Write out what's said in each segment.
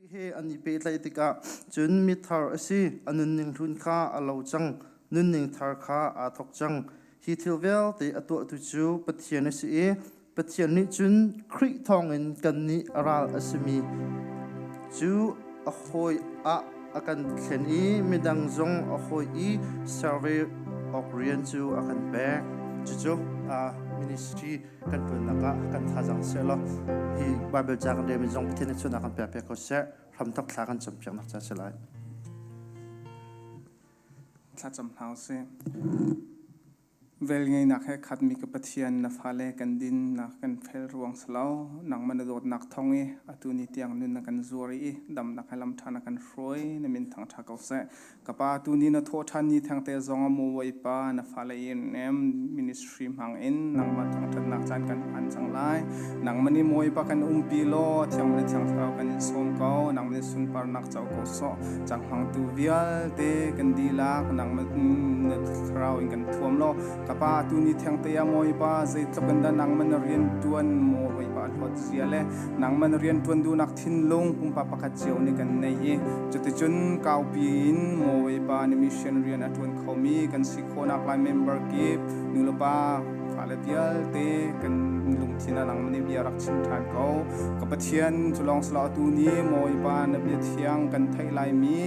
he ani pe tlai tika chun mi thar asi anun ning thun kha alo chang nun ning thar kha a thok chang hi thilvel te atwa tu chu pathian asi e pathian ni chun khri thong in kan ni aral asmi chu a hoi a akan thlen i midang zong a hoi i survey of rian chu akan pe chu ministry kan pun naka kan thajang selo hi bible jang de mi jong pathian chu na kan pe pe ko se ram tak thla kan champion nak cha selai thla cham hau se vel ngai nak he khat mi ka pathian na phale kan din na kan phel ruang slau nang man dot nak thongi atuni tiang nun na kan zuri dam na khalam thana kan froi na min thang tha ko se kapa tu ni na tho than ni thang te zong mo wai pa na phale in em ministry hang in nang ma thang that nak chan kan an chang lai nang mani moi pa kan pi lo thiang le thiang thau kan som ko nang le sun par nak chau ko so chang hang tu vial te kan di la nang ma thrau in kan thuam lo kapa tu ni thang te ya moi pa zai tlokan da nang man rian tuan mo wai pa lot ziale nang man rian tuan du nak thin long pum pa pakhat cheu ni kan nei e chote chun kau pin mo wai pa ni mission rian atun khomi kan si khona klai member ki nulopa phale pial te kan lung thina nang mani bia rak chin than ko ka pathian chulong sla tu ni moi pa na bia thiang kan thai lai mi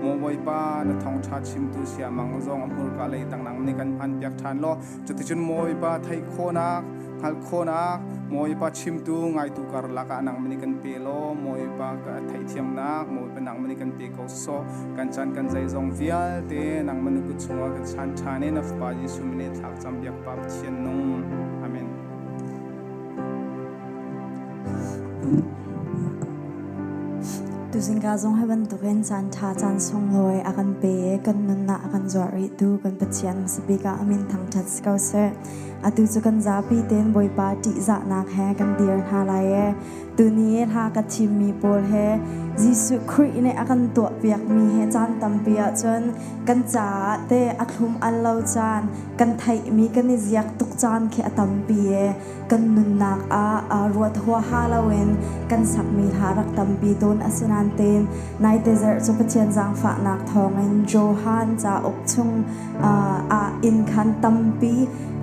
mo wai pa na thong tha chim tu sia mang zong amur ka lei tang nang ni kan phan piak than lo chote chun moi pa thai khona hal khona moi pa chim tu ngai tu kar la ka nang mani kan pe lo moi pa ka thai thiam nak moi pa nang mani kan pe ko so kan chan kan zai zong vial te nang mani ku chunga kan chan thane na pa Jesu mine thak cham biak pa thian nong amen tu singka zong heaven tu ken chan tha chan song loi akan pe kan nun na akan zori tu kan pathian sabika amin thang that skau se atu chu kan za pi ten boi pa ti za nak he kan dir ha lai e tu ni ha ka thim mi pol he Jesu Christ ne akan to piak mi he chan tam pia chon kan cha te athum an lo chan kan thai mi kan ni ziak tuk chan khe atam pi e kan nun nak a ruat hua halloween kan sak mi harak tam pi don asinan ten nai desert chu pathian jang fa nak thong in johan cha ok chung a in khan tam pi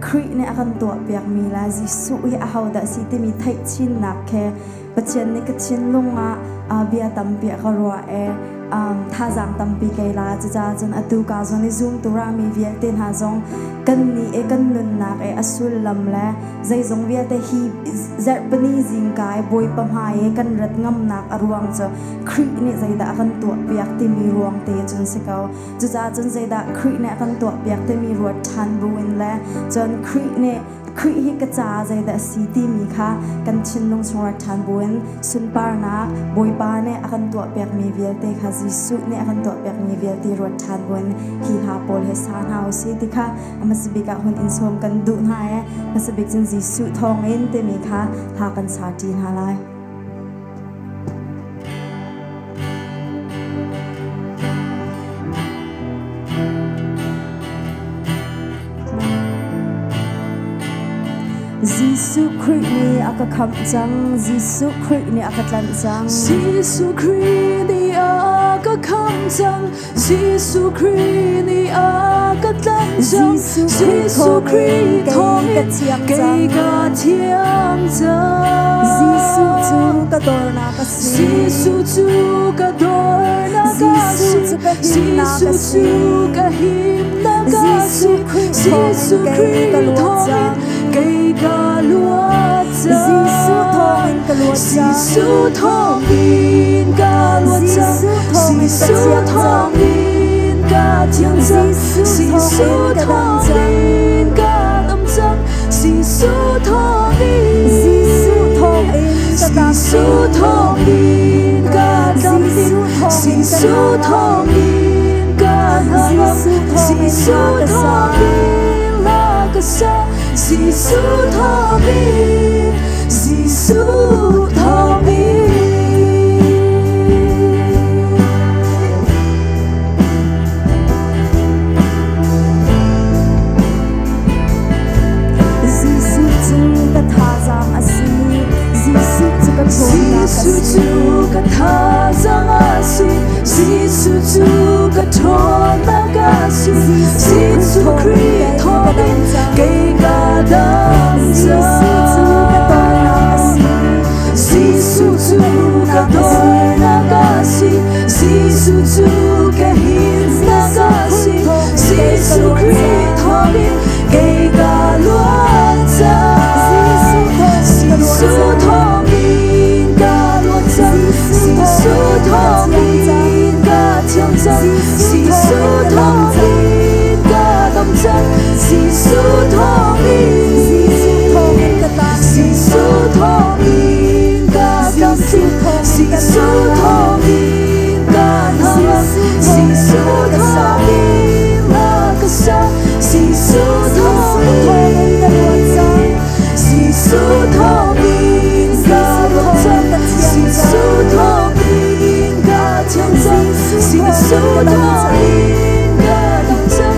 Christ ne akan to piak mi la Jesu i a hau da si te mi thai chin nak khe pathian ni ka chin lunga bia tam pi ka ro e tha jang tam pi kai la cha chun atu ka zon ni zoom tu ra mi viak ten ha zong kan ni e kan nun nak e asul lam la zai zong via te hi zar bani jing kai boy pam ha e kan rat ngam nak aruang cho Christ ni zai da kan to piak te mi ruang te chun se kau cha chun zai da Christ ne kan to piak te mi ruat than buin la chon Christ ne Christ hi ka cha zai da si ti mi kha kan chin long sura than buin sun par na boy pa ne akan to piak mi vial te kha Jesu ne akan to piak mi vial ti ruat than buin hi ha pol he san ha si ti kha amasbika hun in som kan du na e masbik chin Jesu thong in te mi kha ha kan sa tin ha lai Jesu Christ ni aka kham chang Jesu Christ ni aka tlan chang Jesu Christ ni aka kham chang Jesu Christ ni aka tlan chang Jesu Christ thong kai ka thiam chang Jesu chu ka dor na ka si Jesu chu ka dor na ka si Jesu chu ka him na ka si Jesu Christ thong kai ka luat chang Jesu thong ka luat chang Jesu thong in ka luat chang Jesu thong in ka thiang chang Jesu thong in ka tam chang Jesu thong in ka tam Jesu thong in ka tam Jesu thong in ka ham Jesu thong in la ka sa Jesu thong in Jesu thong in Jesu chu ka tha jang asi Jesu chu ka thong na ka si tha sang asi si su chu ka thon na ka si si su kri thon ke ka dam sa si su chu ka thon na ka si si su chu ka hin na ka si si su kri thon ke ka luan sa si su thon in ka luan sa si su thon in ka thiam sa si su thon in ka dam sa si su thon in ka ta si su thon in ka dam si su thon in ka na si su thon in ka sa si su thon in ka luan sa si su thon in ka luan sa si su thon in ka thiam sa si su thon in ka dam sa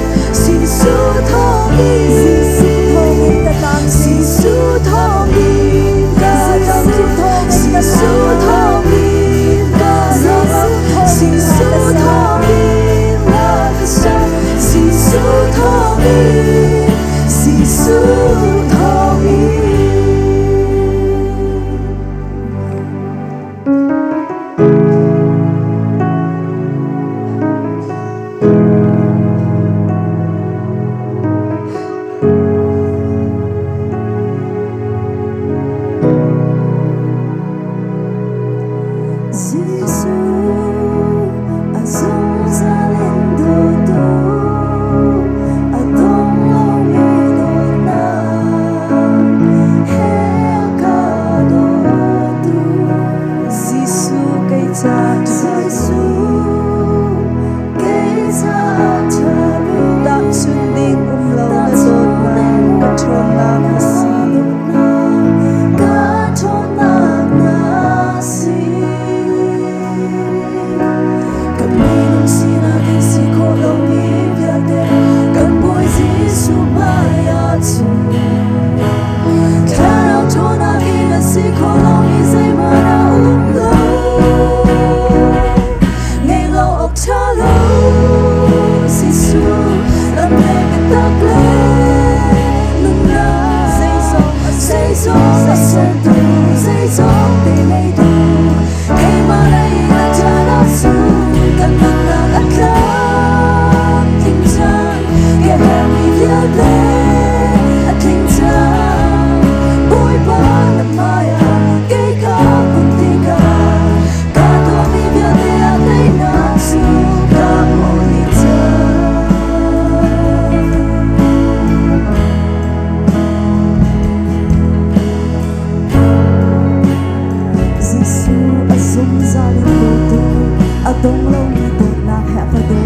si su thon in ka ta si su thon in ka dam si su thon in ka na si su thon in ka sa si su thon in si su thon in Jesus, azul zalindo do, adong longido na, hekado do. Jesus kay Jesus kay taru, tak sunding umlaw na doon na katron na kasi, katron na nasi. Caminho ensina quem se colomia de Cambois e Subaiatu Quero tornar vida se colomia sem mana umlo Nelo octalo se su la nega tacle Nuna sei song acento sei song de leido Queimara e a tana su Kanang akam tingtang Gehemi viade a tingtang Boy pa na maya Gay ka kuntika Kato mi viade a day na su Kamonita Zisu azum zalindo adong lo ni do na hekado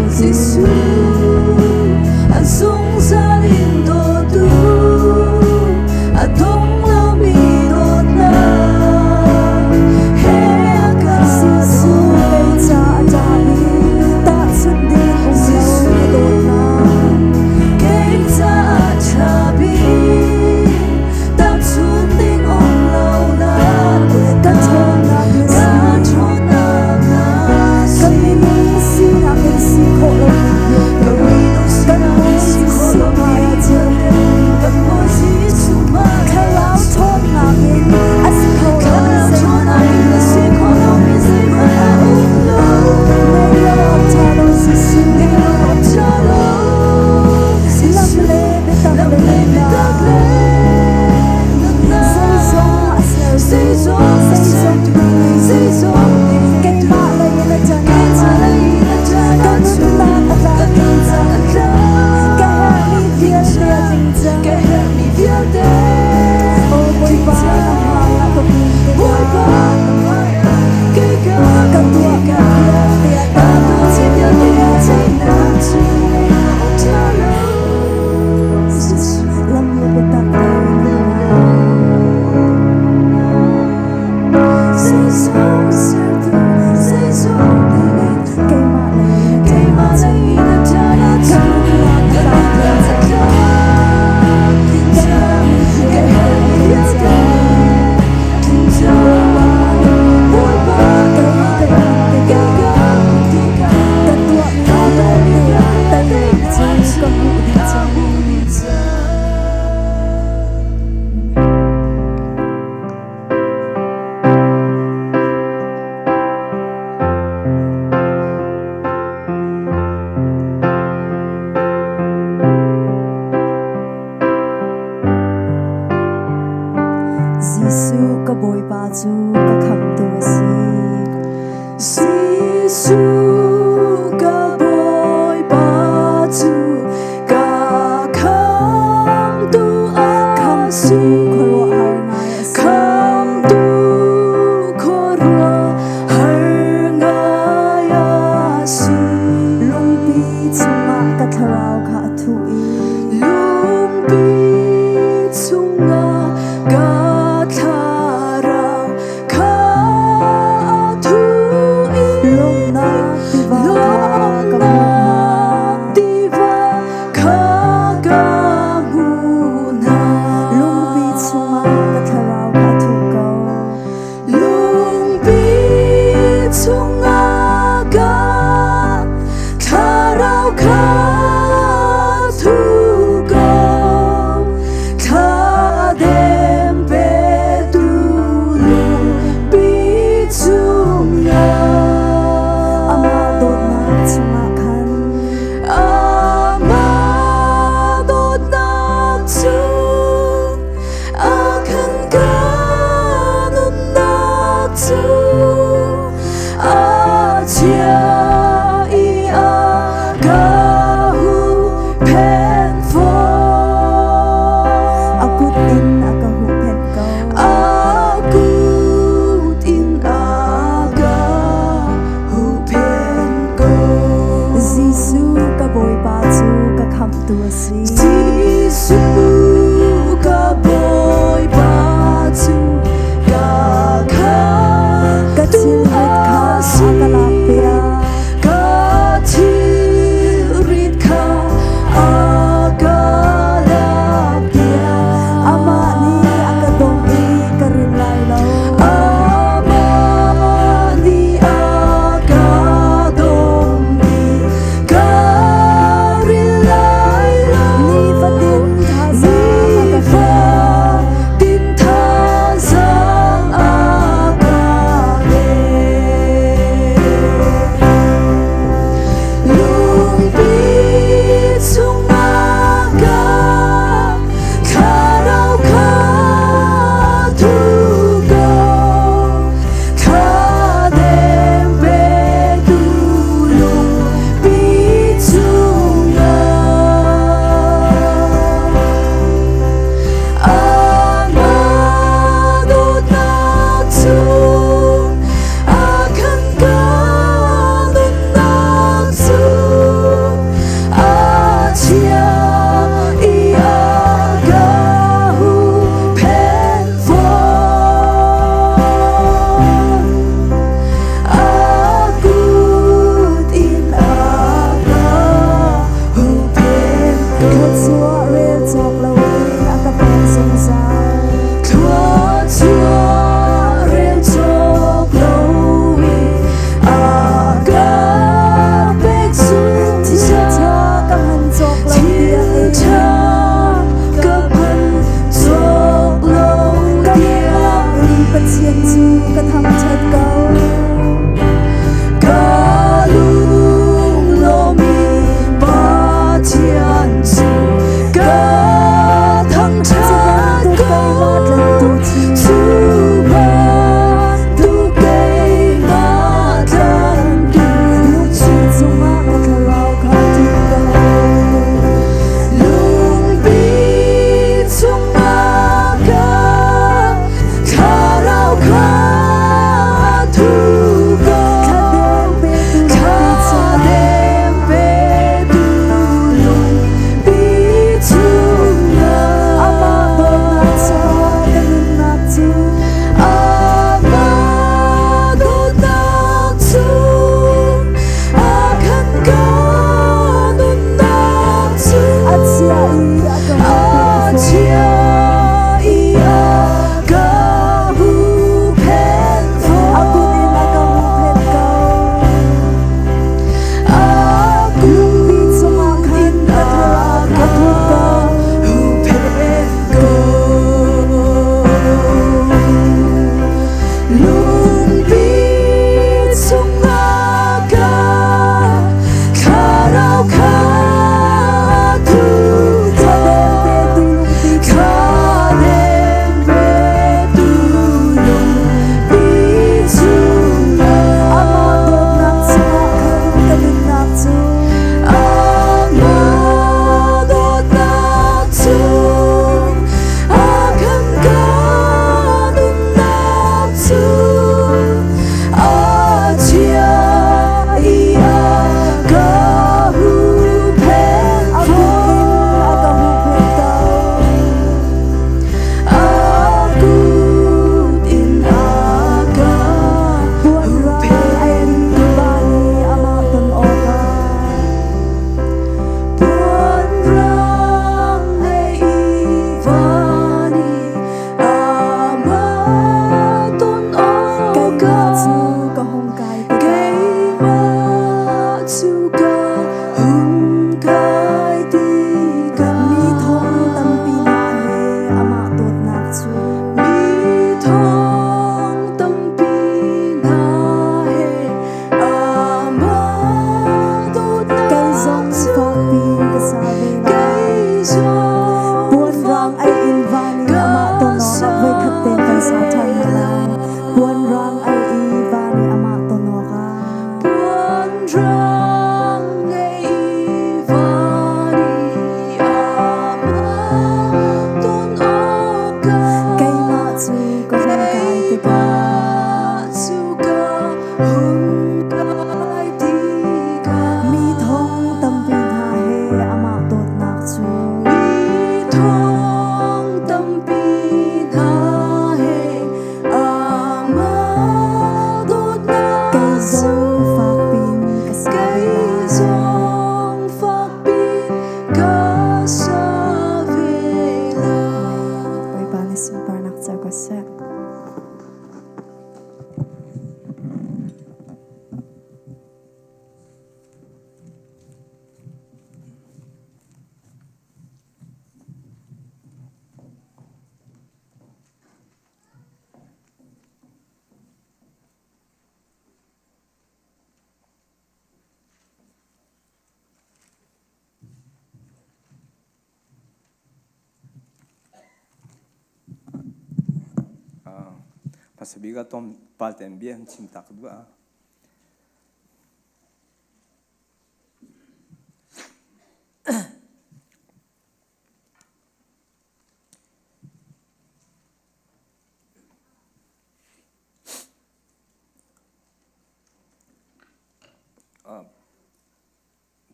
pasabiga tom palten bien chim tak dua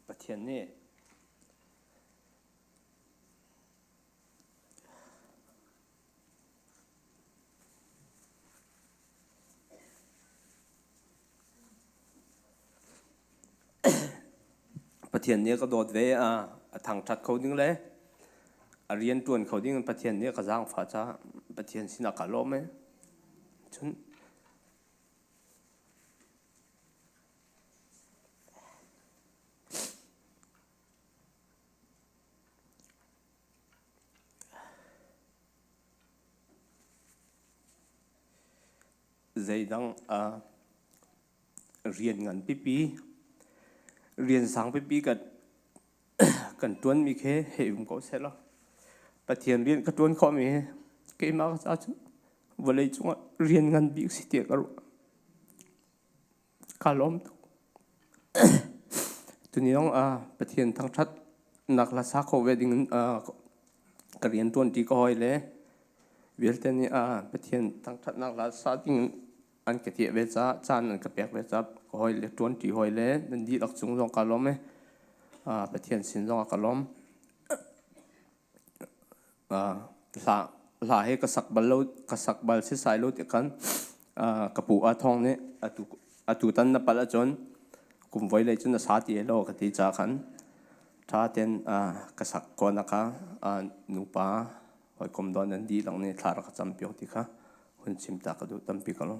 pathian ni pathian ni ka dot ve a thang that kho ding le a rian tuan kho ding pathian ni ka jang pha cha pathian sina ka lo me chun zaidang rian ngan pipi rian sang pipi kan tuan mi khe heum ko se lo pathian rian ka tuan kho mi ke ma cha chu volei chunga rian ngan bi si te karu kalom tu ni long pathian thang that nak la sa kho wedding ka rian tuan ti ko hoi le welten ni pathian thang that nak la sa ting an ke ti ve cha chan an ka pek ve cha ko hoi le tuan ti hoi le nan di lak chung long kalom me pathian sin long kalom la he ka sak bal si sai lo ti kan kapu a thong ne atu tan na pala chon kum voi le chun na sa ti lo ka ti cha khan tha ten ka sak ko na ka nu pa hoi kom don nan di lang ne thar ka cham pyo ti kha hun chim ta ka du tam pi ka lo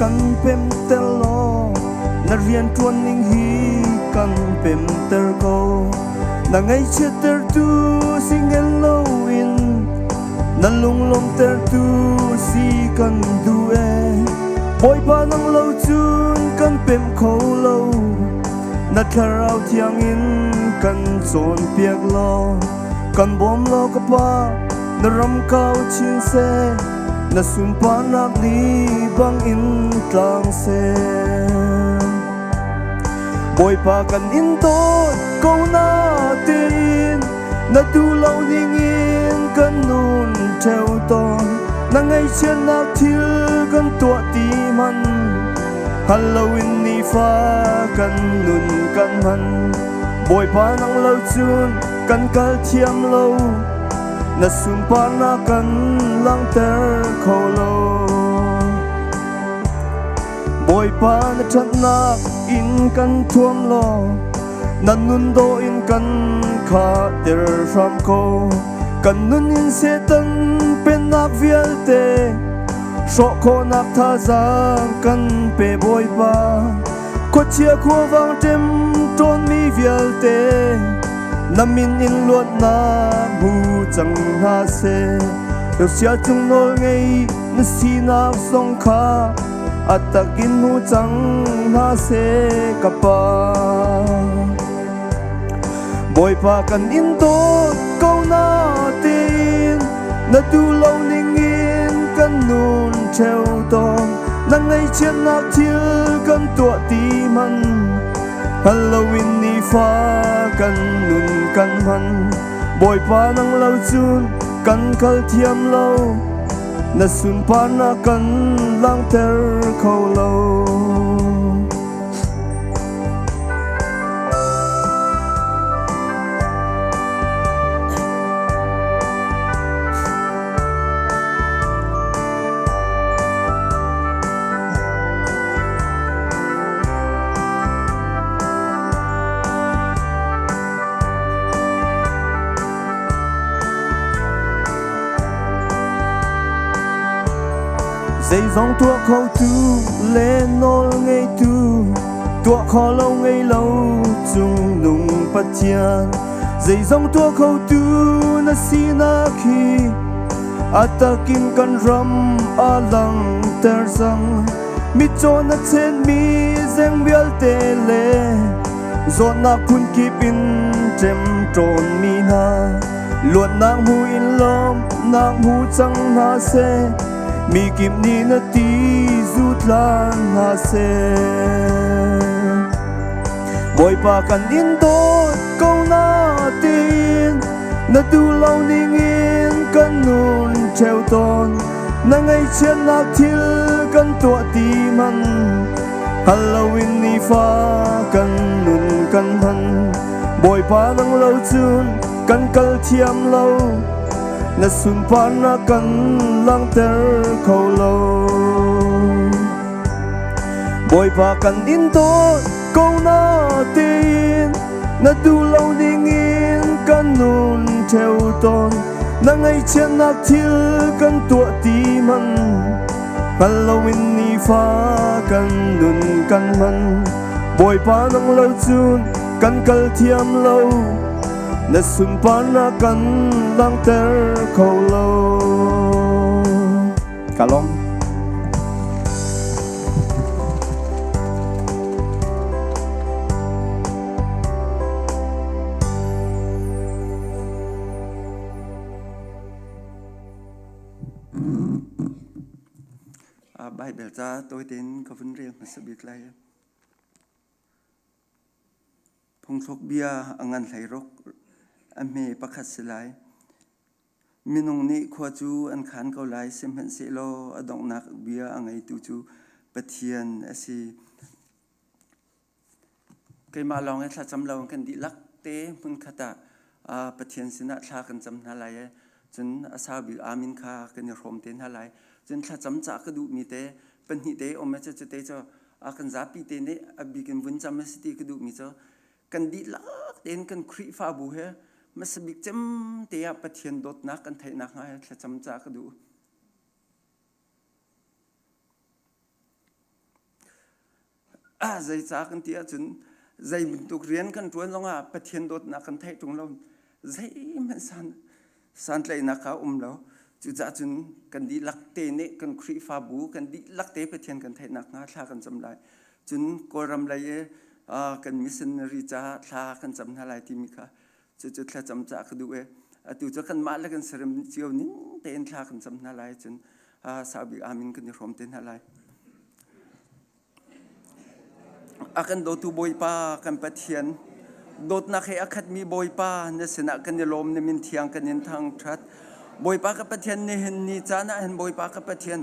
kan pem tel lo na rian tuan ning hi kan pem ter ko na ngai che ter tu singen lo in na lung lom ter tu si kan du e boy pa nang lo chun kan pem ko lo na tharau thiang in kan zon piak lo kan bom lo ka pa na ram kau chin se na sumpa nak ni bang in tlang se boy pa kan in tot ko na tin na tu lâu ning in kan nun theo ton na ngay chen nak thil kan tua ti man Halloween ni fa kan nun kan man boy pa nang lâu chun kan kal thiam lâu na sumpa na kan lang ter kho lo boy pa na chat na in kan thuam lo na nun do in kan kha ter ram ko kan nun in se tan pen nak vial te so ko nak tha zang kan pe boy pa ko chia kho wang tem ton mi vial te namin in luat na bu chẳng ha se được chia chung nol ngay na si na song kha atakin mu chẳng ha se kapa boy pa kan in to câu na tin na tu lâu ning in kan nun theo ton na ngay chen na thil kan tua ti man Halloween ni fa kan nun kan man boy pa nang lâu chun kan kal thiam lâu na sun pa na kan lang ter kho lâu dây dòng tua khâu tu lên nol ngay tu tua khó lâu ngay lâu chung nung bắt chian dây dòng tua khâu tu na si na khi atakin kan ram alang ter sang mi chon na chen mi zeng bial te le zon na kun kipin tem tron mi na luan nang hu in lom nang hu chang na se mi kim ni na ti zut lan na se boy pa kan in dot câu na tin na tu lâu ning in kan nun treo ton na ngày chen na thil kan tua ti man Halloween ni fa kan nun kan man boy pa nang lâu chun kan kal thiam lâu na sun pa na kan lang ter khâu lâu boy pa kan in dot câu na tin na du lâu ding in kan nun theo ton na ngày chen na thil kan tua ti man Halloween ni fa kan nun kan man boy pa nang lâu chun kan kal thiam lâu na sun pa na kan lang ter khâu lâu Kalom bài biểu ra tôi đến có vấn riêng mà sẽ biết lại phong thốc bia angan thấy rốc anh mẹ bắt khát lại mình ông nị khoa chú anh khán câu lại xem hiện sẽ lo ở động nạc bia anh ấy tu chú bát thiên asi cái mà lòng ấy là chấm lòng cái đi lắc tế mình khát à bát thiên xin đã xa cần chấm hà lại chân sao bị amin kha cái nhà home tên hà lại chân là chấm chả cái đủ mi tế bên hi tế ông mẹ cho tế cho cần giá pi tế này bị cái vốn chấm mẹ sĩ cái đủ mi cho cần đi lắc tên cần khỉ pha bù he mẹ sẽ bị chấm tế bát thiên đốt nát cần thấy nát hay là chấm chả cái đủ dây chả cần tía chân dây mình tục riêng cần tuôn long bát thiên đốt nát cần thấy trung long dây mình san lại nát cả lâu chú cha chun kan di lak te ne kan khri fa bu kan di lak te pe thian kan thai nak nga thla kan cham lai chun koram lai e kan missionary cha thla kan cham na lai ti mi kha chu thla cham cha ka du e tu cha kan ma la kan seram chiu nin ten thla kan cham na lai chun sa bi amin kan rom ten na lai akan do tu boy pa kan pa thian dot na khe akhat mi boy pa ne sena kan ni lom ne min thiang kan in thang that boy pa ka pathian ne hen ni chana hen boy pa ka pathian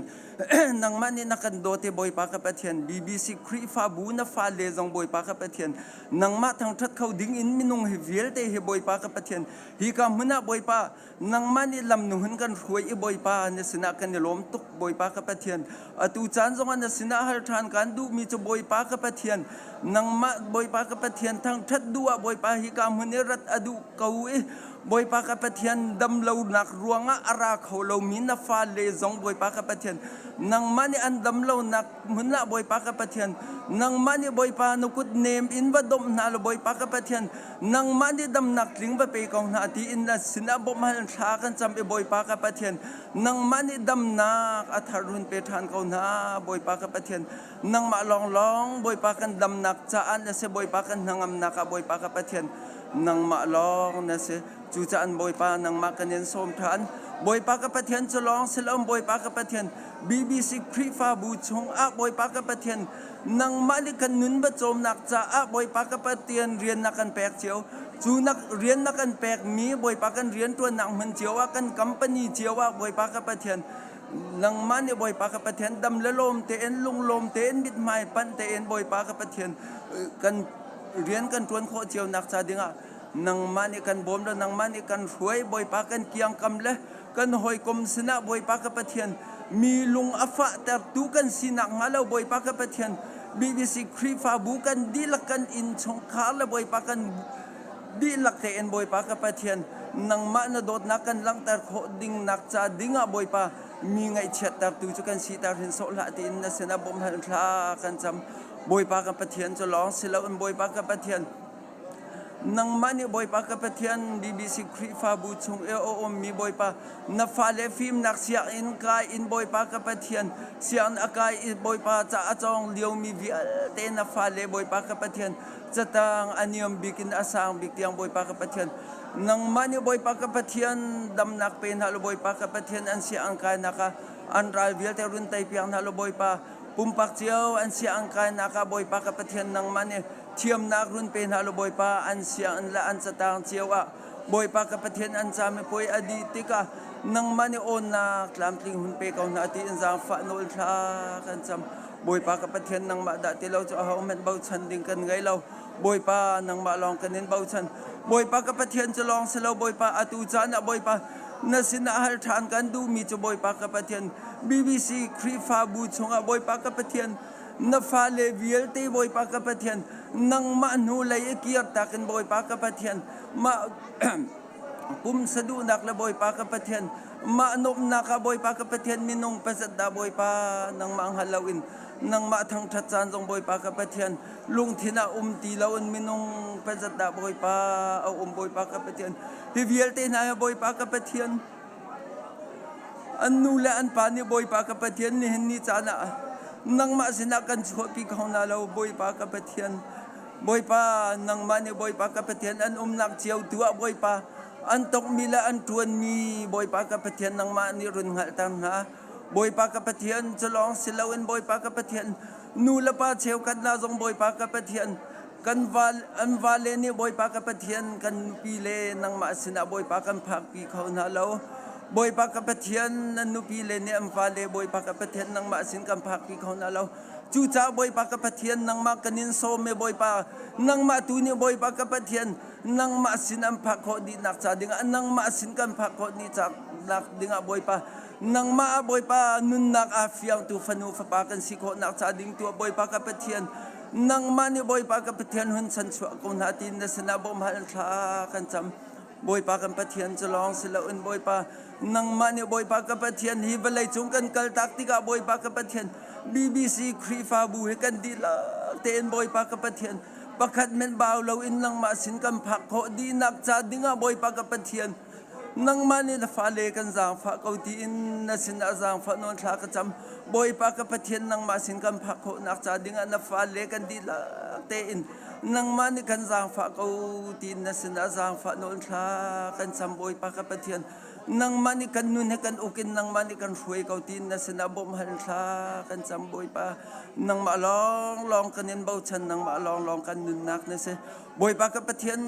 nang mani na kan dote boy pa ka pathian BBC khri fa bu na fa le jong boy pa ka pathian nang ma thang that khau ding in minung he vial te he boy pa ka pathian hi ka muna boy pa nang mani lam nu hun kan ruai e boy pa ne sina kan lom tuk boy pa ka pathian atu chan jong an sina har than kan du mi chu boy pa ka pathian nang ma boy pa ka pathian thang that duwa boy pa hi ka mun rat adu kau e boy pa ka pathian dam lo nak ruanga ara kholo min na fa le zong boy pa ka pathian nang mani an dam lo nak munna boy pa ka pathian nang mani boy pa no kut name in ba dom na lo boy pa ka pathian nang mani dam nak ling ba pe kong na ti in na sina bo mal tha kan cham e boy pa ka pathian nang mani dam nak atharun pe than ko na boy pa ka pathian nang ma long long boy pa kan dam nak cha an se boy pa kan nangam na ka boy pa ka pathian nang ma long na se chu cha an boy pa nang ma kanen som than boy pa ka pathian chalong selom boy pa ka pathian BBC khri fa bu chong boy pa ka pathian nang mali kan nun ba chom nak cha boy pa ka pathian rian nak kan pek chiu chu nak rian nak kan pek mi boy pa kan rian tu nak man chiu kan company chiu boy pa ka pathian nang mani boy pa ka pathian dam lelom te en lung lom te en bit mai pan te en boy pa ka pathian kan rian kan tuan kho chiu nak cha dinga nang mani kan bom da nang mani kan huai boy pa kan kiang kam le kan hoi kom sina boy pa ka pathian mi lung afa ter tu kan sina ngalo boy pa ka pathian BBC khri fa bu kan dilak kan in chong kha le boy pa kan dilak te en boy pa ka pathian nang ma na dot na kan lang ter kho ding nak cha dinga boy pa mi ngai chet ter tu chu kan si ter hin so la tin na sina bom han thla kan cham boy pa ka pathian cho long silo en boy pa ka pathian nang mani boy pa kapatian BBC Krifa bu chung e o om mi boy pa na fale film nak sia in kai in boy pa kapatian sian akai in boy pa cha achong liu mi vi te na fale boy pa kapatian chatang aniom bikin asang biktiang boy pa kapatian nang mani boy pa kapatian dam nak pen halo boy pa kapatian an sia ang kai naka an ral vial te run tai piang halo boy pa pumpak chiao an sia ang kai naka boy pa kapatian nang mani thiam nak run pen halo boy pa an sia an la an satang chiawa boy pa kapatian an chame poi adi tika nang mani on na klamtling hun pe kaw na ti an jang fa nol tha kan cham boy pa kapatian nang ma da ti lo cho ha men bau chan ding kan ngai lo boy pa nang ma long kanin bau chan boy pa kapatian chalong selo boy pa atu chana boy pa na sinahal than kan du mi cho boy pa kapatian BBC Krifa bu chunga boy pa kapatian na fale vial te boy pa kapatian nang manu lay kier takin boy pa kapatian ma pum sadu nak la boy pa kapatian ma nom naka boy pa kapatian minong pasat da boy pa nang manghalawin nang ma thang thatchan jong boy pa kapatian lung thina ti lawn minong pasat da boy pa boy pa kapatian hi vial te na boy pa kapatian anula an pa ni boy pa kapatian ni hinni chana nang ma sinakan chopi khona lo boy pa kapatian boy pa nang mani boy pa kapatian an nak chiao tua boy pa an tok mila an tuan mi boy pa kapatian nang mani run ngal tan ha boy pa kapatian chalong silawin boy pa kapatian nula pa cheu kan na jong boy pa kapatian kan an vale ni boy pa kapatian kan pile nang ma sina boy pa kan phak pi khona lo boy pa kapatian nan nupile ni am vale boy pa kapatian nang ma sin kan phak pi khona lo chu cha boy pa kapatian nang ma kanin so me boy pa nang ma tu ni boy pa kapatian nang ma sin am phak kho di nak cha dinga nang ma sin kan phak kho ni cha nak dinga boy pa nang ma boy pa nun nak afiang tu fanu fa pa kan si kho nak cha ding tu boy pa kapatian nang ma ni boy pa kapatian hun san chu ko na tin na sana bom hal tha kan cham boy pa kan pathian chalong sila un boy pa nang mani boy pa ka pathian hi balai chung kan kal taktika boy pa ka pathian BBC Krifa bu he kan dila ten boy pa ka pathian pakhat men baw lo in nang ma sin kan phak kho di nak cha dinga boy pa ka pathian nang mani la fale kan jang fa ko ti in na sin a jang fa non thla ka cham boy pa ka pathian nang ma sin kan phak kho nak cha dinga na fale kan dila te in nang mani kan jang fa ko tin na sin a jang fa non thla kan cham boy pa ka pathian nang mani kan nun he kan ukin nang mani kan huai ko tin na sin a bom hal thla kan cham boy pa nang ma long kanin bau chan nang ma long kan nun nak na se boy pa ka pathian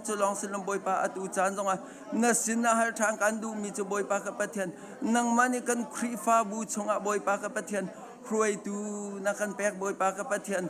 chulong silom boy pa atu chan jong a na sin a hal thang kan du mi chu boy pa ka pathian nang mani kan Krifa bu chunga boy pa ka pathian huai tu na kan pek boy pa ka pathian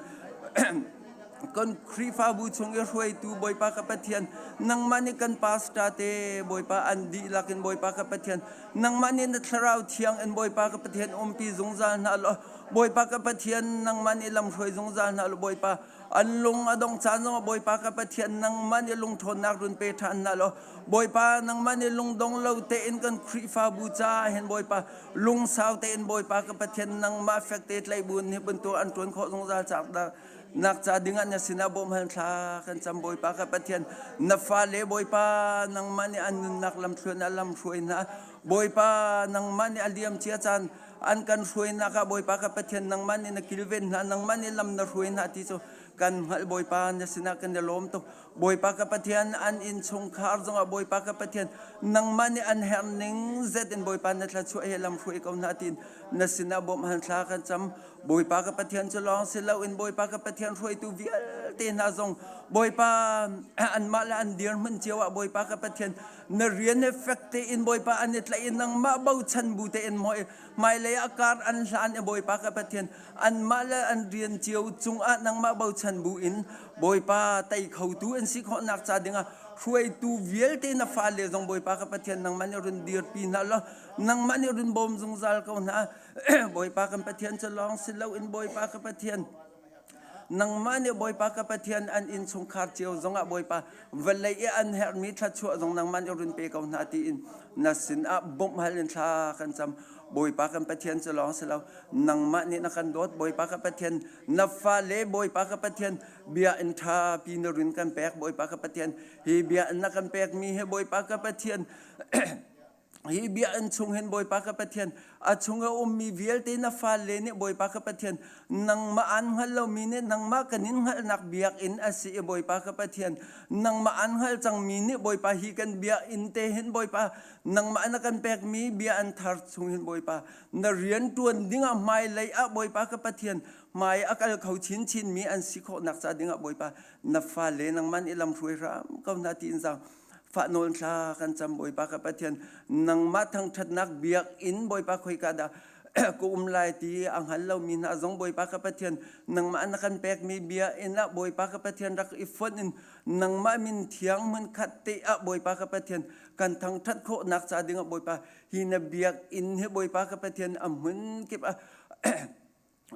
kan Krifa bu chung e huai tu boy pa ka pathian nang mani kan pasta te boy pa andi lakin boy pa ka pathian nang mani na tharau thiang en boy pa ka pathian pi zung za na lo boy pa ka pathian nang mani lam hroi zung za na lo boy pa anlung adong chan no boy pa ka pathian nang mani lung thon nak run pe than na lo boy pa nang mani lung dong lo te en kan Krifa bu cha hen boy pa lung sao te en boy pa ka pathian nang ma affected lai bun ni bun to an ton kho zung za chak da nak cha dinga nya sinabom han tha kan cham boy pa ka pathian na fale boy pa nang mani an nak lam thun alam throi na boy pa nang mani aliam chia chan an kan throi na ka boy pa ka pathian nang mani na kilven na nang mani lam na throi na ti so kan hal boy pa nya sina kan de lom to boy pa ka pathian an in chung khar zonga boy pa ka pathian nang mani an herning zet en boy pa na thla chu e lam throi ko na tin na sinabom han tha kan cham boy pa ka pathian chalong silo in boy pa ka pathian roi tu vial te na zong boy pa an mala an dir mun chewa boy pa ka pathian na rian effect te in boy pa an itla in nang ma bau chan bu te in moi mai le akar an hlan e boy pa ka pathian an mala an rian chiu chung a nang ma bau chan bu in boy pa tai khau tu an si kho nak cha dinga roi tu vial te na fa le zong boy pa ka pathian nang mani run dir pi na lo nang mani run bom zung zal ko na boy pa ka pathian chalong silo in boy pa ka pathian nang mani boy pa ka pathian an in chung khar chiu zonga boy pa velai an her mi tha chu zong nang man run pe kau na ti in na sin a bom halin tha kan cham boy pa kan pathian chalong selo nang mani na kan dot boy pa ka pathian na fa le boy pa ka pathian bia in tha pi na run kan pek boy pa ka pathian hi bia na kan pek mi he boy pa ka pathian hi bia an chung hen boy pa ka pathian a chunga mi vial te na fa le ne boy pa ka pathian nang ma an hal lo mi ne nang ma kanin hal nak biak in asi boy pa ka pathian nang ma an hal chang mi ne boy pa hi kan bia in te hen boy pa nang ma na kan pek mi bia an thar chung hen boy pa na rian tuan dinga mai lai a boy pa ka pathian mai akal khau chin chin mi an si kho nak cha dinga boy pa na fa le nang man ilam thrui ram kau na tin sang fa nol tha kan cham boy pa ka pathian nang ma thang that nak biak in boy pa khoi ka da ku lai ti ang hal lo min a zong boy pa ka pathian nang ma na kan pek mi bia ina boy pa ka pathian rak ifon in nang ma min thiang mun khat te a boy pa ka pathian kan thang that kho nak cha ding a boy pa hi na biak in he boy pa ka pathian am hun kip a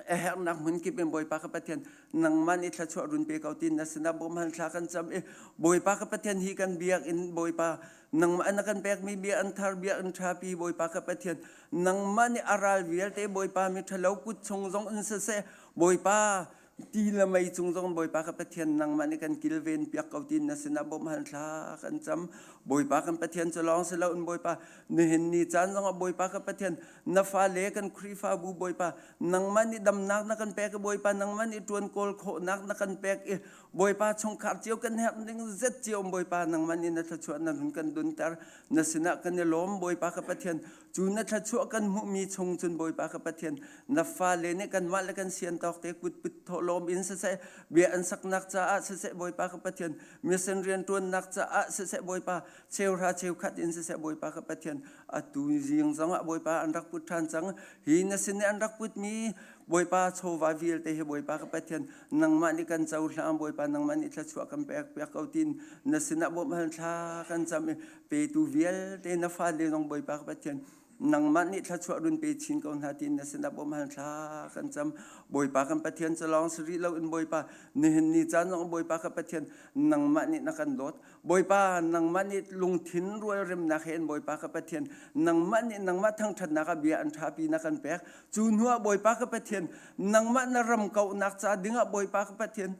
her nak mun ki ben boy pa ka pathian nang man itla chu run pe kau tin na sina bom han thla kan cham e boy pa ka pathian hi kan biak in boy pa nang man kan pek mi bia an thar bia an tha pi boy pa ka pathian nang man aral vial te boy pa mi thalo kut chong jong in se boy pa ti la mai chung jong boy pa ka pathian nang man kan kilven piak kau tin na sina bom han thla kan cham boy pa kan pathian chalong se lo un boy pa ne hen ni chan jong boy pa ka pathian na fa le kan khri fa bu boy pa nang man dam nak na kan pek boy pa nang man tuan kol kho nak na kan pek e boy pa chong khar chiu kan hep ding zet chiu boy pa nang man na tha chu na hun kan dun tar na sina kan ne lom boy pa ka pathian chu na tha chu kan mu mi chong chun boy pa ka pathian na fa le ne kan mal kan sian tok te put put tho lom in se be an sak nak cha a se boy pa ka pathian mi sen rian tuan nak cha a se boy pa cheu ra cheu khat in se boy pa ka pathian a tu jing zang a boy pa an rak put than chang hi na sin an rak put mi boy pa cho va vil te he boy pa ka pathian nang ma ni kan chau hlam boy pa nang ma ni thla chu kan pek pek kau tin na sin a bom han thla kan cham pe tu vil te na fa le nong boy pa ka pathian nang man ni thla chu run pe chin ko na tin na sin a bom han thla kan cham boy pa kan pathian chalong sri lo in boy pa ne ni chan nong boy pa ka pathian nang man ni na kan dot boy pa nang man ni lung thin ruai rem na hen boy pa ka pathian nang man ni nang ma thang that na ka bia an tha pi na kan pek chu nuwa boy pa ka pathian nang ma na ram kau nak cha dinga boy pa ka pathian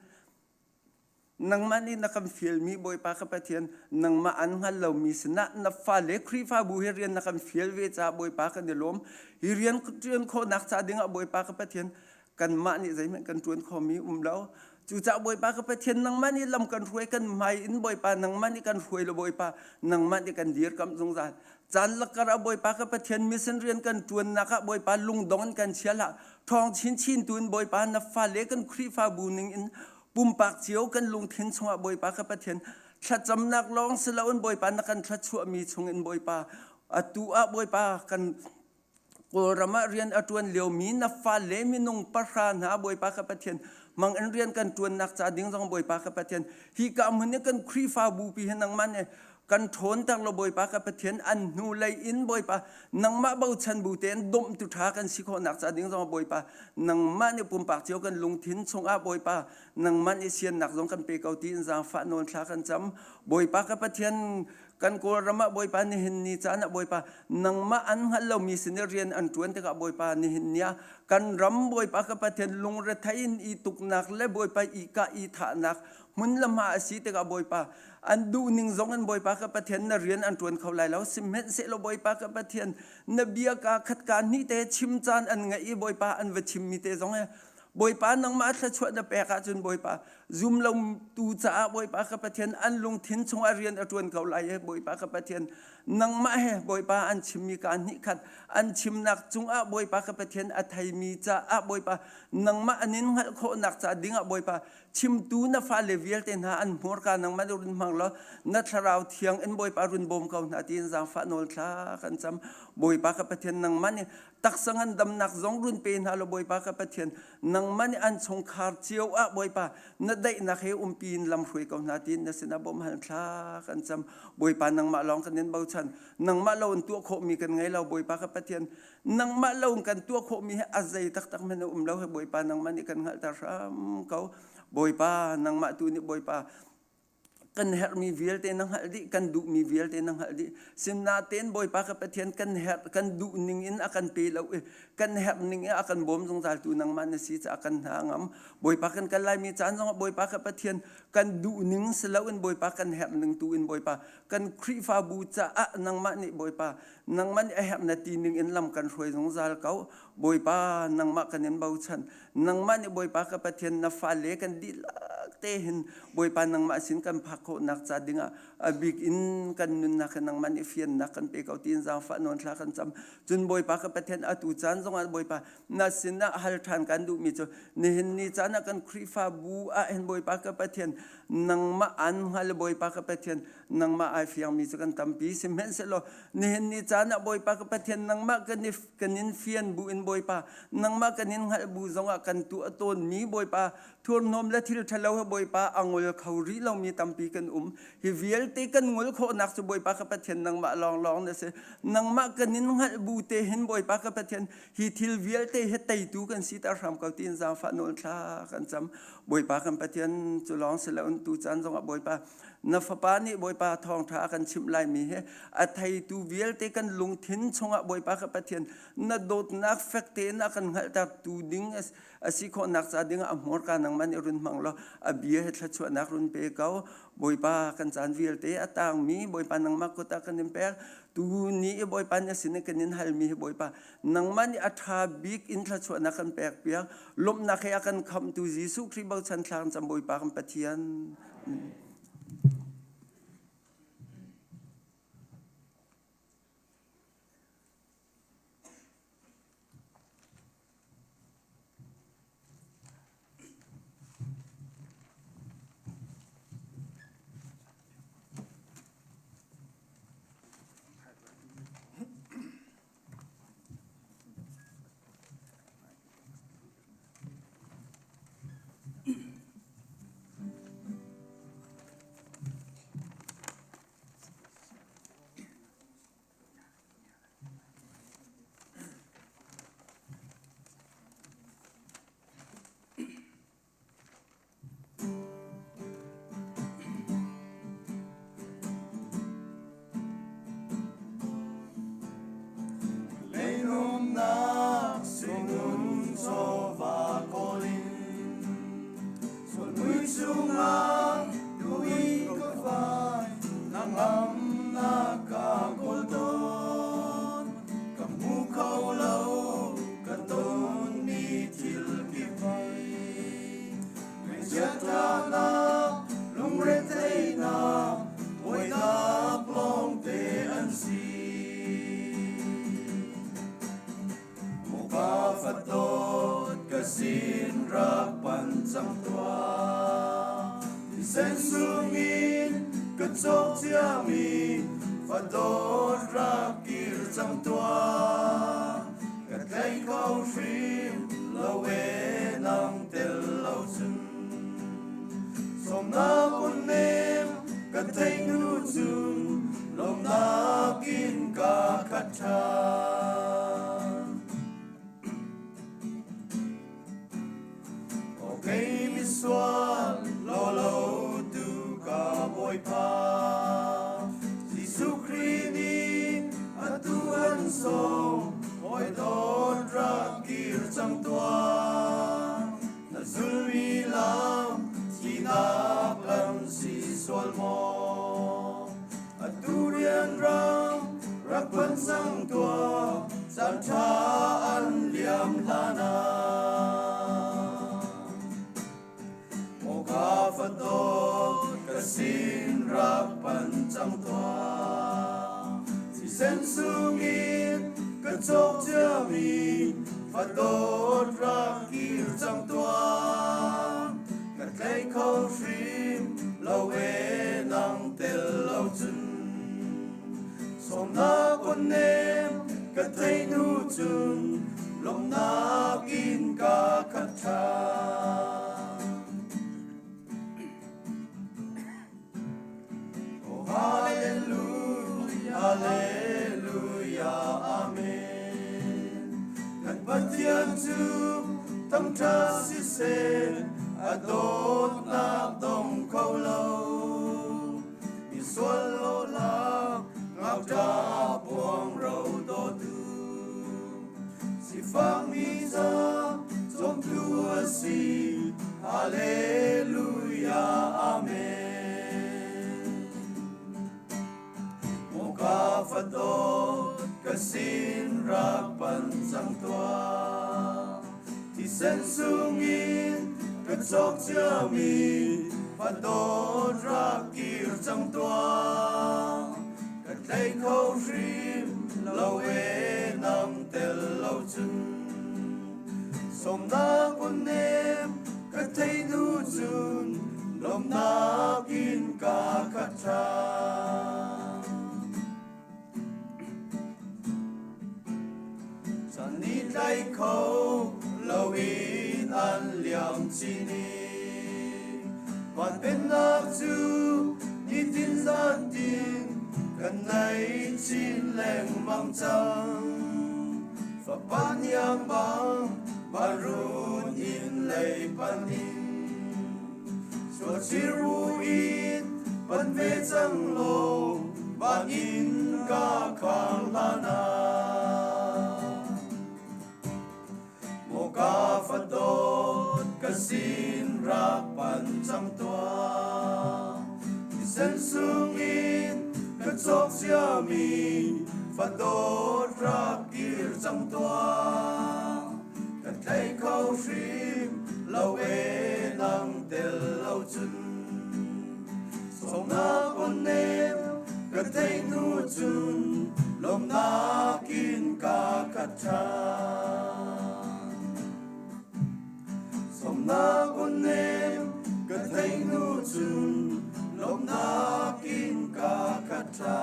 nang mani na kam feel mi boy pa ka pathian nang ma an hal lo mi sna na fa le khri fa bu herian na kam feel ve cha boy pa ka nelom herian trian kho nak cha dinga boy pa ka pathian kan ma ni zai men kan tuan kho mi lo chu cha boy pa ka pathian nang mani lam kan ruai kan mai in boy pa nang mani kan ruai lo boy pa nang mani kan dir kam jong zan chan lakara boy pa ka pathian mission rian kan tuan na ka boy pa lung dong kan chiala thong chin chin tun boy pa na fa le kan khri fa bu ning in pum pak chiu kan lung thin chunga boy pa ka pathian thla cham nak long selaun boy pa na kan thla chu mi chung in boy pa atu a boy pa kan ko rama rian atuan leo mi na fa le mi nung parha na boy pa ka pathian mang an rian kan tuan nak cha ding jong boy pa ka pathian hi ka mun ne kan khri fa bu pi henang man ne kan thon tak lo boy pa ka pathian an nu lai in boy pa nang ma bau chan bu ten dom tu tha kan si kho nak cha ding jong boy pa nang ma ne pum pak chiu kan lung thin chung a boy pa nang man e sian nak jong kan pe kau tin za fa non thla kan cham boy pa ka pathian kan ko rama boy pa ni hin ni cha na boy pa nang ma an hal lo mi sinerian an tuan te ka boy pa ni hin nia kan ram boy pa ka pathian lung re thain i tuk nak le boy pa i ka i tha nak mun lama asi te ka boy pa an du ning zong an boy pa ka pathian na rian an tuan khau lai lo simen se lo boy pa ka pathian na bia ka khat ka ni te chim chan an nga i boy pa an ve chim mi te zong boy pa nang ma thla chwa na pe ka chun boy pa zoom lo tu cha boy pa ka pathian an lung thin chung a rian atun kau lai boy pa ka pathian nang ma he boy pa an chim mi ka ni khat an chim nak chung a boy pa ka pathian a thai mi cha a boy pa nang ma anin hal kho nak cha ding a boy pa chim tu na fa le vial ten ha an mor ka nang ma run mang lo na tharau thiang en boy pa run bom kau na tin za fa nol thla kan cham boy pa ka pathian nang ma ni ตักสังอันดำนักจงรุนเป็นฮาโลบอยปากกับเทียนนังมันอันชงคาร์เจียวอะบอยปานัดได้นักเฮอุมปีนลำรวยกับนาตินนัสนาบอมหันคลากันจำบอยปานังมาลองกันเน้นเบาชันนังมาลงตัวโคมีกันไงเราบอยปากกับเทียนนังมาลงกันตัวโคมีให้อาศัยตักมันเราให้บอยปานังมันนี่กันหัลตาสามเขาบอยปานังมาตัวนี้บอยปากันเฮมีวิลเตนังฮัลดิกันดูมีวิลเตนังฮัลดิสิมนาเตนบอยปากกับเทียนกันเฮกันดูนิ่งอินอากันเปล่ากันเฮนิ่งอากันบ่มสงสารตัวนังมันสิจะอากันหางบอยปากันกันไล่มีจานสงบอยปากกับเทียนกันดูนิ่งสลาวินบอยปากันเฮหนึ่งตัวอินบอยปากันครีฟาบูจะอะนังมันนี่บอยปานังมันเฮนาทีนิ่งอินลำกันรวยสงสารเขาบอยปานังมากันเน้นเบาชันนังมันนี่บอยปากกับเทียนนับฟ้าเล็กันดีลักเตหินบอยปานังมาสินกันพักโคนักจัดdinga abig in kan nun na kan nang manifian na kan pe kautin za fa non thla kan cham chun boi pa ka pathen atu chan zonga boi pa na sinna hal than kan du mi cho ne hin ni chana kan khrifa bu a hen boi pa ka pathen nang ma an hal boi pa ka pathen nang ma ai fiang mi kan tampi sim hen se lo ne hin ni chana boi pa ka pathen nang ma kan if kanin fian bu in boi pa nang ma kanin hal bu zonga kan tu aton mi boi pa thur nom la thil thalo boi pa angol khauri lo mi tampi kan hi vial te kan ngol kho nak su boi pa ka pathen nang ma long long na se nang ma kanin hal bu te hin boi pa ka pathen hi thil vial te he tai tu kan si ta ram ka tin za fa nol tha kan cham boi pa kan pathen chu long se la un tu chan jong a boi pa na fa pa ni boi pa thong tha kan chim lai mi he a thai tu vial te kan lung thin chonga boi pa ka pathen na dot nak fek te na kan hal ta tu ding asi kho nak sa ding a mor ka nang man run mang lo a bia he thla chu nak run pe kau boi pa kan chan vial te atang mi boi pa nang makota kan nim per tu ni boi pa nya sin kan nin hal mi boi pa nang man atha big in thla chu nak kan pek pia lom na kha kan kham tu jisu khri bau chan thlang cham boi pa kan pathian Som na con nem ka thấy nu chun lom na kin ka khatha oh hallelujah hallelujah amen kan pathian chu tam tha si sen adot na dong khâu lâu mi xuân lô la ngao ta buông râu tô tu si phang mi za som tua si hallelujah amen mo ka fato kasin rak pan sang tua ti sen sungin kan sok chia mi fato rak kir sang tua kan thấy khâu rim lâu e nam tel lâu chân som na quân em kan thấy nu chun lom na kin ka khatha san ni dai khâu lâu in an liam chi ni còn bên lạc chu ni tin gian tin gần này chín leng mang trăng và ban yang bang barun in lei pan in so chiru in pan ve chang lo ban in ka khang lana mo ka fatot kasin rak pan chang tua sen sung in kan sok sia mi fatot rak kir chang tua kan thấy khâu rim lâu e nang tel lâu chun song na con em kan thấy nu chun lom na kin ka khatha song na con em kan thấy nu chun lom na kin ka khatha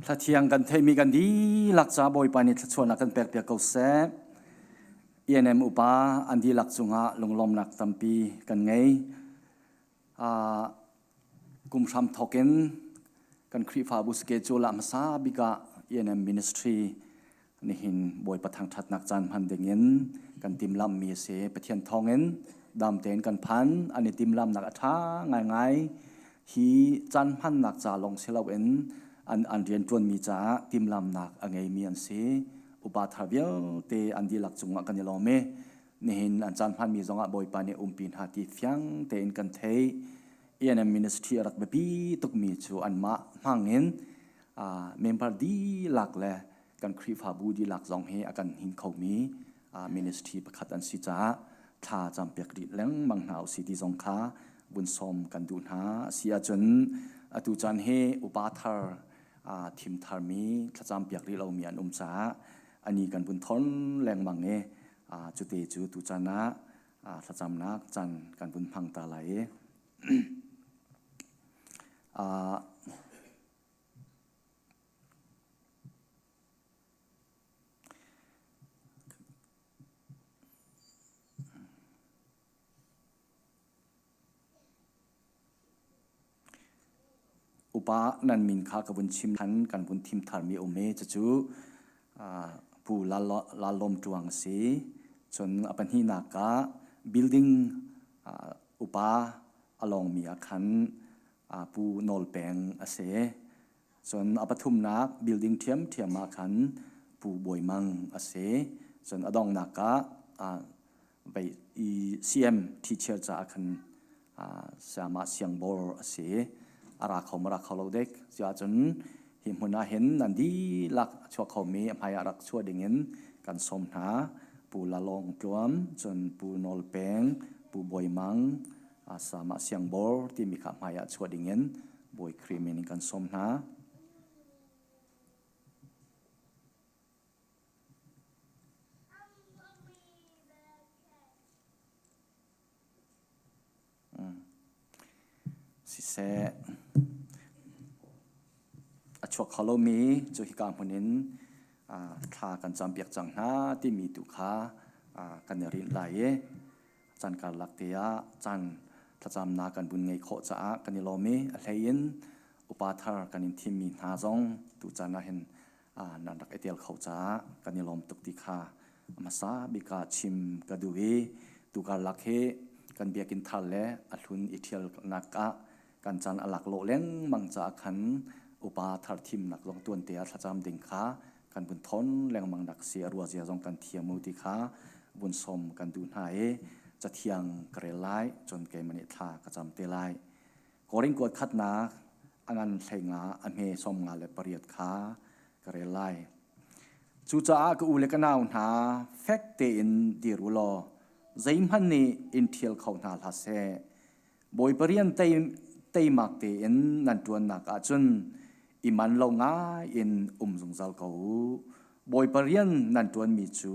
ถ้าเที่ยงกันเทมีกันดีหลักษาบอยปานิชวนกันแปลกเปียกเกาเสเอ็นเอ็มอุปาอันดีหลักสุงะลงลมหนักตัมปีกันไงกุมชามทอเกนกันครีฟาบุสเกจูลามซาบิกะเอ็นเอ็มมินิสทรีนี่หินบอยประทังทัดนักจันพันเดงเงินกันติมลำมีเสปะเทียนทองเงินดำเตนกันพันอันนี้ติมลำนักท้าง่ายฮีจันพันนักจ่าลงเชลเวนอันเรียนจวนมีจ้าติมลำหนักอันไงมีอันเสอุปาทาเวลเตอันดีหลักจุงกันยลอเมนี่เห็นอันจันพันมีจงอ่ะบอยปานีปินหาติฟยังเตนกันเทเอ็นเอ็มมินิสทรีรักแบบปีตุกมีจูอันมามังเห็นเมมเบอร์ดีหลักเลยกันครีฟาบูดีหลักจงเฮอากันหินเขามีมินิสทรีประคัดอันสิจ้าท่าจำเปียกดิเล้งบางหนาวสิที่จงค้าบุญสมกันดูหาเสียจนตูจันเฮอุปาทาทีมทาร์มีขจำเปียกดิเรามีอันจ้าอันนี้กันบุญทนแรงมังเงจุดเตจูตุจันนะขจำนักจันกันบุญพังตาไหลอุปานันมินข้ากับบุญชิมทันกันบุญทีมทาร์มีโอเมจะจูผู้ลาลมจวงสีจนอปันหินากะ building อุปาอลองมีอาคารผู้นอลแปงอาเสจนอปทุมนัก building เทียมอาคารผู้บวยมังอาเสจนอดองนักะไปCM teacher จากอาคารสามารถเสียงบอลอาเสอาราเขามาราเขาเราเด็กจะจนหิมหัวหน้าเห็นนันดีหลักชัวเขามีพายารักชัวดิ่งเงินกันสมหาปูละลองจวมจนปูนอลแปงปูบอยมังสามารถเสียงบอลที่มีขับพายาชัวดิ่งเงินบอยครีมินกันสมหา สิเสอชวกขลมีจุฮิกามพนินทากันจำเปียกจังนาที่มีตุขากันรินไหลจันการลักเตียจันถ้าจำนากันบุญไงโคจ้ากันนิโลมีอะไรยินอุปาทารกันนิทีมีนาจงตุจันนาเห็นนันดักเอเตียลเขาจ้ากันนิลมตุกติขามาซาบิกาชิมกระดูวีตุการลักเฮกันเบียกินทัลเลอัลุนอิเทียลนักะกันจันอลักโลเล้งมังจาขันอุปาทารทิมนักลงตัวนเตียถ้าจำดิ่งขากันบุญทนแรงมังดักเสียรัวเสียจงกันเทียมูติขาบุญสมกันดูหายจะเทียงเกรไลจนเกมันอิทากระจำเตไลกอริงกวดคัดนาอังันเทงาอเมสมงาเลปริยดขากระไลจูจ้ากูเลกันเอาหาแฟกเตอินดีรุลอใจมันนี่อินเทียลเขาหนาลาเซบอยปริยันเตมักเตอินนันจวนนักอาจุนอิมันลงง่ายอินจงจัลเขาบอยปริยันนันจวนมีจู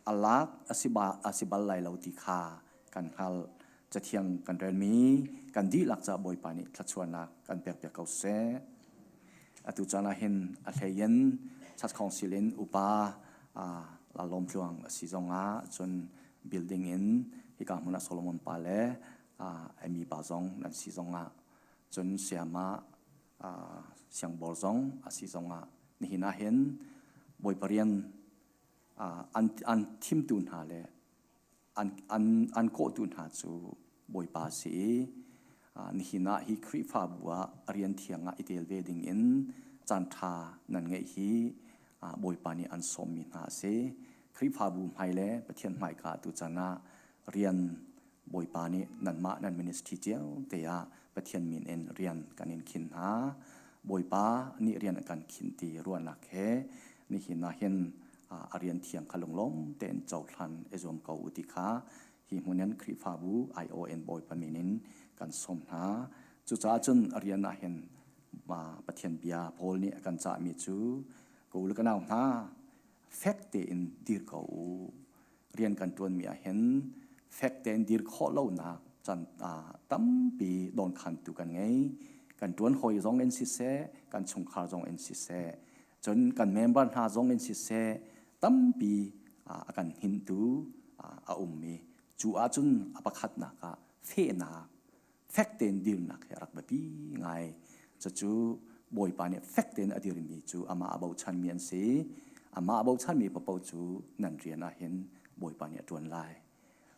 อลักอสิบาลไลลาวติคากันฮัลจะเทียงกันเรนมีกันดีหลักจะบอยปานิทัชวนักกันเปียกเปียกเขาเซอตุจานาเห็นอะไรยันชัดของสิเลนอุปาลาลมพลวงสิจงอาจนบิลดิ้งอินฮิกามุนาโซโลมอนปาเลมีบาจงนันสิจงอาจนเสียมาเสียงบอลจงสิจงอานี่หินาเห็นบอยปริยันอันทิมตุนหาเลอันโกตุนหาจูบอยปาสีนี่หินาฮิคริฟาบัวเรียนเทียงอิเตลเวดิงอินจันทานันไงฮีบอยปานีอันสมมินาเซคริฟาบูมไฮเลปะเทียนไมกาตุจานาเรียนบอยปานีนันมานันมินิสทรีเจียวเตียปะเทียนมินเอ็นเรียนกันอินขินหาบอยปานี่เรียนกันขินตีรวนนักเฮนี่หินาเห็นเรียนเทียงขลงล้มเต็นเจ้าทันเอจอมเกาอุติคาฮิมุนันคริฟาบู ION บอยปามินินกันสมหาจุจ้าจนเรียนนาเห็นมาปะเทียนเบียโพลนี่กันจะมีจูกูลกันเอาหน้าแฟกเตอินดีร์เขาเรียนกันตัวมีเห็นแฟกเตอินดีร์ข้อเล่านักจันตั้มปีโดนขันตุกันไงกันตัวหอยจงเอ็นซิเซกันชงคาจงเอ็นซิเซจนกันเมมเบอร์หาจงเอ็นซิเซตั้มปีกันหินตูมีจูอาจุนอปขัดนักเฟนักแฟกเตนดีร์นักรักแบบนี้ไงจะจูบอยปานี่แฟกเตนอดีริมีจูอามาaboutชันมีอันสีอามาaboutชันมีปะเปาจูนันเรียนเห็นบอยปานี่ตัวไล่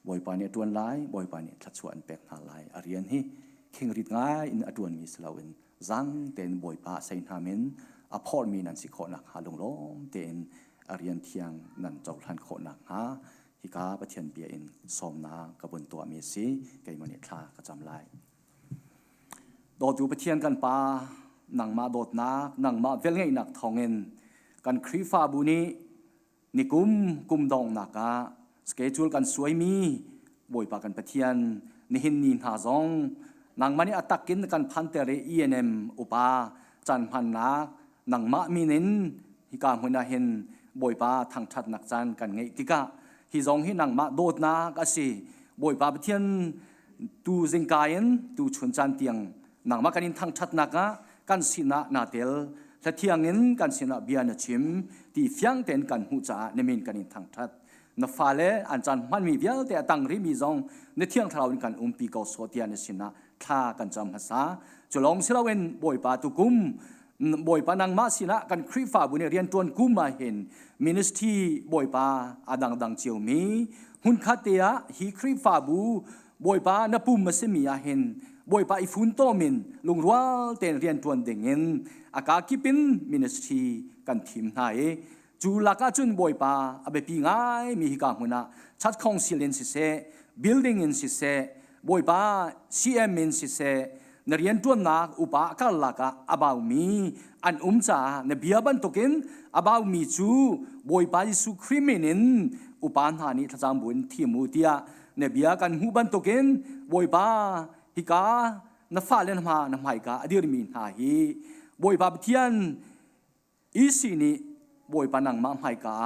บอยปานี่ตัวไล่บอยปานี่ทัดชวนเป็กนาไล่เรียนฮีเข่งริดง่ายอินอดวนมีสลาวินจังเตนบอยปาใส่นามินอพอลมีนันสิโคนักหาลงล้มเตนเรียนเทียงนันเจ้าทันโคนักหาฮิกาปะเทียนเบียอินสมนากระบวนตัวมีสีไกมันนี่ทากระจำไล่โดดอยู่ปะเทียนกันปาหนังมาโดดนักหนังมาเวลไงหนักทองเงินกันครีฟาบุนีนิกุมดองนักะสเกจูลกันสวยมีบอยปากันปะเทียนนิหินนินหาจงหนังมันนี่อัตกินกันพันเตเรENM อุปาจันพันนักหนังมามีนินฮิกาหัวนาเห็นบอยปาทางชัดนักจันกันไงติกะฮิจงฮิหนังมาโดดนักอสิบอยปาปะเทียนตูเซงกายันตูชนจันเตียงหนังมากันอินทางชัดนักะกันสินะนาเตลและเทียงเงินกันสินะเบียนชิมที่เฟียงเต็นกันหูจ่าในมินกันอินทางทัดนฟ้าเลอันจันมันมีเบียแต่ตั้งริมีจงในเทียงทราวินกันปีเกาโซเตียนสินะท่ากันจำภาษาจุลองสิลาเวนบอยปาตุกุมบอยปานังมาสินะกันครีฟ้าบุญเรียนตัวกุมมาเห็นมินิสทรีบอยปาอดังเจียวมีหุ่นคาเตียฮีครีฟ้าบูบอยปานปุ่มมาสิมีอาเห็นบอยปาอิฟุนโตมินลุงรัวเต็นเรียนตัวเด้งเงินอากากิปินมินิสทรีกันทีมไทยจูลักจุนบอยปาอเบปีง่ายมีฮิกามุนาชัดคองซิเลนสิเซบิลดิ้งอินสิเซบอยปาCMอินสิเซนเรียนตัวนักอุปากาลักอบาวมีอันจ่านเบียบันตุกินอบาวมีจูบอยปายิสุคริมินินอุปานหานิทจามบุญที่มูเตียเนเบียกันหูบันตุกินบอยปาฮิกานฟ้าเลนมานำไฮกาอดีรมีนหาฮีบอยปาเทียนอีสินีบอยปานังมาไฮกา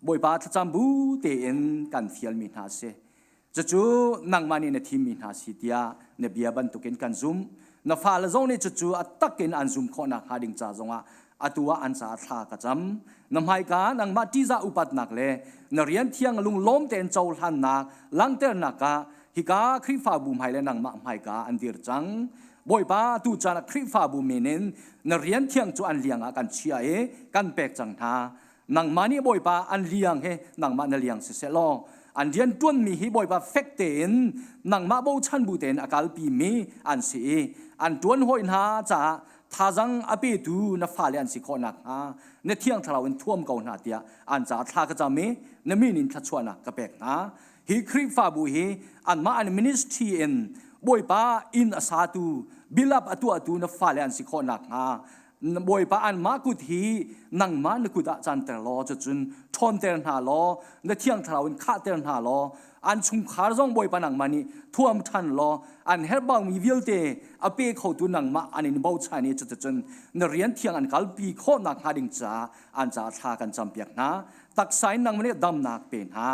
บอยปาทจามบูเตเอ็นกันเฟียลมีนหาเซจะจูนังมานีในทีมมีนหาสิเตียเนเบียบันตุกินกันซุม na fa la zong ni chu chu atakin an zum kho nak hading cha zonga atua an sa tha ka cham namhai ka nang ma ti za upat nak le na rian thiang lung lom ten chol han nak lang ter naka hi ka khri fa bu mai le nang ma mai ka an dir chang boi pa tu cha na khri fa bu menen na rian thiang chu an liang a kan chia e kan pek chang tha nang mani boi pa an liang he nang ma na liang se se lo an dian tuan mi hi boi pa fek ten nang ma bo chan bu ten akal pi mi an si an tuan hoi na chaทาจังอภิดูนับฟ้าเลียนสิคนนักเนเที่ยงทะเลาท่วมเก่าหน้าเดียอันจะทากระจามีนมีนินทัชวนักกระเปกนะฮีคริฟ้าบุฮีอันมาอันมินิสทรีเอ็นบอยป้าอินอาซาตูบิลับอตัวนับฟ้าเลียนสิคนนักบอยป้าอันมากุทีนังมานกุดอาจารย์แต่ลอจะจุนทนเตรนหาลอเนเที่ยงทะเลข้าเตรนหาลออันชุมขาร้องบอยปานังมานี่ท่วมทันลออันเฮร์บางมีวิลเตอเปเขาตัวนังมาอันนี้บ่าวชายนี่จะจนนเรียนเที่ยงอันกัลปีโคนักหาดิงจ้าอันจะทากันจำเปียกนะตักสายนังมันนี่ดำนักเป็นหา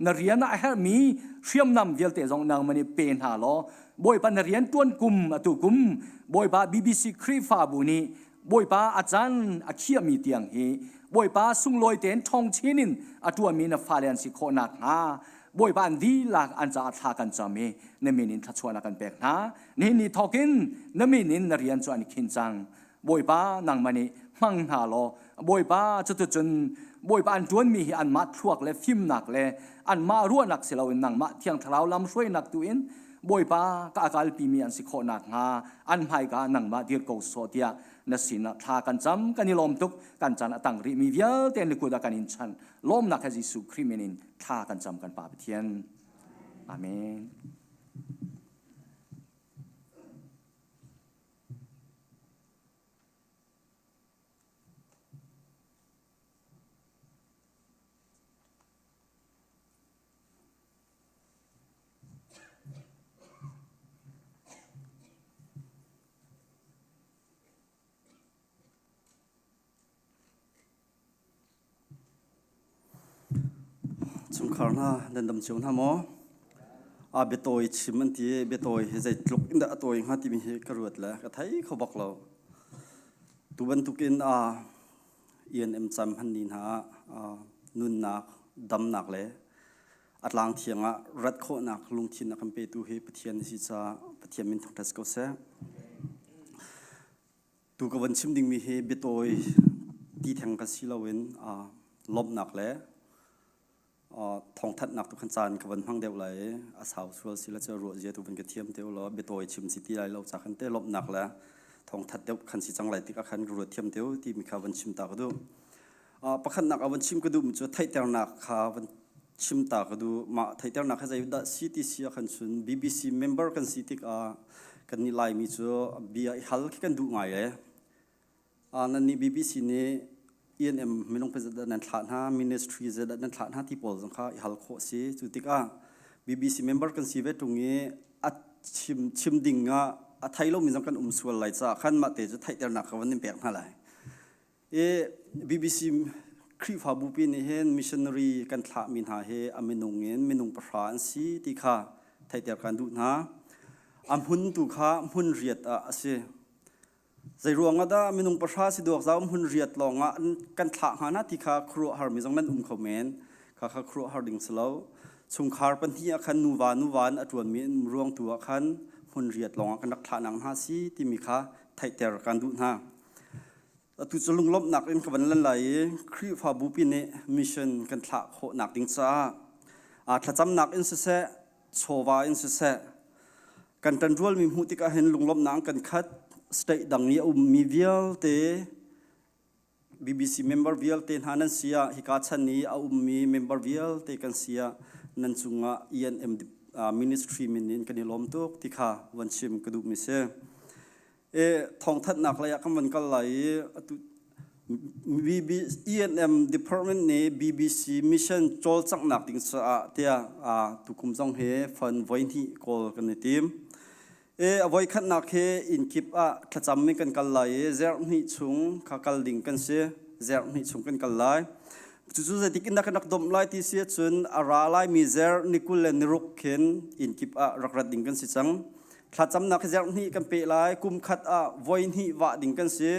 นเรียนน่ะเฮร์มีเชื่อมนำวิลเตจงนังมันนี่เป็นหาลอบอยปานเรียนต้วนกุมตุกุมบอยปา BBC ครีฟาบุนีบอยปาอาจารย์อาเคียมีเตียงฮีบอยปาสุงลอยเต็นทองชินินอตัวมีนฟาเลนสิโคนักบอยบ้านดีหลักอันจะทากันจำมีนมีนินทัชวนักันแปกนะนี่ทอกินนมีนินเรียนจวนขินจังบอยบ้านังมันนี่มังหาโลบอยบ้าจะจนบอยบ้านจวนมีอันมาทวกและฟิมหนักเลยอันมารั่วหนักเสียเรานังมาเที่ยงทะเลาลำช่วยหนักตัวเองบอยบ้ากากาลปีมีอันสิโคนักอันไม่กานังมาเดียร์โกโซเดียนสินทากันจำกันนี่ลมตุกกันจันตังริมีเวียเตนลิกุดากันอินชันลมนักเยซูคริมินินทากันจำกันป่าเทียนอาเมนชุมขารน่ะเดินดำชิวน่ะหมอเบตอยชิมันที่เบตอยให้ใจลุกอินดะตัวเองฮะที่มีกระรวดแล้วก็ไทยเขาบอกเราตัวบันทุกินENM จำพันดินหานุนนักดำนักเลยอัดลางเทียงรัดโคนักลุงทินนักคัมเปตูเฮปเทียนสิจ้าปเทียนมินทองทัสก็เสตัวกับวันชิมดิ่งมีเฮเบตอยที่แทงกันสิเราเว้นลบหนักเลยทองทัดนักตุขันจานกับวันพังเดียวไหลอาสาวชัวสิละจะรัวเจตุเป็นกระเทียมเดียวล้อเบตอยชิมสิที่ไรเราจากขันเตลบหนักแล้วทองทัดเดียวขันสิจังไหลติกขันรัวเทียมเดียวที่มีข่าววันชิมตากระดูประคันนักวันชิมกระดูมันจะไทยเตอร์นักข่าววันชิมตากระดูมาไทยเตอร์นักให้ใจดัชซีทีซีขันสุน BBC member กันสิติกกันนี่ไลมีจะบีไอฮัลกันดูไงเลยนั่นนี่ BBC นี่ ENM ไม่ลงไปจะดันฐานฮะ Ministry จะดันฐานฮะที่ปอลสังฆาฮัลโคสิจุดที่BBC member กันสิเวตรงนี้ชิมดิ่งไทยเรามีสังกัดส่วนไหลจากขั้นมาเตจะไทยเตอร์นักวันนี้แปลกเท่าไหร่BBC ครีฟาบูปีนี่เห็น missionary กันทะมินหาเฮอเมนงเงินเมนงประหารสิที่ข้าไทยเตอร์กันดูนะหุ่นตุข้าหุ่นเรียดสิใจรวงได้เมนงประหารสิดวกเจ้าหุ่นเรียดลองกันทะหานาที่ข้าครัวฮาร์มิจังนั้นคอมเมนข้าครัวฮาร์ดิงสโลชงคาร์ปันที่ขันนูวานอจวนมีรวงตัวขันหุ่นเรียดลองกันนักทะนังฮาสิที่มีข้าไทยเตอร์กันดูนะตุจลุงลบหนักเองกับวันละไหลครีฟาบูปีเนมิชชั่นกันทะโคหนักดิ้งจ้าถ้าจำหนักอินเสะโชวาอินเสะกันตันรัวมีหูติกาเห็นลุงลบหนังกันคัดสเตดังนี้มีวิลเต BBC member วิลเตนหานันเสียฮิกาชันนี้มี member วิลเตกันเสียนันจุงENM ministry มินินกันนี่ล้มตุกที่ข้าวันชิมกระดูกมิเซทองทัดหนักเลยก็มันก็ไหลENM department นี้ BBC mission โจลจังหนักถึงสะเตียตุกุมจงเฮฟันไว้ที่กอลกันในทีมไว้ขัดหนักเฮอินคิปถ้าจำไม่กันกันไหลเจอร์นี่ชุงข้ากันดิ่งกันเสียเจอร์นี่ชุงกันกันไหลจู่ๆจะติกินนักดมไล่ที่เสียจนอาราไลมีเจอร์นิคุลเลนรุกเข็นอินคิปรักรัดดิ่งกันสิจัง ถ้าจำนักเจ้านี่กันเปะหลายกุมขัดไว้นี่ว่าดิ่งกันสิ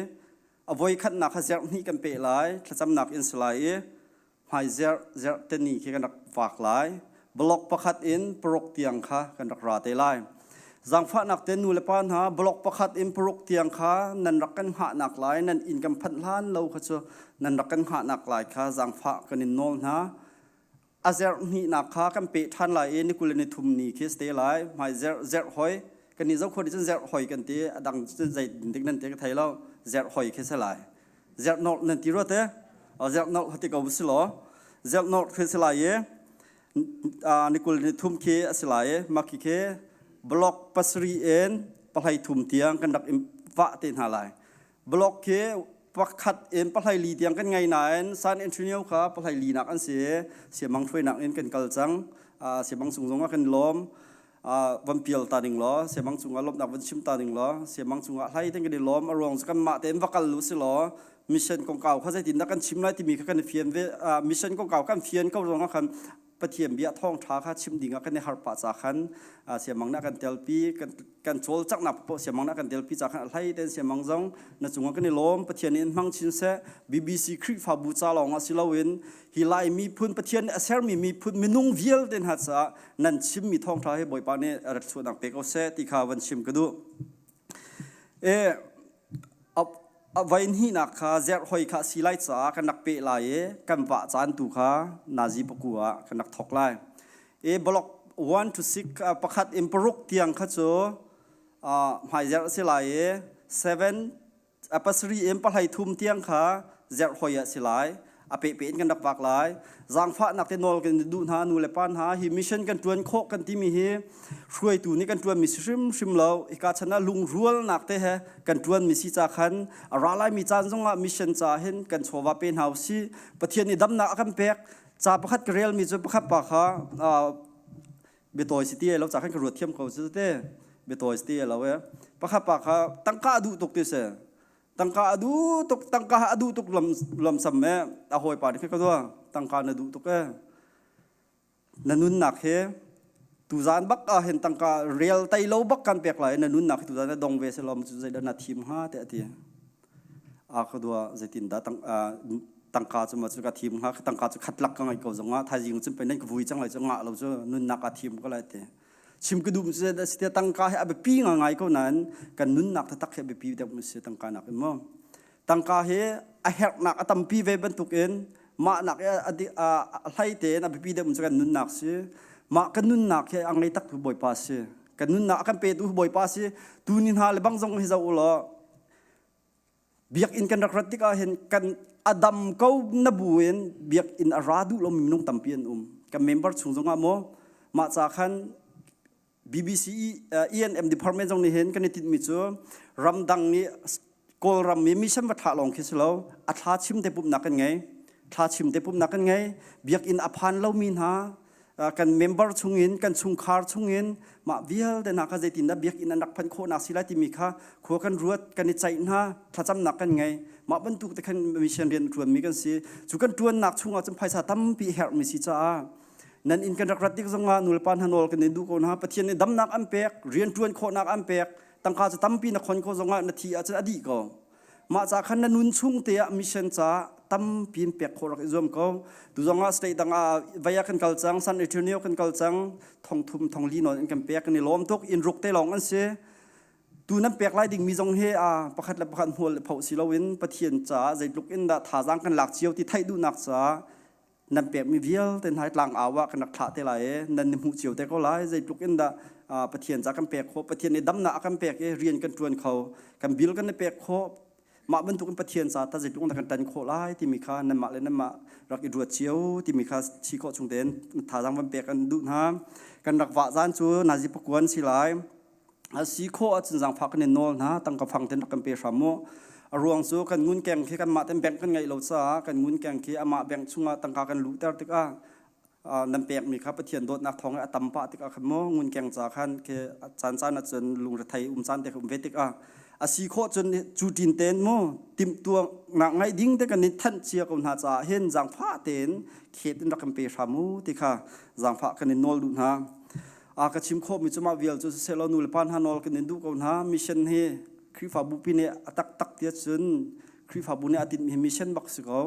ไว้ขัดนักเจ้านี่กันเปะหลายถ้าจำนักอินสไลหายเจ้าเตนี่กันนักฝากหลายบล็อกประคัดอินปรกเตียงค่ะกันนักราเตไลจังฟ้านักเตนูเลปานหาบล็อกประคัดอินปรกเตียงค่ะนั่นรักกันหานักหลายนั่นอินกันพันล้านเราค่ะจ้ะนั่นรักกันหานักหลายค่ะจังฟ้ากันอินโนลนะอาเจ้านี่นักค่ะกันเปะทันหลายนี่กุลนิทุมนี่คิสเตไลหายเจ้าหอยกันนี่เจ้าคนที่จะเจ้าหอยกันตีดังจะใจดิ่งนั่นเตะไทยเราเจ้าหอยคิสไลเจ้านอนั่นตีรถเตะเจ้านอฮัตติกาบุษโลเจ้านอคิสไลนิคุลนิทุมเคอสไลมาคิเคบล็อกปัสรีเอ็นปะไลทุมเตียงกันดักอิมวะเต็นหาไลบล็อกเคปักขัดเอ็นปะไลลีเตียงกันไงนายซานเอ็นทรีเนียลค่ะปะไลลีนักอันเสียมังช่วยนักเอ็นกันกัลจังเสียมังสุงงกันล้อมวันเปียลตาดิงล้อเสียมังสุงลบนักวันชิมตาดิงล้อเสียมังสุงไล่ตั้งกันล้อมอารมณ์กันมาเต็มวักกัลลุสิล้อมิชชั่นของเก่าเขาจะติดนักกันชิมไล่ที่มีกันเฟียนมิชชั่นของเก่ากันเฟียนเขาลงกันปะเทียมเบียท่องท้าข้าชิมดิ่งกันในฮาร์ปะจากขันเสียมังนักกันเตลปีกันโจลจักนับเสียมังนักกันเตลปีจากขันไล่เดินเสียมังจงนั่นจุงกันในล้มปะเทียนนี้มังชินเส BBC คลิปฟาบูจาลองอาศิลาวินฮิไลมีพุ่นปะเทียนเซอร์มีพุ่นมีนุ่งเวียลเดินหัดซะนั่นชิมมีท่องท้าให้บ่อยปานนี้รัชวนักเปกเอาเสติขาวันชิมกันดูไว้นี่นักข้าเจ้าหอยข้าสีไล่จ้ากันนักเปะไล่กันว่าจานตุข้านาจีปกัวกันนักทอกไล่บล็อก1 to 6ประคัดอิมปรุกเตียงข้าโจหายเจ้าสีไล่7ปัสรีเอ็มปะไลทุมเตียงข้าเจ้าหอยสีไล่เปะเป็นกันนักฝากไล่จังฟ้านักเทนนอลกันดูหานูเลปานหาฮิมิชันกันจวนโคกันที่มีเฮช่วยตัวนี้กันจวนมิชิมเราอีกาชนะลุงรัวนักเตะกันจวนมิสิจาขันอะไรไล่มีจานจงมิชันจ่าเห็นกันโชว์ว่าเป็นเฮาซีปะเทียนนี่ดำนักกันเปกจ่าประคัดกระเรลมีจุดประคัดปากข้าเบตอยซิตี้เราจากขันกระโดดเทียมเขาซิตี้เบตอยซิตี้เราประคัดปากข้าตั้งก้าดูตกตีเสตั้งก้าดูตกลำสัมแม่อาหอยป่านที่เขาตัวตั้งก้าดูตกนันนุนนักเฮตุจานบักเห็นตั้งก้าเรียลไตโลบักกันเปียกไหลนันนุนนักตุจานดงเวสลอมจุดใจดันทีมห้าเตะตีเขาตัวใจตินดาตั้งก้าจะมาจุดกับทีมห้าตั้งก้าจะขัดลักกันไงเขาจังว่าไทยยิงจุดไปนั่นก็วุ่ยจังเลยจังหวะเราจะนุนนักทีมก็เลยเตะชิมกระดูมเสียสิตั้งก้าให้อาเบปีง่ายๆก็นั้นกันนุนนักทักให้อาเบปีเด็กมันเสียตั้งก้านักมั้งตั้งก้าให้อาเฮกนักอาตั้มปีเวบันทุกเอ็นมานักไล่เตะอาเบปีเด็กมันจะกันนุนนักเสียมากันนุนนักให้อังไงตักทุบอยป้าเสียกันนุนนักกันเปตุบอยป้าเสียตูนินหาเลบังจงให้เจ้าอุลาเบียกอินกันรักรัติกาเห็นกันอดัมเขานบูเอ็นเบียกอินอาราดูลมนุ่งตั้มเปียนกันเมมเบอร์ชุงจงอ่ะโมมาจากขันBBC E&M Department จงนี่เห็นกันในติดมิจูรำดังนี้กอลรำมีฉันว่าถ่าลองคิดแล้วอัฐาชิมเตปุ่มนักกันไงถ่าชิมเตปุ่มนักกันไงเบียกอินอภันเรามีหากันเมมเบอร์ชงอินกันชงคาร์ชงอินมาเวียลแต่นักใจตินนะเบียกอินนักพันโคนักศิลาติมีค่ะขัวกันรวดกันในใจนะถ้าจำนักกันไงมาบรรทุกแต่กันมีเชียนเรียนรวนมีกันสิจุกันรวนนักชงอาจจะไพศาลตั้มปีเฮร์มีสิจ้านั่นอินกันรักรักที่สงานุลปานฮันอลกันในดูคนฮะปะเทียนในดำนักอันเปกเรียนจวนโคนักอันเปกตั้งข้าจะตั้มปีนักคนโคสงานาทีอาจจะอดีก็มาจากขันนันนุนชุ่งเตะมิชันจ้าตั้มปีนเปกโครักอิจมก็ดูสงาสเตย์ตั้งวิยากันกัลจังสันเอเทอร์เนียกันกัลจังทองทุ่มทองลีนอนกันเปกกันในล้อมทุกอินรุกเตลองอันเสดูนั้นเปกไล่ดิ่งมีจงเฮประคัดและประคัดหัวเผาสิลวินปะเทียนจ้าใจลุกอินดาท่าจังกันหลักเชียวที่ไทยดูนักจ้านั่นเปียกมีเวียลเต็นหายกลางอาวะกันนักขาเตลัยนั่นหูเฉียวแต่ก็ไล่ใจลุกอินดาปะเทียนจากกันเปียกโคปะเทียนในดำหน้ากันเปียกเรียนกันจวนเขากันบิลกันในเปียกโคมาบรรทุกกันปะเทียนซาตาใจลุกอินดากันตันโคไล่ที่มีค่านั่นมาเลยนั่นมารักอิรัวเชียวที่มีค่าชีโคชงเต็นท่าจังมันเปียกกันดูนะกันรักว่าจานจูนาจิปกวนสิไลชีโคอาจจะจังพักกันในโนลนะตั้งกับฟังเต็นกันเปียกสามโมรวงสู้กันงุนแกงที่กันมาเต็มแบ่งกันไงเราซะกันงุนแกงที่อามาแบ่งช่วงตั้งการกันรู้แต่ติกนั่นเปียกมีครับเทียนโดดนักทองตัมปะติกขโมงุนแกงจากขันคือจานจนลุงไทยจันแต่เวติกสีโคจนจูดินเต็นโมติมตัวหนักไงดิ้งแต่กันนิทันเชียกันหาจะเห็นจังฟ้าเต็นเขตนักกันเปรย์สามูติค่ะจังฟ้ากันนิโนลุนะ กระชิมโคมิจุมาเวียลจุเซลนูเลปานฮานอลกันดูกันฮะมิชชั่นเฮคริฟาบุปิเนตักเตียจุนคริฟาบุเนอติดมีมิชชั่นบักสกอง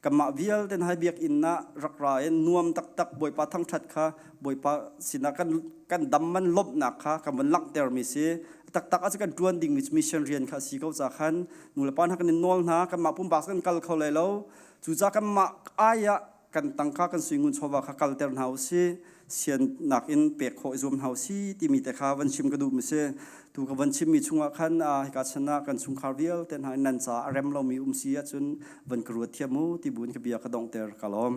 กับมาเวียลเดนไฮเบียกอินนะรักรายนวมตักบอยปาทั้งชัดค่ะบอยปาสินะกันดำมันลบหนักค่ะกับมันลักเตอร์มิเซตักอาจจะกันดวนดิ่งมิชชั่นเรียนค่ะสีเขาจากขันนูเลปานฮักกันนอลนะกับมาปุ่มบักกันกัลเขาเลยแล้วจู่จากกันมาอายะกันตั้งค่ากันสวยงามชอบว่ากัลเตอร์เฮาซีเสียนหนักอินเปียกโคอิซวมเฮาซีที่มีแต่ข้าวันชิมกระดูกมิเซถูกกับวันชิมมีช่วงขันการชนะกันช่วงคาร์เวียลแต่หายนันจ่าเรมเรามีเสียจนวันกรัวเทียมูที่บุญกับเบียกระดองเตอร์กาลอม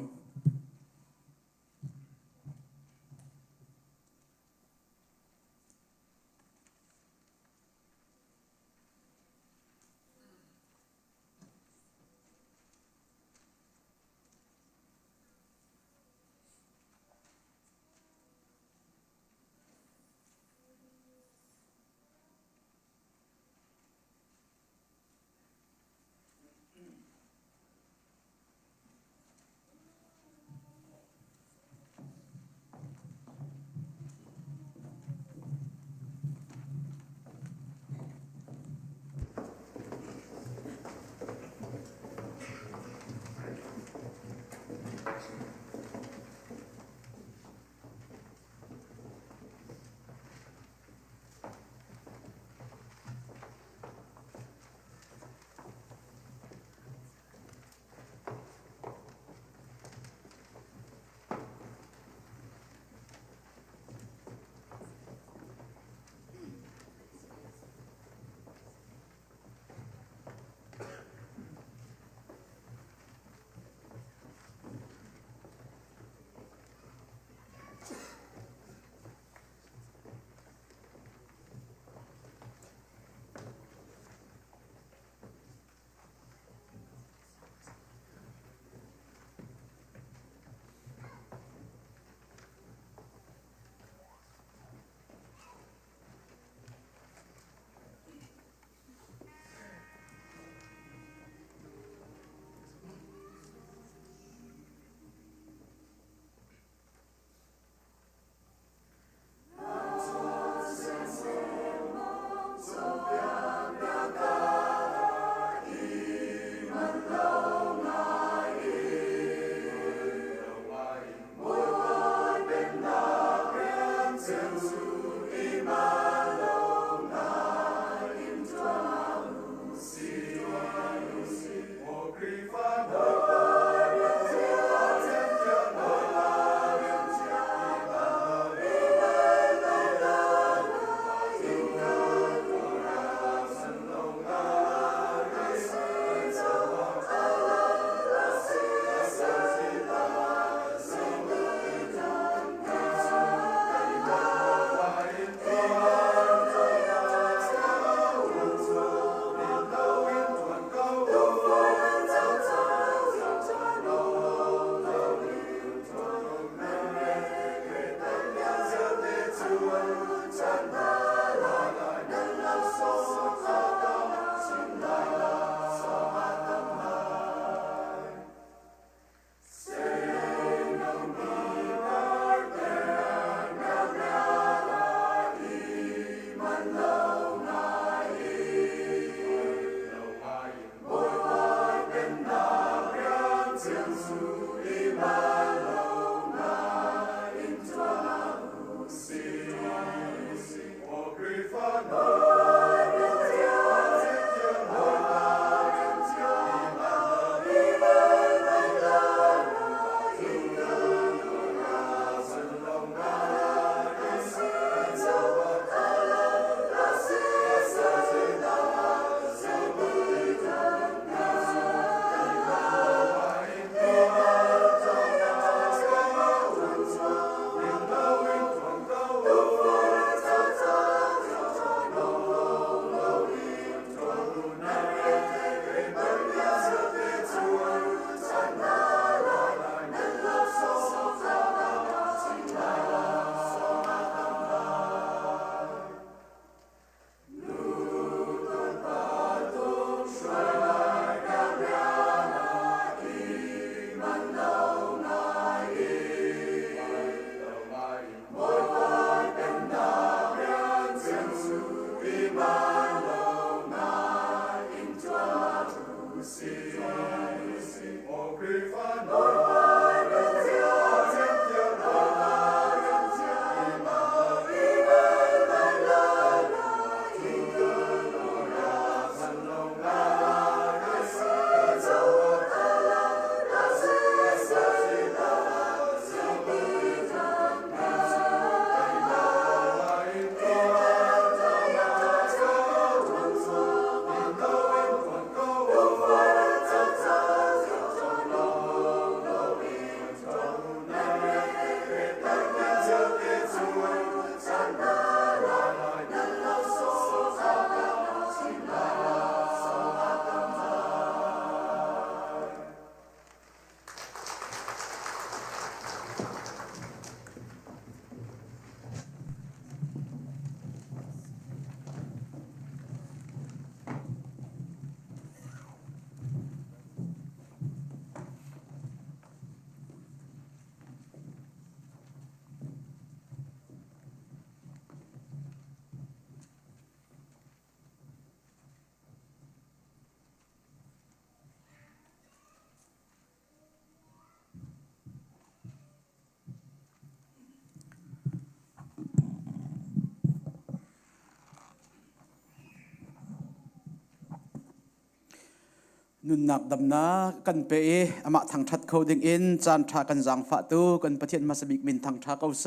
นุนนักดำนากันเปออามาทางทัดเขาดึงอินจานทากันจังฟ้าตูกันประเทศมาสบิกมินทางทาเขาเส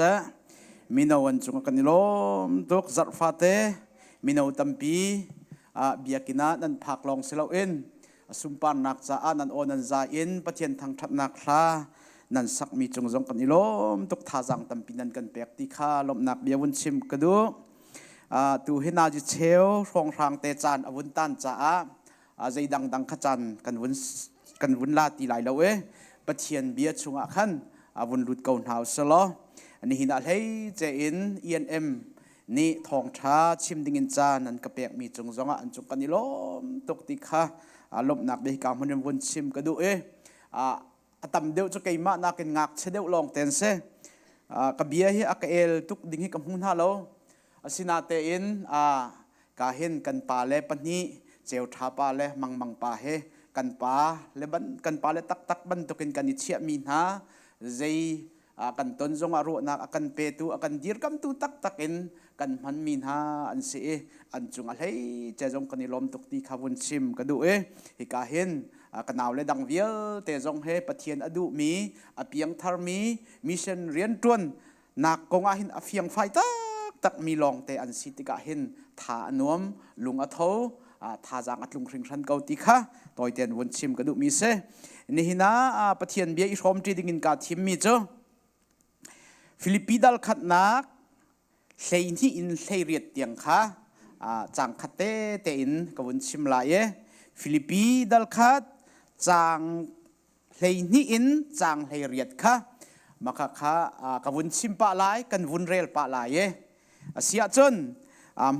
มีนาวันจงกันนิลมตุกจัดฟ้าเตมีนาตัมปีเบียกินานันพักลองเสลาอินสุมปานนักจ้านันโอนันจาอินประเทศทางทัดนักลานันสักมีจงกันนิลมตุกทาจังตัมปีนันกันเปียกติคาลมนักเบียวุนชิมกระดูตูเฮนาจิเชลรองทางเตจานอวุนตันจ้าใจดังขจันกันวุนลาตีไหลเราปะเทียนเบียชงอ่ะขันวุนรุดเกาหนาวสลออันนี้หินอะไรเจอินENMนี่ทองช้าชิมดิ่งจานันกระเปียกมีจงจงอันจงกันนิลมตกติค่ะลบหนักเบกามันยังวนชิมกระดูตำเดียวจะเกี่ยมานักงักเสด็จลองเต็นเสกระเบียให้อักเอลตุกดิ่งให้กำหุ่นฮาโลสินาเตอินกาเห็นกันปาเลปนี้เจ้าท้าปาเลมังปาเฮกันปาเลบันกันปาเลตักบันตุกินกันนิเชียมีนาใจกันต้นจงอรุณนักกันเปตุกันดีร์กัมตุตักอินกันมันมีนาอันเสอันจงอะไรเจ้าจงกันนิลมตุกตีขบุนชิมกระดูฮิกาเห็นกันเอาเลดังเวียเตจงเฮปะเทียนอดูมีอเปียงทาร์มีมิชชันเรียนจวนนักกงอาหินอเฟียงไฟตักมีลองเตอันสิติกาเห็นทานวมลุงอโธทาจางอัดลุงคริงชันเกาติค่ะต่อยเตียนวนชิมกระดูมีเสนี่หินะปะเทียนเบียอิชอมจีดิงินกาทิมมีจ้ะฟิลิปปีดัลขัดนักเซียนที่อินเซียเรียดเตียงค่ะจางขัดเตอินกวนชิมลายฟิลิปปีดัลขัดจางเซียนที่อินจางเซียเรียดค่ะมาค่ะกวนชิมปะลายกันวนเรลปะลายเสียจน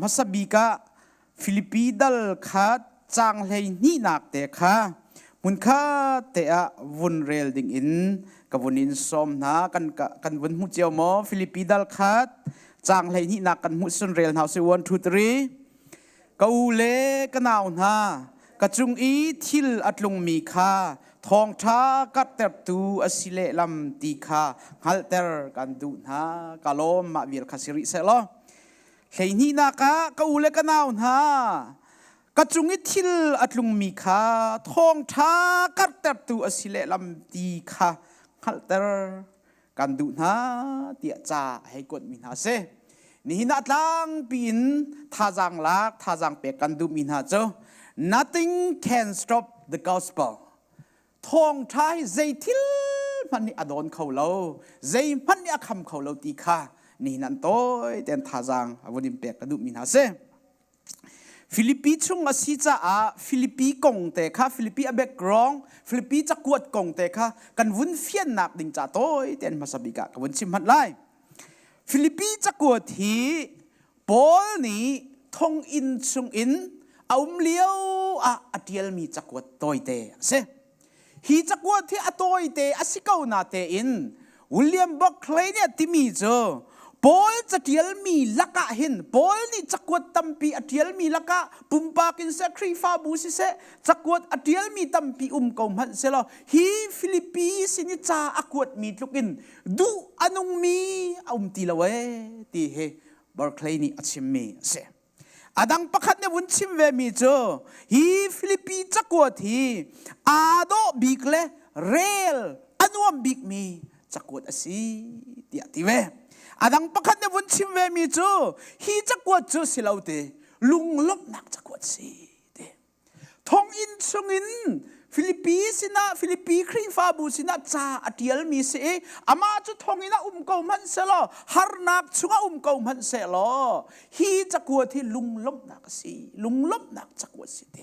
มัสบิกะฟิลิปปีดัลขัดจางเซียนนี่นักเตะค่ะมุนค่ะเตะวนเรลดิ่งอินกับวันนี้สมนะกันวันมุเจียวมอฟิลิปปีดัลคัดจางเลยนี่นักกันมุสนเรียลหาวสิวันทุตรีกูเล่กันเอาหน้ากระจุงอีทิลอัดลงมีค่าทองช้ากัดเติบตูอสิเลลำตีค่าฮัลเตอร์กันดูหน้ากาลมมาเวียลคาสิริเซลเลยนี่นักกูเล่กันเอาหน้ากระจุงอีทิลอัดลงมีค่าทองช้ากัดเติบตูอสิเลลำตีค่าฮัลเตอร์กันดูนะเตียจ่าให้กดมินาเซนี่นัดลังปีนท่าจังลักท่าจังเปกันดูมินาเจ้า nothing can stop the gospel ทองใช้ใจทิลมันนี่อดอนเขาเราใจมันนี่คำเขาเราตีค่ะนี่นั่นโต้แต่ท่าจังวันนี้เปกันดูมินาเซฟิลิปปีช่วงอาศิจ้าฟิลิปปีกงเตะค่ะฟิลิปปีอเบกร้องฟิลิปปีจะกวดกงเตะค่ะกันวุ่นเฟียนหนักดิ่งจ่าโต้เต็นมาสบิกะกันวุ่นชิมหัดไล่ฟิลิปปีจะกวดที่บอลนี้ทงอินชงอินเอาเลี้ยวอเดียลมีจะกวดโต้เตะเสฮีจะกวดที่อโต้เตะอสิเกานาเตอินวิลเลียมบัคเลย์เนี่ยที่มีเจอบอลจะเดียลมีลักะเห็นบอลนี่จะกวดตัมปีอเดียลมีลักะปุ่มปากินเซครีฟาบูสิเซจะกวดอเดียลมีตัมปีกอมหันเซลฮีฟิลิปปีสินิจาอกวดมีลุกินดูอนุมีตีละเวตีเฮบาร์คเลย์นี่อชิมมีเซอดังประคัดเนี่ยวุ้นชิมเวมีเจอฮีฟิลิปปีจะกวดทีอาโดบิกเลเรลอนุมบิกมีจะกวดอสีตีตีเวอาดังประคัดเนี่ยวันชิมเวมีจูฮีจะกวดจูสิเราเตลุงลบนักจะกวดสิเตทองอินชงอินฟิลิปปีสินะฟิลิปปีครีฟาบูสินะจ้าอเดียลมีเสอามาจูทองอินะเกามันเสลอฮาร์นักชุงเกามันเสลอฮีจะกวดที่ลุงลบนักสิลุงลบนักจะกวดสิเต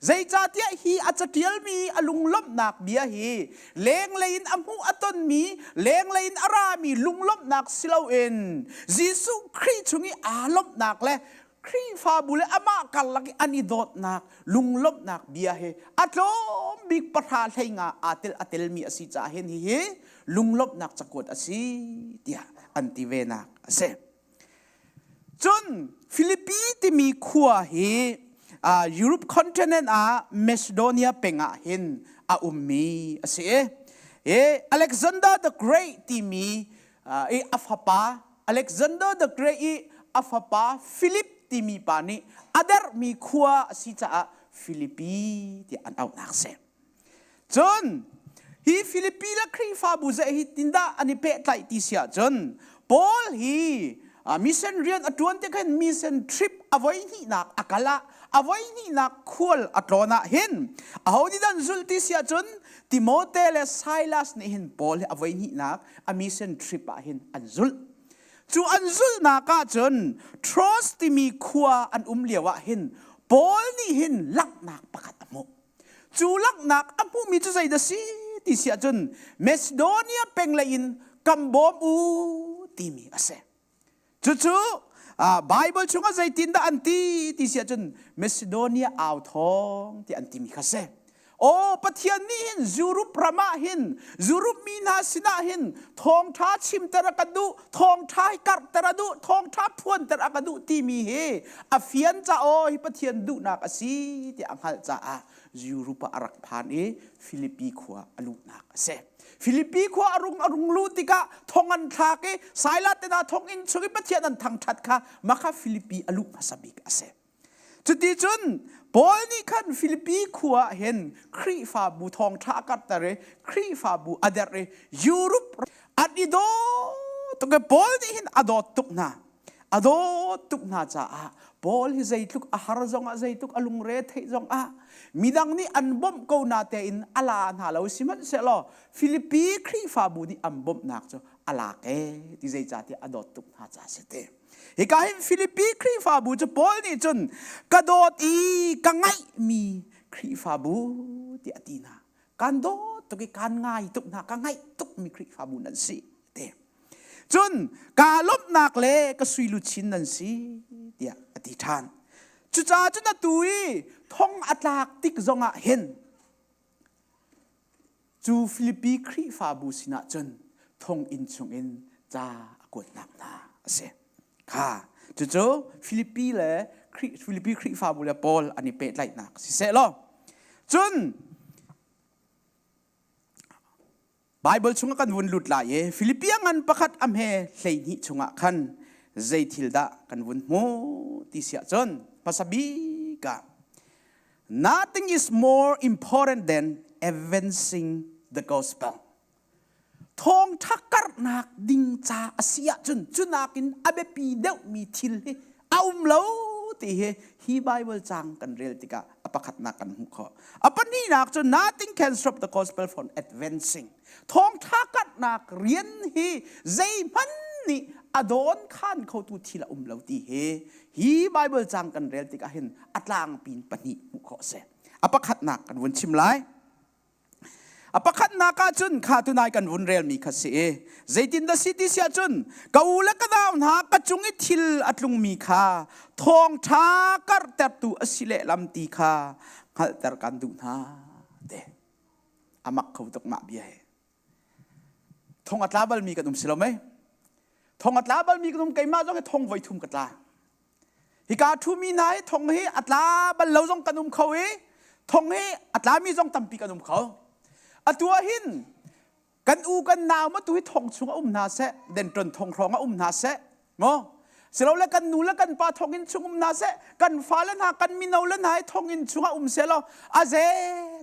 ใจจ่าเตียฮีอาจจะเดียลมีอลุงลบหนักเบียฮีเลงเลนอมูอัตนมีเลงเลนอารามีลุงลบหนักสิลาเอ็นยิสุคริชุงีอาลบหนักเลยครีฟาบุเลอามากัลลักอันนี้โดดหนักลุงลบหนักเบียฮีอัตโลบิกประทานให้งาอัตลมีอสิจ่าเห็นฮีลุงลบหนักจะกดอสิเดียอันติเวนักเซจนฟิลิปปีที่มีขัวฮียุโรปคอนติเนนต์มาซิโดเนียเป็นหินมีเสียอเล็กซานเดอร์เดอะเกรทที่มีอัฟปาอเล็กซานเดอร์เดอะเกรทอัฟปาฟิลิปที่มีปานีอเดอร์มีขัวสิจ้า ฟิลิปปีที่อันเอานักเสจนฮีฟิลิปปีและครีฟาบูเซฮิตินดาอันนี้เป็ดไลติเสียจนปอลฮีมิเซนเรียนอัตวนเตกันมิเซนทริปเอาไว้นี่นักอักละเอาไว้นี่นักควลอัตโรนะเห็นเอาดิดันซุลติเสียจนติโมเตและไซลัสนี่เห็นปอลเอาไว้นี่นักอามิเซนทริปเห็นอันซุลจูอันซุลนักจนทรอสติมีขัวอันเลียวเห็นปอลนี่เห็นลักนักประคัตอโมจูลักนักอภูมิจุใจเดซีติเสียจนเมซิโดเนียเป็นเลยอินกัมโบมูติมีอาเซจู่ๆไบเบิลช่วงใจตินดาอันตีติเสียจนเมซิโดเนียเอาทองที่อันติมีคาเซโอ้ปะเทียนนี่หินจูรุปรามาหินจูรุปมีนาสินาหินทองท้าชิมตระกันดูทองท้ากัดตระดูทองท้าพวนตระกันดูที่มีเฮอเฟียนจ้าโอ้ฮิปะเทียนดูนักสิที่อังฮัลจ้าจูรุปอารักพานฟิลิปปีขัวอลุนักเซฟิลิปปีขัวอรุงลูติกะทองอันทากสายลัดนาทองอินสุริปะเทียนอันทางชัดค่ะมาค่ะฟิลิปปีอลุมาสบิกเซจุดที่จนบอลนี่ขันฟิลิปปีขัวเห็นครีฟาบูทองท้ากัดแต่เรครีฟาบูอเดเรยุโรปอัดอีโดตุกบอลนี่เห็นอดอตุกนาอดอตุกนาจ้าบอลฮิใจตุกอาหารจงอาใจตุกอลุงเรทให้จงมีดังนี้อันบ่มกูนาเตอินอลาหาเราสิมันเสลอฟิลิปปีครีฟาบูนี่อันบ่มนักจ้าอลาเกที่ใจจ้าที่อดอตุกนาจ้าเสเตฮิกาหิมฟิลิปปีครีฟาบูจะบอลนี่จนกระโดดกังไงมีครีฟาบูที่อดีนาการโดดตุกการง่ายตุกนากังไงตุกมีครีฟาบูนั่นสิเตจนกาลบนักเลก็สุยลุชินนั่นสิเดียอธิษฐานจุจ้าจุนตุยท่องอัตลากติกจงเห็นจูฟิลิปปีครีฟาบูสินะจนท่องอินชงอินจ้ากดนักนาเสค่ะจู่ๆฟิลิปปีและฟิลิปปีครีฟาบูและปอลอันนี้เป็ดไหลนักสิเสลอจนไบเบิลชงกันวุ่นหลุดหลายฟิลิปปีงันประคัดอำเฮเลยนี่ชงกันใจทิลดากันวุ่นโมติเสียจนภาษาบีกะ nothing is more important than advancing the gospelทองทักกัดนักดิ่งจ่าเสียจนจุนักินอเบปีเดวมีทิลเอาเล่าที่ฮีไบเบิลจังกันเรียลติกาอปักขัดนักกันหุกขออปันนี้นักจน nothing can stop the gospel from advancing ทองทักกัดนักเรียนฮีใจมันนี่อดอนขันเขาตูทีละเล่าที่ฮีไบเบิลจังกันเรียลติกาเห็นอัตลางปีนปนิหุกขอเสอปักขัดนักกันวนชิมไลอปักขัดนักจนข้าตุนายกันวนเรียลมีข้าเสียใจตินดาซิตี้เสียจนกูเล็กดาวน์หากระจุงอิทิลอัตลุงมีข้าทองท้ากัดแต่ตัวสิเลลำตีข้าขัดแต่กันดูนาเดอามักเขาตกมาเบียทองอัตลาบัลมีกันสิลไหมทองอัตลาบัลมีกันไกมาจ้องให้ทองไว้ทุ่มกัตลาฮิกาทูมีนายทองให้อัตลาบัลเราจ้องกันเขาทองให้อัตลามีจ้องตั้มปีกันเขาตัวหินกันอูกันนาวมาตัวทองชุงนาเสเด่นจนทองรองนาเสโมเสร็จแล้วกันนูแล้วกันปาทองอินชุงนาเสกันฟ้าแล้วนากันมีนาวแล้วนายทองอินชุงเสร็จแล้วอาเจ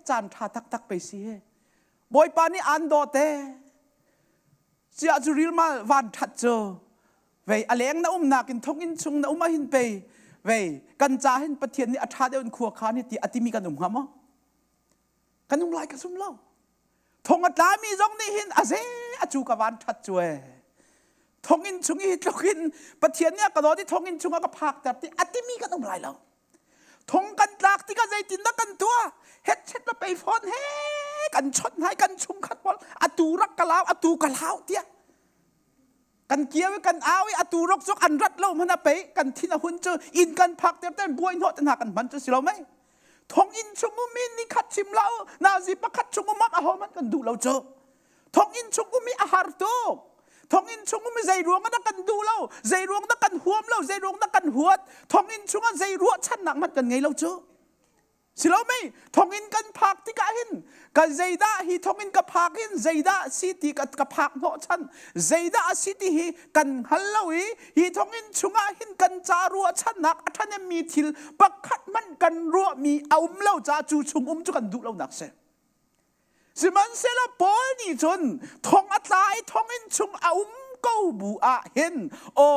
จานท่าตักไปสิบอยปานี่อันโดเตเจ้าจุริลมาวันทัดเจอเว้ยอะไรงนานากินทองอินชุงนามาหินไปเว้ยกันจ่าหินปะเทียนนี่อัฐาเดินขัวขานี่ตีอติมีกันหามกันลายกันซุ่มเล่าทงอัตลามีจงนี่หินอาเซอจูกวันทัดจวยทงอินชุงอิทกินปะเทียนเนี่ยกระโดดที่ทงอินชุงก็พักแต่ที่อัติมีกันลายเราทงกันตากที่ก็ใจจินตกันตัวเฮ็ดเช็ดมาไปฟอนเฮกันชดให้กันชุมขัดบอลอตูรักกะลาวอตูกะลาวเตี้ยกันเกี่ยวกันเอาอตูรกจกอันรัดเล่ามันไปกันที่น่ะหุ่นเจออินกันพักแต่แต่บวยโนตันหากันมันจะสิเราไหมทองอินชงอุมินนี่ขัดชิมเรานาซีปะขัดชงอุมักอาหอมันกันดูเราเจอทองอินชงอุมิอาหารโตทองอินชงอุมิใจรวงก็กันดูเราใจรวงนักกันหัวเราใจรวงนักกันหัวทองอินชงใจรัวชั้นหนักมันกันไงเราเจอ สิเราไม่ทองอินกันพักที่กะหินกันใจดาฮีทองอินกับพักหินใจดาสิที่กับพักโนชันใจดาสิที่ฮีกันฮัลโหลฮีทองอินชุงาหินกันจารัวชันนักท่านมีทิลปักขัดมันกันรัวมีเอาเล่าจาจูชุงจุกันดูเล่านักเสสิมันเสละปอนี่จนทองอัตลายทองอินชุงเอากูบูอาเห็นโอ้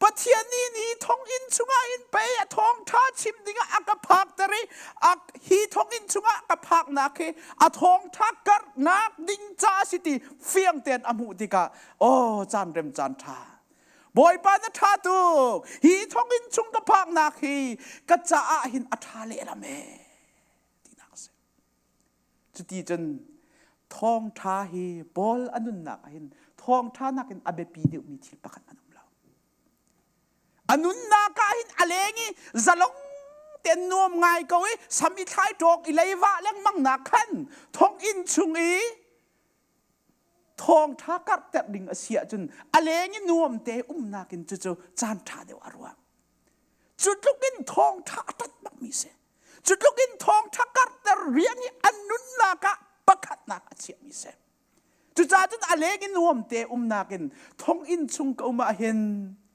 ปะเทียนนี่ทองอินชุงาอินเปยทองท่าชิมดิ่งอักพักตรีอักฮีทองอินชุงอักพักนักอะทองทักกัดนักดิ่งจ้าสิติเฟียงเตียนอมุติกาโอ้จานเรมจานท่าบอยปานท่าตุกฮีทองอินชุงกับพักนักฮีกัจจาหินอัฐาเลละเมที่นักเสจุดที่จนทองท่าฮีบอลอนุนักหินทองท่านักหินอเบปีเดียวมีทิลปะกันอนุนนาคาหินอะไรงี้จะลงเตียนนวมไงก็วิสามีท้ายจอกอิเลวะเลี้ยงมังนักขันทองอินชุงทองท่ากัดแต่ดิ่งเสียจนอะไรงี้นวมเตะนากินจู่ๆจานท่าเดียวอรัวจุดลูกอินทองท่าตัดบักมีเสจุดลูกอินทองท่ากัดแต่เรียงงี้อนุนนาคาปักขัดนักเสียมีเสจุดจ้าจนอะไรงี้นวมเตะนากินทองอินชุงก็มาเห็น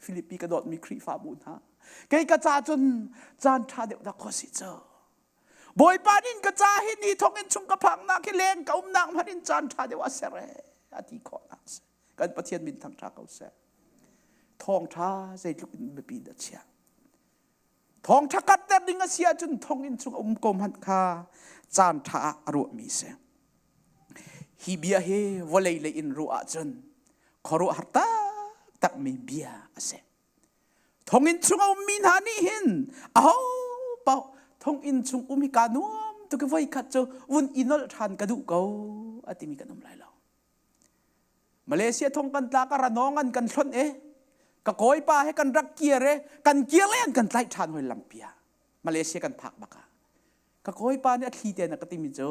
ฟิลิปปีกระโดดมีครีฟาบุญฮะเกยกระจาจนจานท่าเดียวนักข้อสิเจอบอยปานินกระจาหินนี่ทองอินชุงกระพังนักเลงกับนางพันินจานท่าเดียวเสเรอดีขอนักเสกันประเทศบินทางท่าเขาเสทองท่าใจลุกอินเบปีดัชเชียทองท่ากัดแต่ดิ่งเสียจนทองอินชุงกรมหันคาจานท่าอรุมีเสฮิเบียเฮวเลเลอินรัวจนขอรัวหัตตาตักมีเบียเสทองอินชุงเอามินหานี่หินเอาเปล่าทองอินชุงอุมิกานุ่มตุกไว้ขัดเจอวุ่นอินอลทานกระดูกเขาอติมีกันนุ่มไหลเรามาเลเซียทองกันตากระนองกันชนกะโกยป้าให้กันรักเกียร์กันเกียร์เล่นกันไล่ทานหอยลำเปียมาเลเซียกันผักบักกะโกยป้าเนี่ยทีเดียนกติมีเจอ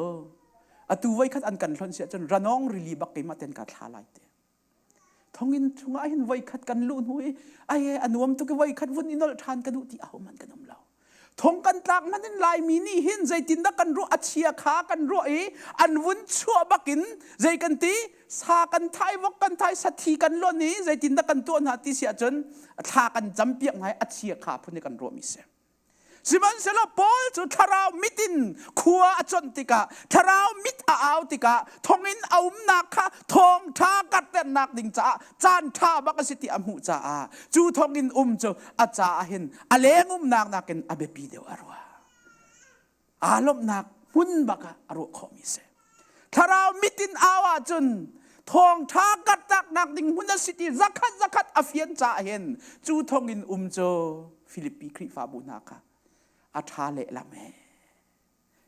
อตูไว้ขัดอันกันชนเสียจนระนองรีลีบักเกมาเต็นกัดทาไลเตทองอินชุงหินไว้ขัดกันลุ่นหุยไอ้อนุมตุกไว้ขัดวุ่นอินอลทานกันดูที่เอามันกันนมเราทองกันตากมันนั่นลายมีนี่หินใจตินดักกันรัวอัจฉริยะขากันรัวอันวุ่นชั่วบักินใจกันตีสากันไทยวกกันไทยสัตย์กันล้นนี้ใจตินดักกันตัวนาติเสียจนทากันจำเปียกไงอัจฉริยะขาพุ่นกันรัวมิเสสิมันเสละปอลจุดทาราวมิตินขัวจนติกาทาราวมิตอาติกาทองอินเอานักค่ะทองทากัดแต่นักดิ่งจ้าจานท่าบักสิติอมุจ้าจูทองอินจูอาจาเห็นอเลงนักนักกันอเบปีเดียวอรัวอารมณ์นักหุ่นบักอรัวขมิเสทาราวมิตินอาวจนทองทากัดตักนักดิ่งหุ่นสิติzakatอเฟียนจ้าเห็นจูทองอินจูฟิลิปปีคริฟาบุนาค่ะอาทาเลละแม่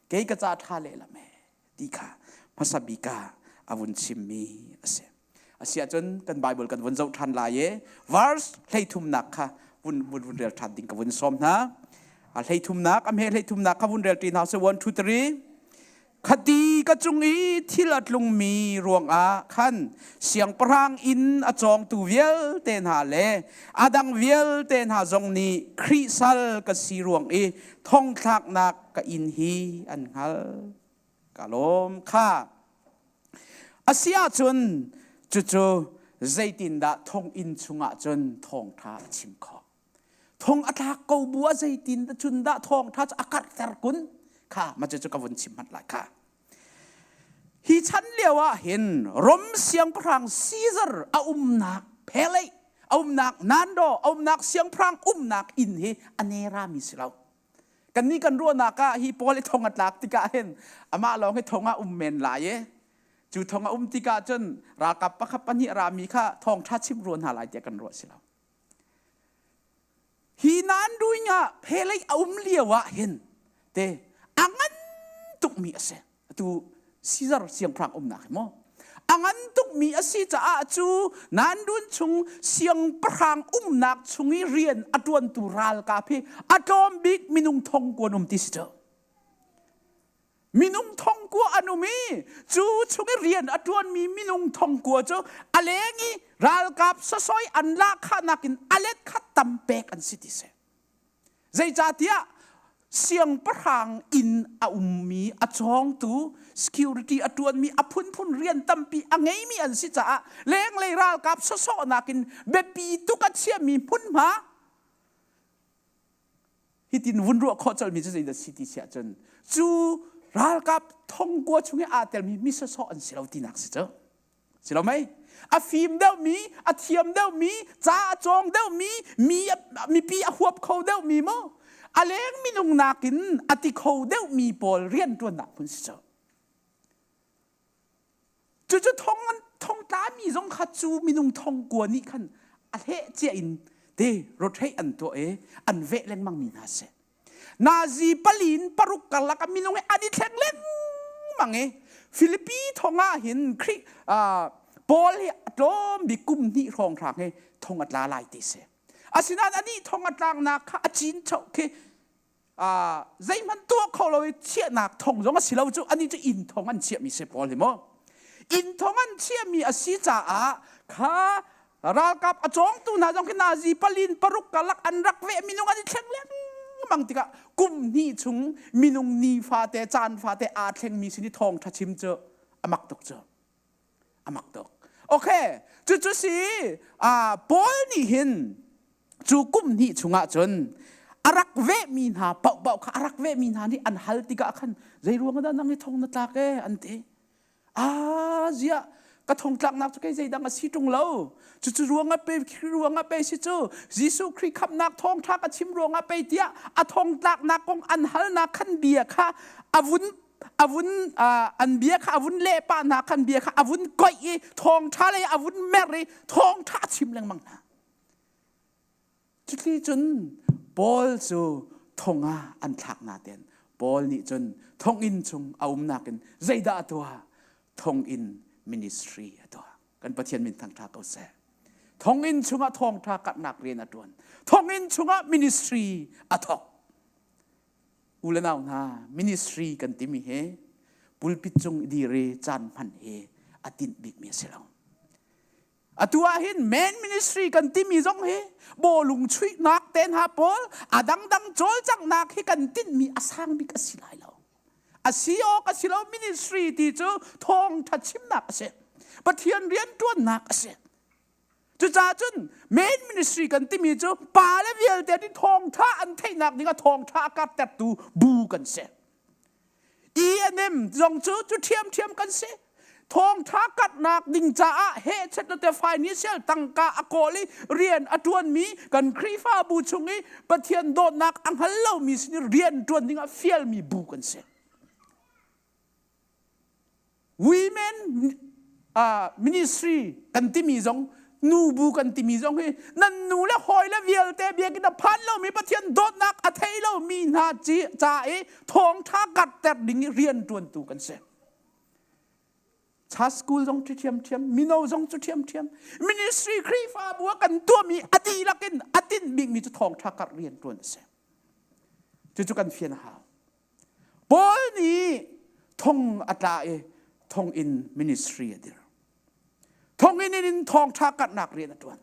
เกยกระจาทาเลละแม่ดีค่ะภาษาบิกาอาวุนชิมมีอาเซียจนกันไบเบิลกันวันเจ้าทันลายวาร์สให้ทุ่มนักค่ะวุนเรียลทันดิ่งกับวุนซ้อมนะให้ทุ่มนักอเมริให้ทุ่มนักค่ะวุนเรียลตีนเอาเซวันทุตรีคดีกระจุงที่ลัดลุงมีรวงขันเสียงปรางอินอจองตูเวลเตนหาเลอดังเวลเตนหาจงนี้คริสัลกสีรวงท่องทักนักกอินฮีอันฮัลกาลมข้าอาเซียจนจู่ๆใจตินดาท่องอินชุงะจนท่องท่าชิมขอท่องอัตากกูบัวใจตินดาจุนดาท่องท่าอากาศตะกุนค่ะมาจะกวนชิมมันหลายค่ะฮิฉันเลียวเห็นรมเสียงพรางซีซาร์เอานักเพลย์เอานักนันโดเอานักเสียงพรางนักอินเฮอเนรามิสเรากันนี้กันรัวนักฮิโปลิทองอัตลักติกาเห็นอามาลองให้ทองเมนหลายจูทองติกาจนรากับปะขับปนิรามีค่ะทองทัดชิมรวนหาหลายเดียกันรัวสิเราฮินันดูเงาเพลย์เอาเลียวเห็นเตอังันตุกมีอาเซตูซีซาร์เสียงพรางนักมั้งอังันตุกมีอาศัยจะจูนันดุนชุงเสียงพรางนักชุงเรียนอดวนตุรัลกาเพอดอมบิกมินุงทองกวนติสเตอมินุงทองกัวอนุมีจูชุงเรียนอดวนมีมินุงทองกัวจูอะไรงี้รัลกับสอยอันลาขานักินอเล็ดขัดตัมเปกอันสิติเซใจจ่าเตีย เสียงประหางอินมีอจองตู security อตวนมีอพุนเรียนตั้มปีอังไงมีอันสิจ้าเล้งเลยราลกับโซนักินเบปีตุกัดเสียมีพุนมาฮิตินวุ่นรัวข้อจลมีจะได้สิติเสียจนจูราลกับทงกัวชุงให้อาเตลมีโซอันสิเราตีนักสิจ้าสิเราไหมอาฟิมเดามีอาเทียมเดามีจ้าจองเดามีปีอาหัวเขาเดามีมั้งอาเล้งมีนุงนากินอติเขาเดามีปอลเรียนตัวหนักพุ่นสิจ้าจู่ๆทองตามีจงขัดจูมีนุงทองกัวนี่ขันอาเฮเจียอินเดรถให้อันตัวอันเวเลงมังมีนาเสนาซีปลินปรุกกันละกันมีนุงอันนี้แข็งเล่นมังฟิลิปปีทองเห็นคริปอลเฮโดมบิกุมนี่รองทางให้ทองอัตลาลายติเสอาสินันอันนี้ทองอัตลางนักอาจินเจ้าใจมันตัวเขาเราเชี่ยนักทองจงสิเราจู่อันนี้จะอินทองอันเชี่ยมีเสปอลเลยมั้งอินทองอันเชี่ยมีอาศิจ่าข้ารากับอจองตูน่าจงขึ้นนาซีปลินปรุกกันลักอันรักเวมินุงอันนี้แข็งเล่นบางทีก็กุมนี่ชุงมินุงนีฟาเตจานฟาเตอาเทงมีสินิทองทัชิมเจออมักตกเจออมักตกโอเคจู่ๆสิปอลนี่เห็นจู่กุมนี่ชุงจนอารักเวมีนาเบาๆค่ะอารักเวมีนานี่อันฮัลติกะขันใจรวงกันนั่งในทองนัตลากอันเตเจียกระทงกลางนักทุกใจดังสิตรงเราจู่ๆรวงไปสิจู่ยิสุคริขับนักทองทักชิมรวงไปเดียทองกลางนักกงอันฮัลนักขันเบียค่ะอาวุนอันเบียค่ะอาวุนเล่ปานักขันเบียค่ะอาวุนก้อยทองท่าเลยอาวุนแมรี่ทองท่าชิมแรงมังนะจุดนี้จนบอลจูทงอันทักนาเต็นบอลนี่จนทงอินจงเอานักกันใจด่าตัวทงอินมินิสทรีตัวกันประเทศมินทางทักเอาเสทงอินชุงทองทักกัดนักเรียนตัวทงอินชุงมินิสทรีทอกอุลนาวนามินิสทรีกันติมีเฮปุลปิจงดีเรจันพันเฮอตินบิกเมียเสลงตัวเห็นแมนมินิสทรีกันติมีจงเฮโบลุงช่วยนักเต้นฮาปอลดังโจลจังนักให้กันตินมีอาสังบิกสิไลเราอาศิโอกสิเรามินิสทรีที่จะทองทัดชิมนักเสปะเทียนเรียนตัวนักเสจะจ่าจนเมนมินิสทรีกันที่มีจะป่าและเวียลเดียที่ทองท่าอันเทนักนี่ก็ทองท่ากัดแต่ตูบูกันเสENM จงจะเทียมกันเสทองท่ากัดนักดิ่งจ่าเฮเช็ดแต่ฝ่ายนี้เชลตังกาอโกลิเรียนอตวนมีกันครีฟ้าบูชงนี้ปะเทียนโดนนักอังฮัลโลมีสิเรียนตวนนี่ก็เฟียลมีบูกันเสwomen ministry กันที่มีจงนูบูกันที่มีจงนั่นนูและหอยและเวียลเตเบียกินพันเรามีประเทศโดนนักอาเทเรามีนาจีจ่าทองท่ากัดแต่ดิ่งเรียนตวนตูกันเสชาสกูลจงจุเทียมมิโนจงจุเทียมมินิสทรีครีฟ้าบัวกันตัวมีอดีลักินอดินบิงมีจะทองท่ากัดเรียนตวนเสจุกันเฟียนหาบอลนี้ทองอัตราทองอินมินิสทรีเดียร์ทองอินทองท่ากัดนักเรียนตัว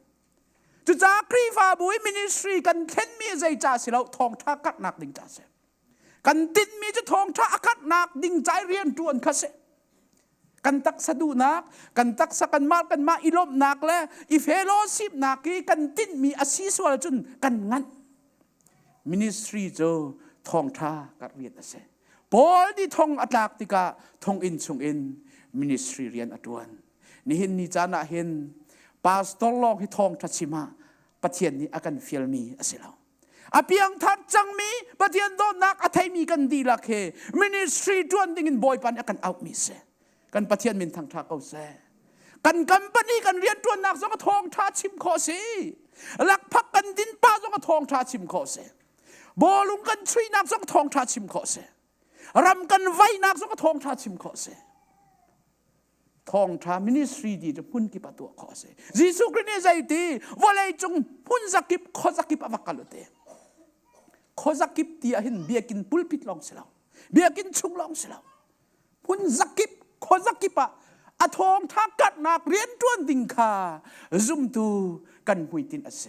จุจ้าครีฟ้าบุยมินิสทรีกันเข็นมีใจจ่าสิเราทองท่ากัดนักดิ่งจ่าเสกันติดมีจะทองท่ากัดนักดิ่งใจเรียนตัวคัสเสกันตักสะดูนักกันตักสะกันมาอิลมนักและอีเฟโลชิปนักกันติดมีอาศิสวรจุนกันงั้นมินิสทรีโจทองท่ากัดเรียนเสปอลที่ทงอัตลักติกาทงอินชงอินมินิสทรีเรียนอดวนนี่เห็นนี่จานะเห็นปาสตอลลองให้ทองทัชชิมาปะเทียนนี่อากันฟิลมีอาศัยเราอาเพียงทัดจังมีปะเทียนโดนนักอาไทยมีกันดีละเคมินิสทรีจวนดิ่งบอยปันอากันเอามีเสกันปะเทียนมินทางทักเอาเสกันกัมปนีกันเรียนจวนนักสองทองทัชชิมโคสีหลักพักกันดินป้าสองทองทัชชิมโคสีบอลุงกันช่วยนักสองทองทัชชิมโคสีรำกันไว้นักสกทองท่าชิมขอเสทองท่ามินิสทรีดีจะพุ่นกิปตัวขอเสยิสุคริสต์ใจดีว่าเลยจงพุ่นสักิบขอสักิบอวักกะลุเตขอสักิบที่เห็นเบียกินปุลปิดลองเสลาเบียกินชุงลองเสลาพุ่นสักิบขอสักิบอะทองท่ากัดนักเรียนจวนดิงคาซุมตูกันหุยตินอเส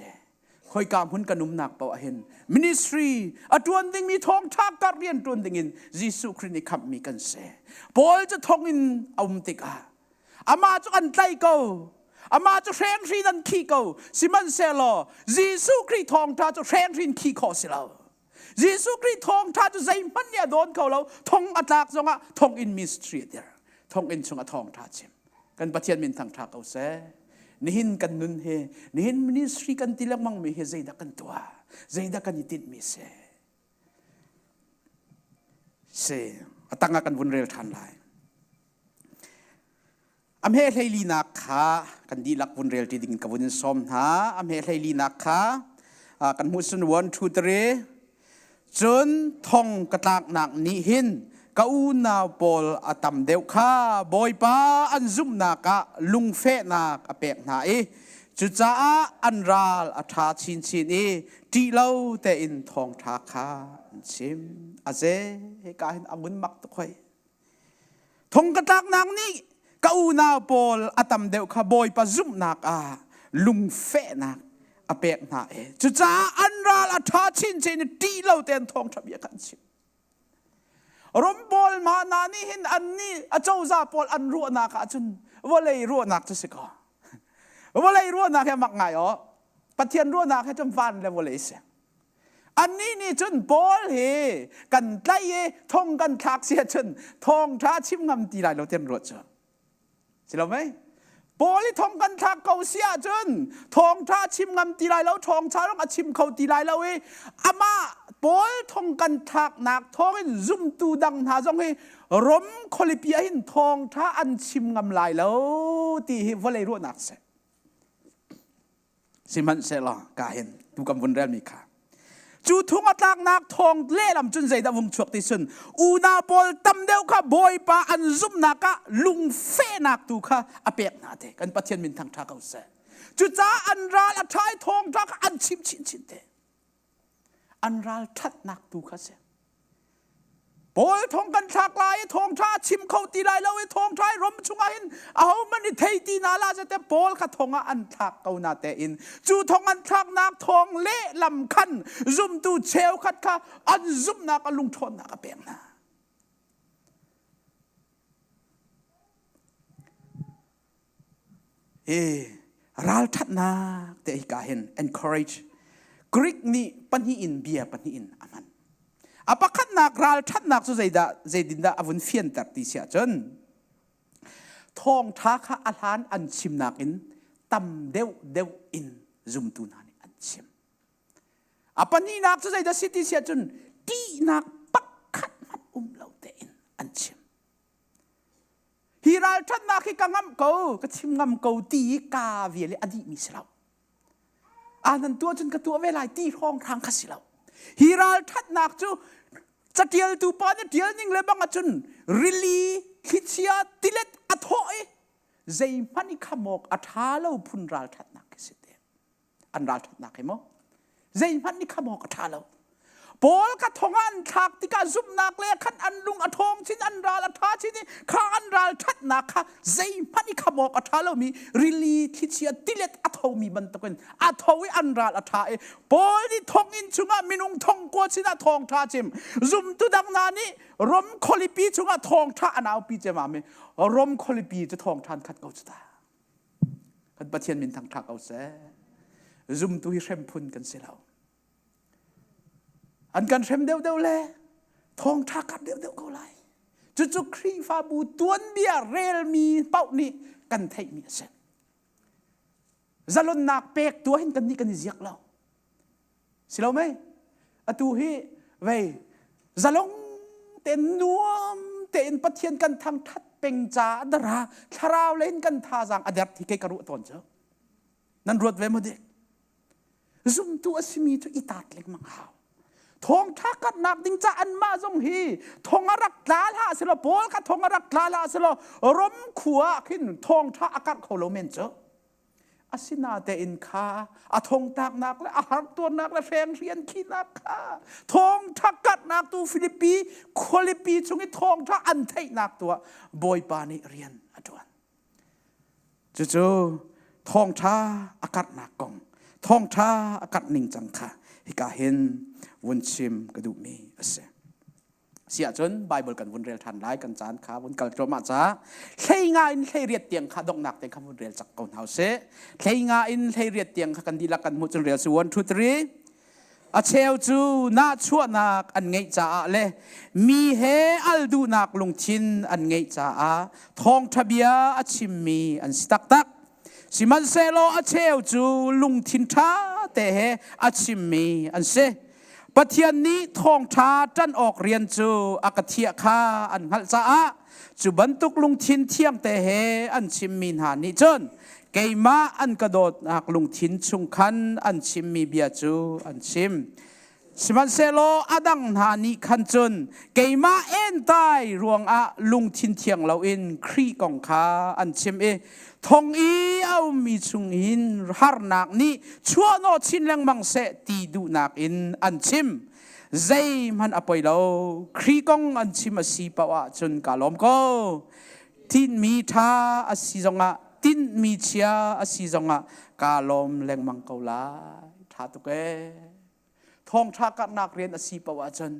คอยกามหุ่นกันนุ่มหนักเปล่าเห็น ministry อตวนดิ่งมีทองทักการเรียนตวนดิ่งอินยิสุคริสต์ขับมีกันเสปอลจะทองอินอมติกาอามาจะอันไตเกาอามาจะแทงทีนันขี้เกาสิมันเซลอยิสุคริสต์ทองท่าจะแทงทีนขี้คอสิเรายิสุคริสต์ทองท่าจะใจมันเนี่ยโดนเขาเราทองอัตลักษณ์จงะทองอินมิสทรีเดียร์ทองอินจงะทองท่าจิมกันปะเทียนมินทางทักเอาเสนี่หินกันนุนเฮนี่หินมินิสทรีกันติลักมังมีเฮใจดักกันตัวใจดักกันยิติดมีเสตั้งกันวนเรลทันไลอเมเฮลีนักขากันดีลักวนเรลที่ดิ่งกับวนสมหาอเมเฮลีนักขากันมุสนวนทูตเรจนทองกระตากหนักนี่หินกอูนาปอลอตัมเดวข้าบอยป้าอันซุมนากะลุงเฟนักอเปกนาเอจุจ้าอันราลอัฐาชินชินเอที่เราแต่อินทองทาคาชิมอาเจให้กาเห็นอาบุญมักตุกอยทองกระตากนางนี้กอูนาปอลอตัมเดวข้าบอยป้าซุมนากะลุงเฟนักอเปกนาเอจุจ้าอันราลอัฐาชินชินที่เราแต่อินทองทับยากันชิมรมบอลมานานี่เห็นอันนี้อาเจ้าซาปอลอันรัวนักจุนว่าเลยรัวนักจะสิกาว่าเลยรัวนักแค่มักไงอ๋อปะเทียนรัวนักแค่จำฟันเลยว่าเลยเสียอันนี้นี่จุนบอลเฮกันไล่ทองกันทักเสียจุนทองท้าชิมงำตีไรเราเต็มรถเจอสิเราไหมบอลที่ทองกันทักเขาเสียจุนทองท้าชิมงำตีไรแล้วทองท้าต้องชิมเขาตีไรแล้วอามาปอลทองกันทักนักทองซุ่มตูดังหาจงให้รมคอลิเปียหินทองท้าอันชิมงำลายแล้วตีวอลเลยรัวนักเสสิมันเสละกาเห็นดูกำวนเรียนมีค่ะจูทงอัตลักนักทองเล่ลำจุนใจดาวงชวกติสุนอูนาปอลตำเดียวข้าบอยปาอันซุ่มนักะลุงเฟนักตูข้าอเปียกนาเตกันปะเทียนมินทางทักเอาเสจูจ้าอันราลท้ายทองทักอันชิมชินเตอันราลทัดนักตูข้าเสียปอยทองกันทักลายทองท้าชิมเขาตีลายแล้วทองท้ายรมชุงอินเอามันเทตีนาลาจะแต่ปอลข้าทองอันทักเอานาเตอินจูทองอันทักนักทองเละลำคันซุ่มตูเชลขัดข้าอันซุ่มนักลุงทนนักเปียงนาราลทัดนักแต่อีกาเห็น encourageกรีกนี่ปัญหาอินเบียปัญหาอินอามันอาปะขัดนักราลทัดนักสุดใจดินดาอวุนเฟียนตัดติเสียจนทองท้าข้าอาหารอันชิมนักอินตำเดวอินซุมตูนานี่อันชิมอาปัญหานักสุดใจดาสิติเสียจนตีนักปักขัดมันเหล่าเตอินอันชิมฮีราลทัดนักให้กังงำเกาก็ชิมงำเกาตีกาเวียเลอดีมิสลาวอันนั้นตัวจนกระตัวเวลาตีห้องทางขัดสิเราฮีราลทัดนักจูจะเดียลตูปานเดียลนิ่งเลยบางจุนริลีคิดเชียติเล็ดอัฐอยใจมันอีขโมกอัฐาเราพุนราลทัดนักสิเดอันราลทัดนักเห็นมั้ยใจมันอีขโมกอัฐาเราปอลกัทงอันทักติกาซุ่มนักเลยขันอันลุงอัฐองชินอันราลอัฐาชินนี่ข้าอันราลทัดนักค่ะใจมันอีขโมกอัฐาเรามีริลีคิดเชียติเล็ดอัฐมีบันตะกันอัฐวิอันราลอัฐาปอลนี่ทงอินชุงะมินุงทงกัวชินะทองท่าจิมซุ่มตุดังนานี่รมคอลิปีชุงะทองท่าอันเอาปีเจมาเมรมคอลิปีจะทองทานขัดเกาจุดาขัดปะเทียนมินทางทักเอาเสซุ่มตุฮิเรมพุนกันเสียแล้วอันกันเทมเดียวเลยทองทักกันเดียวก็ไล่จุครีฟาบูตวนเบียเรลมีเป้านี่กันไทยมีเสนจะลนนักเปกตัวเห็นกันนี่กันนี่เสียกเราสิเราไหมอตูฮีเว้ยจะลงเต็นนัวเต็นปะเทียนกันทางทัดเป็งจ่าดาราทาราวเล่นกันท่าจางอดีตที่เกกรุตอนเจ้านั่นรวดเวมเด็กซุ่มตัวสิมีตัวอีตาดเล็กมังหาวทองทักกันนักดิงจะอันมาจงฮีทองรักลาลาสิลโปลกับทองรักลาลาสิลรมขัวขึ้นทองทักอากาศเขาโลเมนเจออาศินาเตอินคาอาทองตักนักและอาหารตัวนักและแฟงเรียนขี้นักค่ะทองทักกัดนักตัวฟิลิปปีโคลิปีชงให้ทองทักอันไทยนักตัวบอยปานิเรียนอดวนจู่ๆทองทักอากาศนักกอง ท้องท้าอากาศนิ่งจังค่ะฮิกาเห็นวนชิมกระดูมีเสเสียจนไบเบิลกันวนเรียลทันไลกันจานขาวนกัลโจมาจ้าใช้งานใช้เรียดเตียงขาดอกหนักแต่คำวนเรียลจากก่อนเฮาเสใช้งานใช้เรียดเตียงกันดีละกันมุจนเรียลส่วนทุตรีอาเชลจูน่าชั่วนักอันไงจ้าเลมีเฮอัลดูนักลงทินอันไงจ้าทองทะเบียอาชิมมีอันสตักตักสิมันเซโลอาเชลจูลุงทินท้าแต่เฮอาชิมมีอันเซปะเทียนนี้ทองท้าจันออกเรียนจูอากาเทียคาอันหัลจ้าจูบรรทุกลุงทินเทียงแต่เฮอันชิมมีหานิจนเกยมาอันกระโดดหักลุงทินชุงคันอันชิมมีเบียจูอันชิมสิมันเซโลอดังหานิคันจนเกยมาเอ็นตายรวงอะลุงทินเทียงเราอินครีกองคาอันชิมทองอีเอามีชุงหินฮาร์นักนี้ชัวโนชินแรงมังเสตีดูนักอินอันชิมใจมันอภัยเราครีกองอันชิมสีปาวะจนกาลอมก็ทินมีท่าอสีจงะตินมีเชียอสีจงะกาลอมแรงมังกลาท่าตุกทองท่ากันักเรียนอสีปาวะจน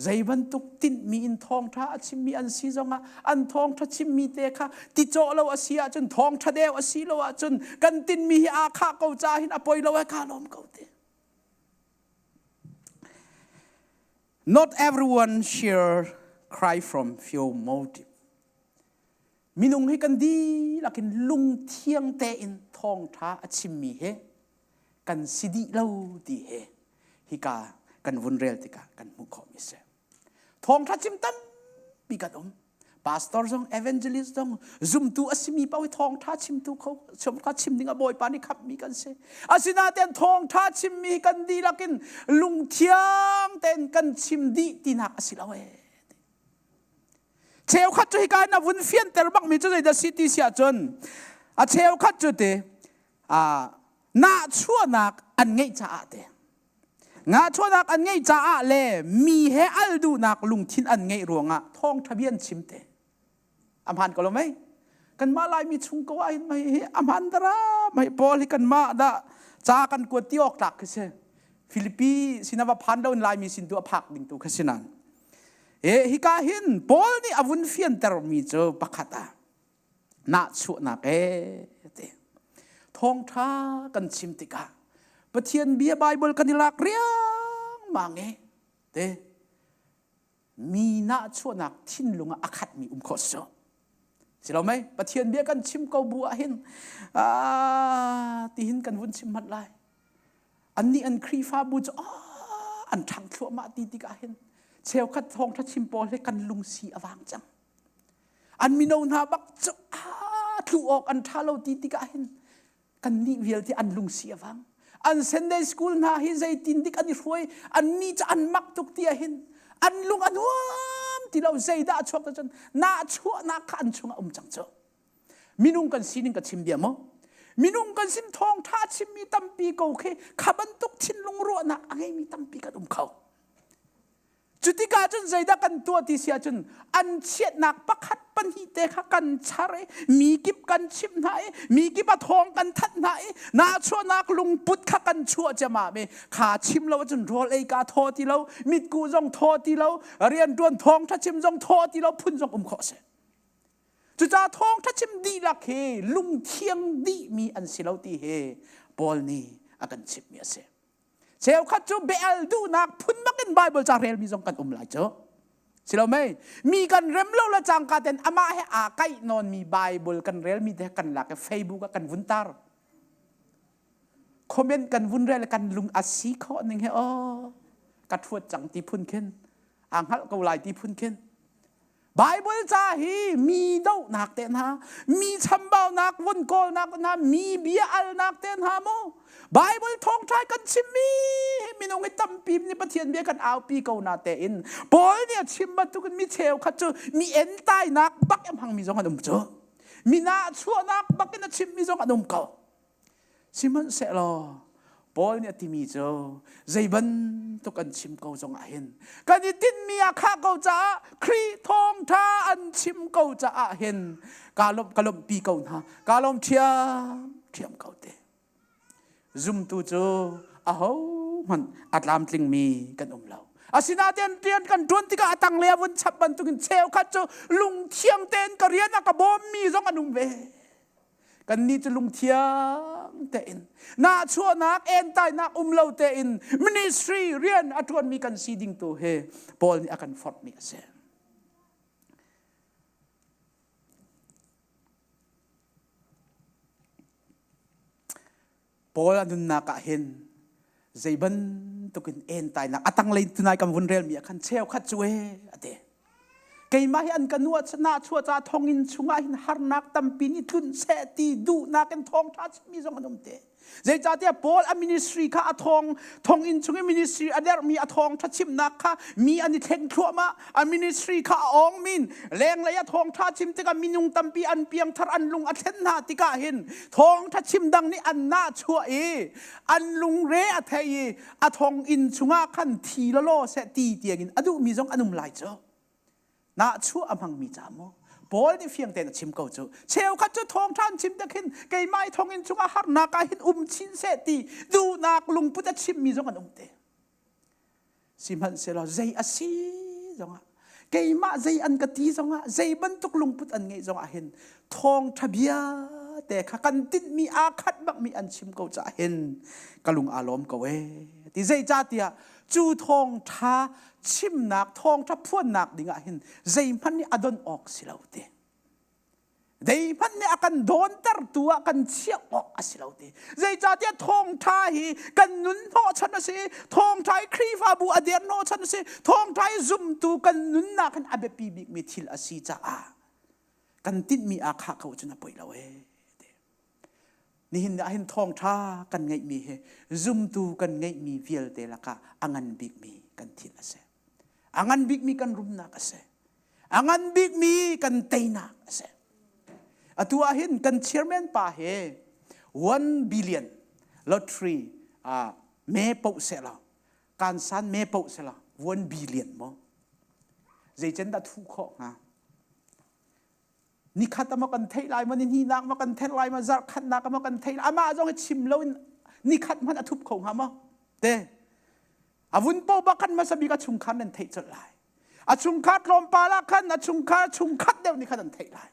ใจบรรทุกตินมีอินทองท่าชิมมีอันสีจงะอันทองท่าชิมมีเตค่ะติโจเราอสีจนทองท่าเดวอสีเราจนกันตินมีอาคาเกาจาหินอภัยเรากาลอมเกาเต Not everyone share cry from pure motive มินุงให้กันดีลักินลุงเทียงเตอินทองท้าอชิมมีเฮกันสิดีเล่าดีเฮฮิกากันวนเรลติกากันมุขมิเสทองท้าชิมตันปีกันพาสตอร์ซองเอเวนเจลิสต์ซองซุมตูอสิมีเป้าทองท้าชิมตูเขาชมท้าชิมดิ้งอบอยปานิขับมีกันเสอาศินาเตนทองท้าชิมมีกันดีลักินลุงเทียงเตนกันชิมดีตีนักอสิลาเวเชลขัดจุฮิกานาวุนเฟียนเตอร์บักมีจุดในซิตี้เสียจนเชลขัดจุดน่าชั่วนักอันไงจ้าเตงาชั่วนักอันไงจ้าเลมีเฮอัลดูนักลุงทินอันไงรวงอ่ะทองทะเบียนชิมเตอัมพันก็รู้ไหมกันมาลายมีชุงก็ว่าไม่อัมพันตระไม่พอที่กันมาด่าจ้ากันกวดที่ออกตักคือเชฟิลิปปีสินาว่าพันดาวน์ลายมีสินตัวผักดิ่งตัวคือเช่นนั้นฮิกาหินบอลนี่อาวุธเฟียนเตอร์มีเจอปักขัดน่าชั่วนักเตทองท้ากันชิมติกาปะเทียนเบียไบเบิลกันนิลักเรียงมังเตมีน่าชั่วนักทิ้นลงอาคัดมีขอสสิเราไหมปะเทียนเบียกันชิมเกาบัวหินตีหินกันวุ้นชิมมัดลายอันนี้อันครีฟ้าบูจอันทางชั่วมาตีติกาหินเชลคัดทองทัชชิมโปเลยกันลุงสีอวางจังอันมีโนนาบักจะถูออกอันท่าเราตีติกาเห็นกันนี่เวลที่อันลุงสีอวางอันเซนเดย์สคูลนาฮิใจตินดิกอันนี้รวยอันนี้จะอันมักตุกเตียเห็นอันลุงอันวมที่เราใจด่าชวกตะจนน่าชั่วน่าขันชงจังเจอมินุงกันสีนึงกันชิมเบียมมินุงกันสิมทองท่าชิมมีตั้มปีเกาเคขับันตุกชินลุงรัวนะอะไรมีตั้มปีกันเขาจุดที่การจนใจดักกันตัวที่เสียจนอันเชียดหนักปักขัดปัญหิเตะกันชาเรมีกิบกันชิมไหนมีกิบทองกันทัดไหนนาชั่วนักลุงปุดขกันชั่วจะมาเมขาชิมเราจนรอเลยกาทอที่เรามิดกูจงทอที่เราเรียนดวนทองถ้าชิมจงทอที่เราพุ่นจงขอเสจุดจ่าทองถ้าชิมดีละเคลุงเทียงดีมีอันสิเราตีเฮบอลนี่อากันชิมเมียเสเชลคัดจูเบลดูนักพุ่นมักกันไบเบิลจากเรียลมีจงกันหลายเจ้าสิเราไม่มีกันเริ่มเล่าละจังกันแต่อามาให้อาไก่นอนมีไบเบิลกันเรียลมีแต่กันหลักเฟซบุ๊กกันวุ้นตาร์คอมเมนต์กันวุ้นเรียลกันลุงอาศีข้อหนึ่งให้กัดทวดจังตีพุ่นเข็นอ่างฮัลก็ลายตีพุ่นเข็นไบเบิลจ่าฮีมีดาวนักเต้นฮะมีชัมเบานักวุ้นโกนักนะมีเบียอัลนักเต้นฮะโมไบเบิลทองใช้กันชิมมีน้องไอ้ตั้มปีนี่ประเทียนเบียกันเอาปีเก่านาเตอินบอยเนี่ยชิมมาตุกันมีเชลคัดเจอมีเอ็นใต้นักบักยังพังมีจงกันเจอมีนาชั่วนักบักยังชิมมีจงกันเก่าชิมันเสร็จแล้วบอยเนี่ยที่มีเจอใจบันตุกันชิมเก่าจงอาเห็นกันนี่ตินมีอาคาเก่าจ้าครีทองท่าอันชิมเก่าจ้าเห็นกาลมปีเก่านะกาลมเทียมเก่าเต zoom tu chu a ho man atlam tling mi kan lo asina ten tian kan don tika atang lewun chapan tukin cheu khat chu lung thiang ten ka rian ka bom mi zong anum ve kan ni chu lung thiang te in na chua nak en tai nak lo te in ministry rian atron mi kan siding tu he Paul ni akan fort mi ase Paul anun naka hin zaiban tukin en tai nak atang lei tunai kam vun rel mi akan cheu khat chuwe ate kei mai an kanuat na chua cha thongin chunga hin har nak tampi ni thun se ti du na ken thong tha mi zong anum te zai cha tia Paul a ministry kha thong in chunga ministry ader mi a thong tha chim nak kha mi ani theng thua ma a ministry kha ong min leng la ya thong tha chim te ka minung tampi an piang thar an lung a then na ti ka hin thong tha chim dang ni an na chua e an lung re a thei a thong in chunga khan thi lo se ti tiang in adu mi zong anum lai cho na chu amang mi chamo Paul ni fiang ten chim ko chu cheu khat chu thong than chim ta khin kei mai thong in chunga har na ka hin chin se ti du nak lung put a chim mi zong an te simhan se lo zai asi zonga kei ma zai an ka ti zonga zai ban tuk lung put an ngei zonga hin thong thabia te kha kan tin mi a khat bak mi an chim ko cha hin kalung alom ko we ti zai cha tia chu thong tha chim nak thong tha phuan nak dinga hin zai man ni adon ok silaute dei man ni akan don tar tua kan chia ok asilaute zai cha tia thong tha hi kan nun no chana se thong thai khri fa bu ader no chana se thong thai zum tu kan nun na kan abe pi big mi thil asi cha a kan tin mi a kha khau chuna poi lawe ni hin a hin thong tha kan ngai mi he zum tu kan ngai mi vial te laka angan big mi kan thil ase angan big mi kan rum na ase angan big mi kan teina ase atua hin kan chairman pa he 1 billion lottery me po sela kan san me po sela 1 billion mo zai chen da thu kho nga ni khata ma kan thei lai ma ni nak ma kan thei lai ma zar khat na ka ma kan thei ama jong chim lo ni khat man athup khong ha ma te avun po ba kan ma sabi ka chung khan nan thei chal lai a chung khat lom pa la khan a chung khat deu ni khan an thei lai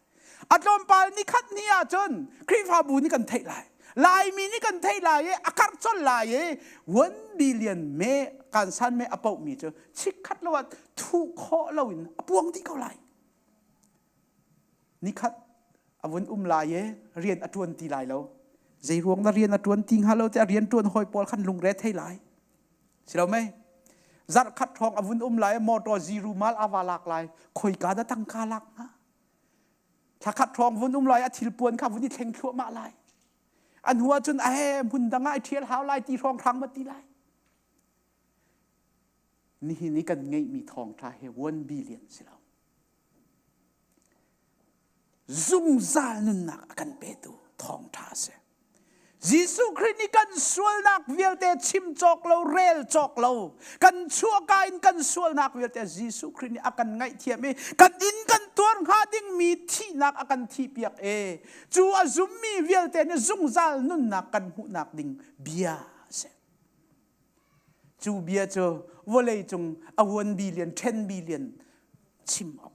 a lom pa ni khat ni a chon kri fa bu ni kan thei lai lai mi ni kan thei lai e akar chol lai e 1 billion me kan san me apau mi cho chik khat lo wat thu kho lo in apuang ti ko lai ni khat avun lai e rian atun ti lai lo zai ruang na rian atun ting halo te rian tuan hoi pol khan lung re thei lai silau mai zar khat thong avun lai motor zero mal awalak lai khoi ka da tang ka lak na tha khat thong vun lai a thil puan kha vun ni thleng thua ma lai an huwa chun a he mun danga ai thiel haw lai ti thong thang ma ti lai ni kan ngei mi thong tha he 1 billion silau zum zal nun nak kan pe tu thong tha se Jisu Christ ni kan sual nak vial te chim chok lo rel chok lo kan chua kain kan sual nak vial te Jisu Christ ni akan ngai thiam e kan in kan tuar ha ding mi thi nak akan thi piak e chu azum mi vial te ne zung zal nun nak kan hu nak ding bia se chu bia cho volei chung a 1 billion 10 billion chim ok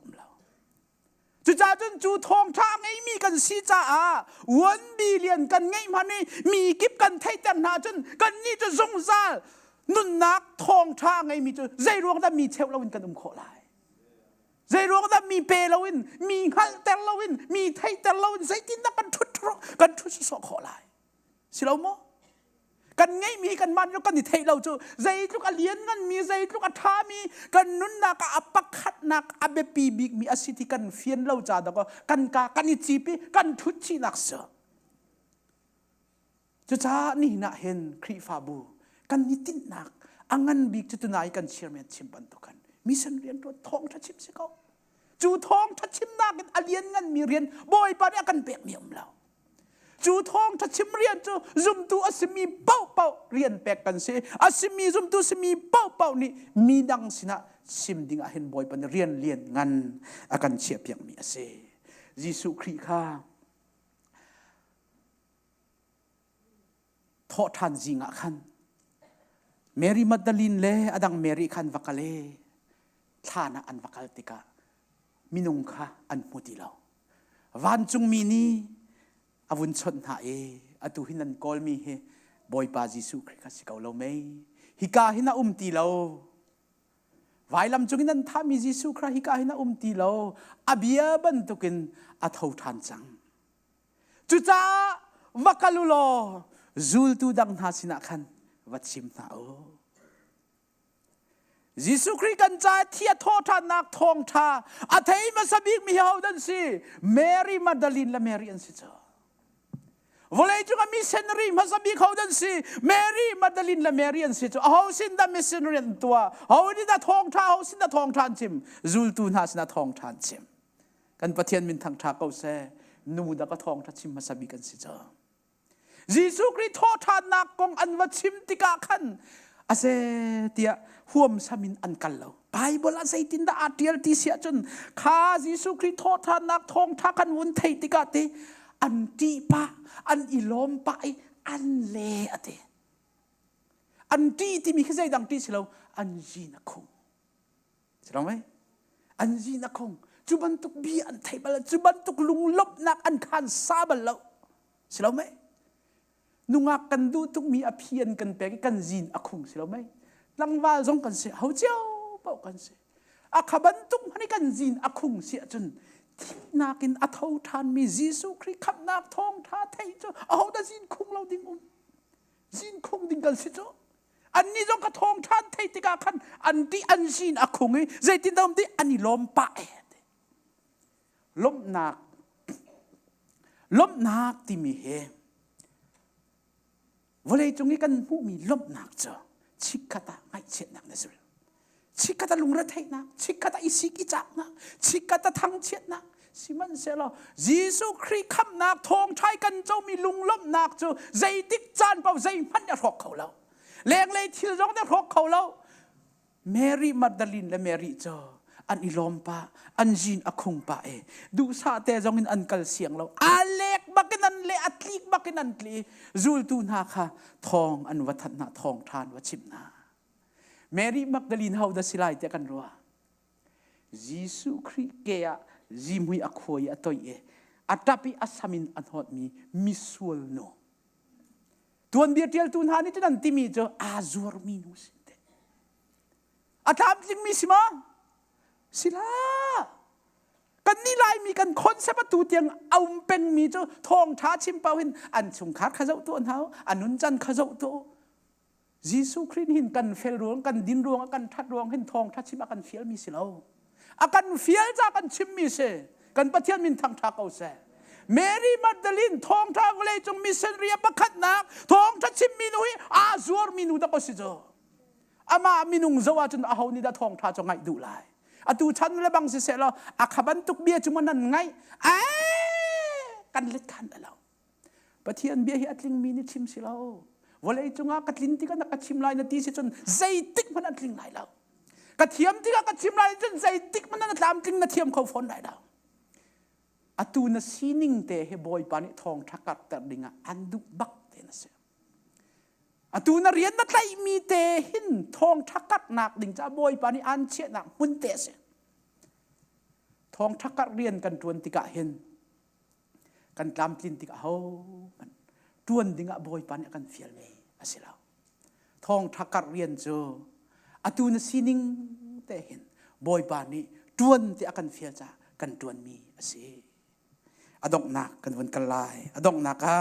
chu cha chun chu thong tha ngai mi kan si cha a 1 billion kan ngai man ni mi kip kan thei tan na chun kan ni chu zong zal nun nak thong tha ngai mi chu zai ruang da mi cheu lawin kan kho lai zai ruang da mi pe lawin mi hal tel lawin mi thei tel lawin zai tin da kan thut so kho lai silo mo kan ngai mi kan man lu kan ni thei lo chu zai lu ka lian ngan mi zai lu ka tha mi kan nun na ka apak khat nak abe pi big mi asiti kan fian lo cha da ko kan ka kan ni chi pi kan thut chi nak sa chu cha ni na hen khri fa bu kan ni tin nak angan big chu tunai kan chairman chimpan to kan mission rian to thong tha chim se ko chu thong tha chim na kan alian ngan mi rian boy pa ni kan pek mi lao chu thong tha chim rian chu zum tu asmi pau rian pek kan se asmi zum tu smi pau ni mi dang sina sim ding a hen boy pan rian lian ngan akan chia piak mi ase Jisu Christ kha ทอทันจิงะขันเมรีมัดดาลินเลอดังเมรีขันวักเลท่านะอันวักลติกามินุงค่ะอันมุติเราวันจุงมีนี้อวุนชนหาอตุหินันกอลมีเฮบอยปาจิสุคริกาสิกาเราไม่ฮิกาหินาตีเราไว้ลำจุงนั้นถ้ามีจิสุคราฮิกาหินาตีเราอเบียบันตุกินอัทาวทันจังจุจ้าวกัลุโลจูลตูดังนาสินะขันวัดชิมนาโอจิสุคริกันจ่าที่ทอทานักทองทาอาเทย์มาสบิกมีเฮาดันสิเมรีมาดาลินและเมรีอันสิจ้าวเลยจุงมิสเซนรีมาสบิกเฮาดันสิเมรีมาดาลินและเมรีอันสิจ้าเฮาสินดามิสเซนรีอันตัวเฮาดิดาทองทาเฮาสินดาทองทานจิมจูลตูนาสินะทองทานจิมกันปะเทียนมินทางทาเกาเซนูดากะทองทาชิมมาสบิกันสิจ้าจิสุคริทอทานักกงอันวัดชิมติกาขันอาเซเตียห่วมสมินอันกันเราไบเบิลอาเซตินดาอาเดียลติเสียจนข้าจิสุคริทอทานักทองทักันวุนเทติกาเตอันตีปะอันอิลอมปะอันเลอเตอันตีที่มีแค่ใจดังตีเสลาอันจีนักคงใช่ไหมอันจีนักคงจุบันตุกบีอันไทยบัลจุบันตุกลุงลบนักอันขันซาบัลเราใช่ไหมนุงากันดูทุกมีอภิญกันเปกกันจีนอคงสิเราไหมลังว่าจงกันเสียเขาเจ้าเป่ากันเสียอาขบันตุกให้กันจีนอคงเสียจนที่นากินอัฐทานมีจิสุคริขับนักทองท่าไทยเจ้าเอาแต่จีนคงเราดิ้งจีนคงดิ้งกันสิเจ้าอันนี้จงกระทองท่านไทยติกาขันอันที่อันจีนอคงไอ้ใจตินดำที่อันนี้ล้มปะล้มนักที่มีเหวันเลยตรงนี้กันผู้มีลบหนักเจอชิกตาไม่เช็ดหนักนะสิชิกตาลุงระเทนักชิกตาอิสิกิจักนักชิกตาทั้งเช็ดนักสิมันเสลอยิสุคริขับนักทองใช้กันเจ้ามีลุงลบหนักเจอใจติกจานเปล่าใจมันจะรอกเขาแล้วแรงเลยที่ร้องจะรอกเขาแล้วเมรีมัดดาลินและเมรีเจออันอิลอมปะอันจีนอคงปะดูซาเตจงอินอันกัลเสียงเราอาเล็กบักนันเลอัตลิกบักนันลีจูลตูนาค่ะทองอันวัฒนาทองทานวัชิมนาเมรีมักดาลินเฮาดาสิไลเตกันรัวยิสุคริเกียจิมุยอคอยอตอยอัตปิอัสมินอันฮอดมีมิสวลโนตัวนเบียเทียลตูนานี่จะนันติมีเจออาซัวร์มินุสิเตอัตามจิงมิสิมาสิลากันนี่ลายมีกันคนเสพตูเตียงเอาเป็นมีเจ้าทองท้าชิมเปาหินอันสงขาดข้าเจ้าตัวเขาอันนุนจันข้าเจ้าตัวยิสุคริสต์หินกันเฟลรวงกันดินรวงกันทัดรวงหินทองทัดชิมกันเฟียลมีสิลาอากันเฟียลจากกันชิมมีเสกันปะเทียนมินทางทักเอาเสเมรีมัดดาลินทองทักเลยจงมิเซนเรียประคัดนักทองทัดชิมมีนุยอาซัวร์มีนุตะก็สิเจ้าอามามินุงจาวจนอาหานิดาทองทัดจงไงดูไลอตูชันเลยบางสิเสลอาขบันตุกเบียจุมันนั่นไงกันเล็ดขันเราปะเทียนเบียให้อัตลิงมีนิชิมสิเราวันเลยจุงอากัดลินที่กันนักชิมลายนาทีสิจนใจติกมันอัตลิงไหลเรากระเทียมที่กัดชิมลายจนใจติกมันนั่นตามติงนาเทียมเขาฝนไหลเราอตูน่ะซีนิงเตะให้บอยปานิทองทักกัดแต่ดิงอันดุบักเตนะเสียอตูน่ะเรียนนักไลมีเตหินทองทักกัดหนักดิ่งจะบอยปานิอันเชี่ยหนักมุนเตะเสียทองทักกัดเรียนกันจวนติกะเห็นกันตามตินติกะเฮามันจวนดิ่งบอยปานิกันเฟียลเมอาศิลาทองทักกัดเรียนเจออตูน่ะซีนิงเตหินบอยปานิจวนติอากันเฟียลจ้ากันจวนมีอาศิอดอกนักกันวันกันลายอดอกนักะ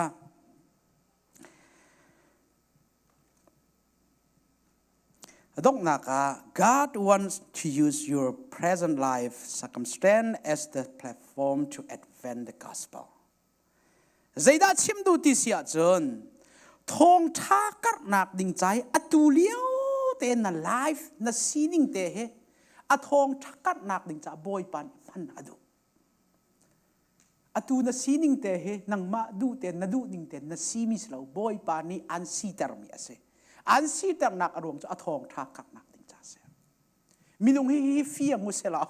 Don't naka, God wants to use your present life circumstance as the platform to advance the gospel. Zayda chimdu ti sia chun thong tha kar nak ding chai atu liao te na life na sining te he a thong tha kar nak ding cha boy pan man adu atu na sining te he nang ma du te na du ding te na simi slo boy pan ni an si ter mi ase an si ter nak arong cha a thong tha kar nak ding cha se minung hi fiang mu se la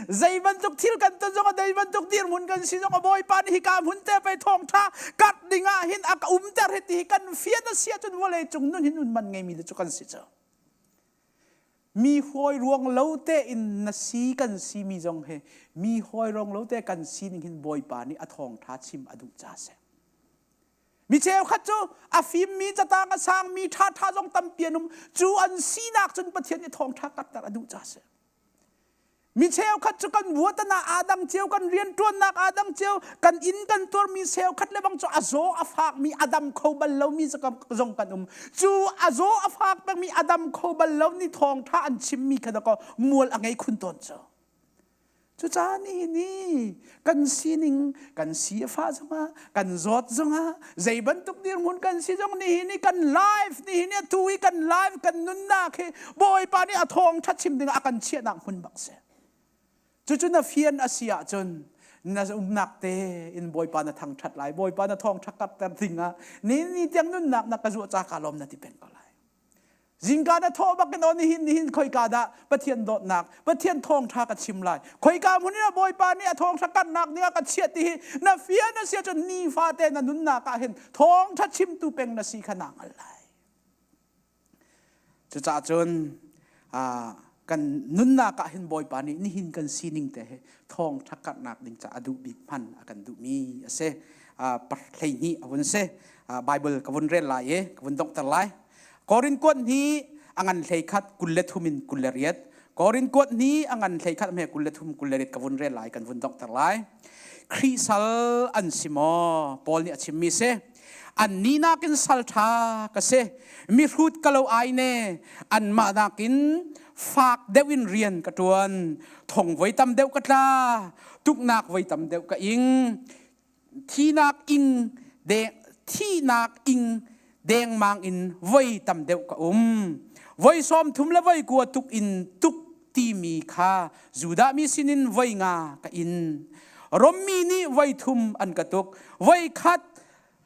dây bắn tuk thil kan to jong dây bắn tuk tir mun kan si jong boy pan hi kam hun te pe thong tha kat dinga hin ak ter het hi kan fian na sia chun wole chung nun hin nun man ngai mi de chu kan si cha mi hoi ruang lo te in na si kan si mi jong he mi hoi rong lo te kan si ning hin boy pan ni a thong tha chim adu cha se mi cheu khat chu a phim mi chata nga sang mi tha tha jong tam pianum chu an si nak chun pathian ni thong tha kat tar adu cha se mi cheu khat chu kan buat na adang cheu kan rian tuan nak adang cheu kan in kan tor mi cheu khat le bang chu azo afak mi adam kho bal lo mi zakam jong kan chu azo afak bang mi adam kho bal lo ni thong tha an chim mi khada ko mul angai khun ton chu chu cha ni kan sining kan si fa zonga kan zot zonga zai ban tuk dir mun kan si jong ni kan live ni tu kan live kan nun na khe boy pa ni a thong tha chim ding akan chia nak mun bak se chu na fian asia chun na nak te in boy pa na thang that lai boy pa na thong thakat tar thinga ni tiang nun nak na ka zu cha ka lom na ti pen ko lai jingka na tho bak no ni hin khoi ka da pathian dot nak pathian thong tha ka chim lai khoi ka mun na boy pa ni a thong thakat nak ni ka chia ti na fian asia chun ni fa te na nun na ka hin thong tha chim tu peng na si khanang lai chu cha chun kan nun na ka hin boy pa ni hin kan sining te he thong thakat nak ding cha adu big pan akan du mi ase par thlei ni awun se bible ka won rel lai ka won doctor lai korin kot ni angan thlei khat kulle thumin kulleriat korin kot ni angan thlei khat me kulle thum kulleriat ka won rel lai kan won doctor lai khrisal an simo pol ni achim mi se an nina kin saltha ka se mi hrut kalo ai ne an ma na kin phak dewin rian ka tuan thong voi tam deu ka tla tuk nak voi tam deu ka ing thi nak ing deng mang in voi tam deu ka voi som thum la voi ku tuk in tuk ti mi kha juda mi sinin voi nga ka in rom mi ni voi thum an ka tuk voi khat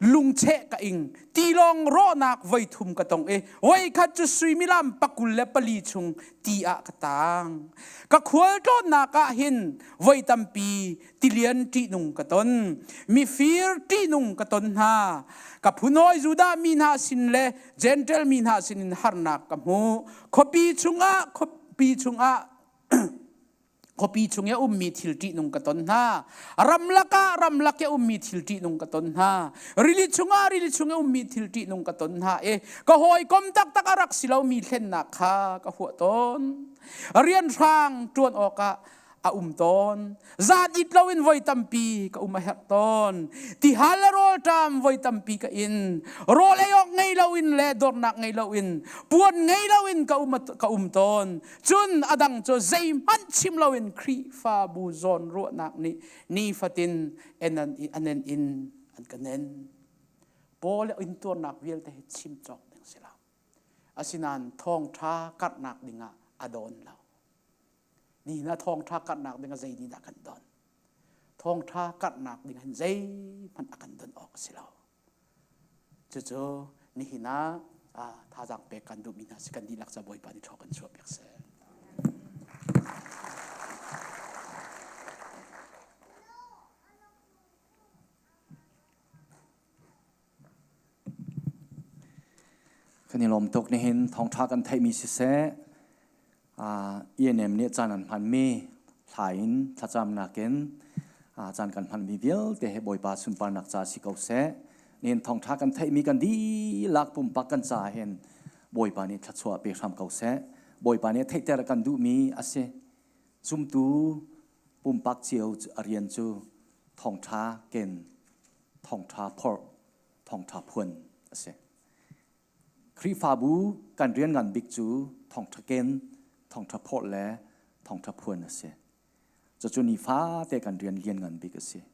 lung che ka ing tilong ro nak voi thum ka tong voi khat chu sui milam pakul le pali chung ti a ka tang ka khwal to na ka hin voi tampi tilian ti nung ka ton mi fir ti nung ka ton ha ka phunoi juda min ha sin le gentle min ha sin har nak ka mu khopi chunga kopi chunge ummi thilti nung katon ha ramlaka ummi thilti nung katon ha rili chunga ummi thilti nung katon ha ka hoi kom tak arak silau mi thlen na kha ka hu ton rian rang tuan oka a ton zat it lawin voi tampi ka her ton ti halarol tam voi tampi ka in rol ayok ngai lawin le dor nak ngai lawin puan ngai lawin ka ton chun adang cho zai man chim lawin khri fa bu zon ro nak ni fatin anen in an kanen pol in tur nak wiel te chim chok ding sila asinan thong tha kat nak dinga adon laนี่นะทองท่ากัดหนักเป็นกระใจนี่ดักกันดอนทองท่ากัดหนักเป็นกระใจมันอากันดอนออกสิเราเจอนี่นะท่าจังเปกันดูมินาสิกันดีหลักจะบ่อยปานิทอกันชัวเปียกเสคันนี้ลมตกนี่เห็นทองท่ากันไทยมีสิเสเอียนเอ็มเนี่ยจานันพันมีถ่ายอินทัจามนักเก็นจานกันพันมีเวลแต่ให้บอยปาสุนปานักจ่าสิเกาเสเนี่ยทองท่ากันไทยมีกันดีลักปุ่มปักกันจ่าเห็นบอยปานี่ทัดชัวเปียกทำเกาเสบอยปานี่ไทยแต่ละกันดูมีอาเซซุ่มตูปุ่มปักเจียวเรียนจูทองท่าเก็นทองท่าพอร์ทองท่าพวนอาเซครีฟาบูการเรียนงานบิ๊กจูทองท่าเก็นทองทัพพอและทองทัพพวนนะเสียจะจุนีฟ้าแต่กันเรียนเงินบิกเสีย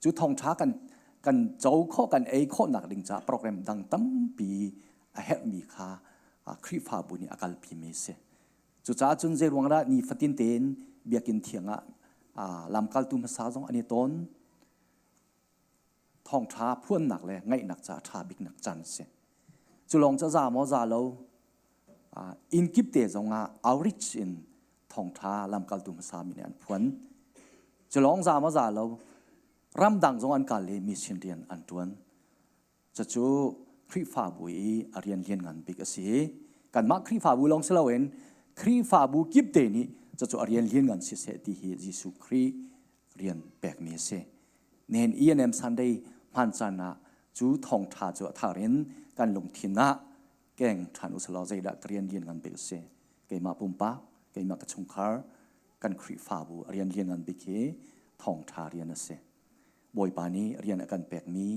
จุทองช้ากันเจ้าข้อกันข้อหนักดิงจ้าโปรแกรมดังตั้มปีเฮมีค่าคริฟ้าบุญอากาศพิมีเสียจุจ้าจุนเจรวงระนี่ฟัตินเตนเบียกินเถียงลำกัลตุมสาจงอันนี้ต้นทองช้าพวนหนักเลยไงหนักจ้าชาบิกหนักจันเสียจุลองจะจ่ามอจ่าเราอินกิปเตจงoutreach in ทองท้าลำกัลตุมสามินอันพวนจะร้องซามาซาเรารำดังจงอันกาเลมีเชียนเรียนอันตวนจะจูครีฟ้าบุยอาเรียนเรียนงานบิกสีกันมาครีฟ้าบุยลองเสลาเวนครีฟ้าบุกิบเดนี่จะจูอาเรียนเรียนงานเสียที่เยซูครีเรียนแบกเมเซเนนENM Sunday พันจานะจูทองท้าจูทารินกันลงทินะแกงทานุสลาใจดักเรียนงานบิกเซเกมาปุ่มปะเกมากระชงคาร์กันครีฟ้าบุเรียนงานบิกเกทองท้าเรียนนะเซบอยปานี้เรียนกันแบกมี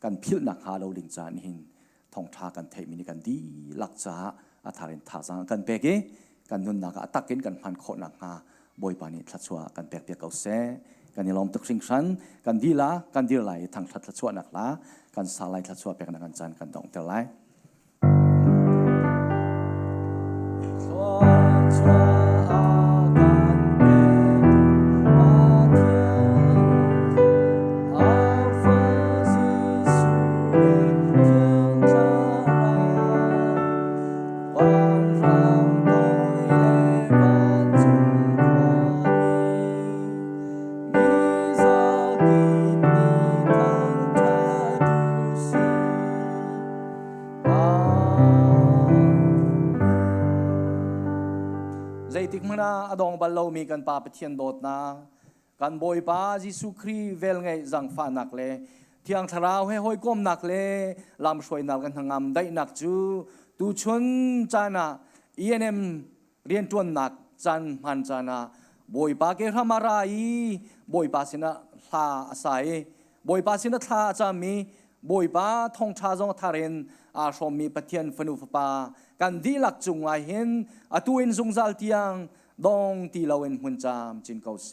กันพิลนักหาเราลิงจานหินทองท้ากันเทมินิกันดีลักจ้าอาทารินท่าสังกันแบกเกกันนุนนักตักกินกันพันโคนักหาบอยปานี้ทัดชัวกันแบกเปียกเอาเซกันยลอมตกสิงชันกันดีละกันดีไหลทางทัดชัวนักละกันสาไลทัดชัวเปียกนักกันจันกันดองเตลไลติกมนาอดองบัลโลมีกันปาเปเทียนโดดนากันบอยปาจิสุครีเวลไงจังฟานักเลเที่ยงทราวให้ห้อยก้มนักเลลำช่วยนักกันทางงามได้นักจูตูชนจานะENM เรียนจวนนักจันพันจานะบอยปาเกรามารายบอยปาสินะทาสายบอยปาสินะทาจามีบอยปาทองชาจงทารินอาชมมีปะเทียนฟนุฟปากันดีลักจุงไอเห็นอตุอินซุงซัลเตียงดองตีลาเวนหุ่นจามจินเกาเซ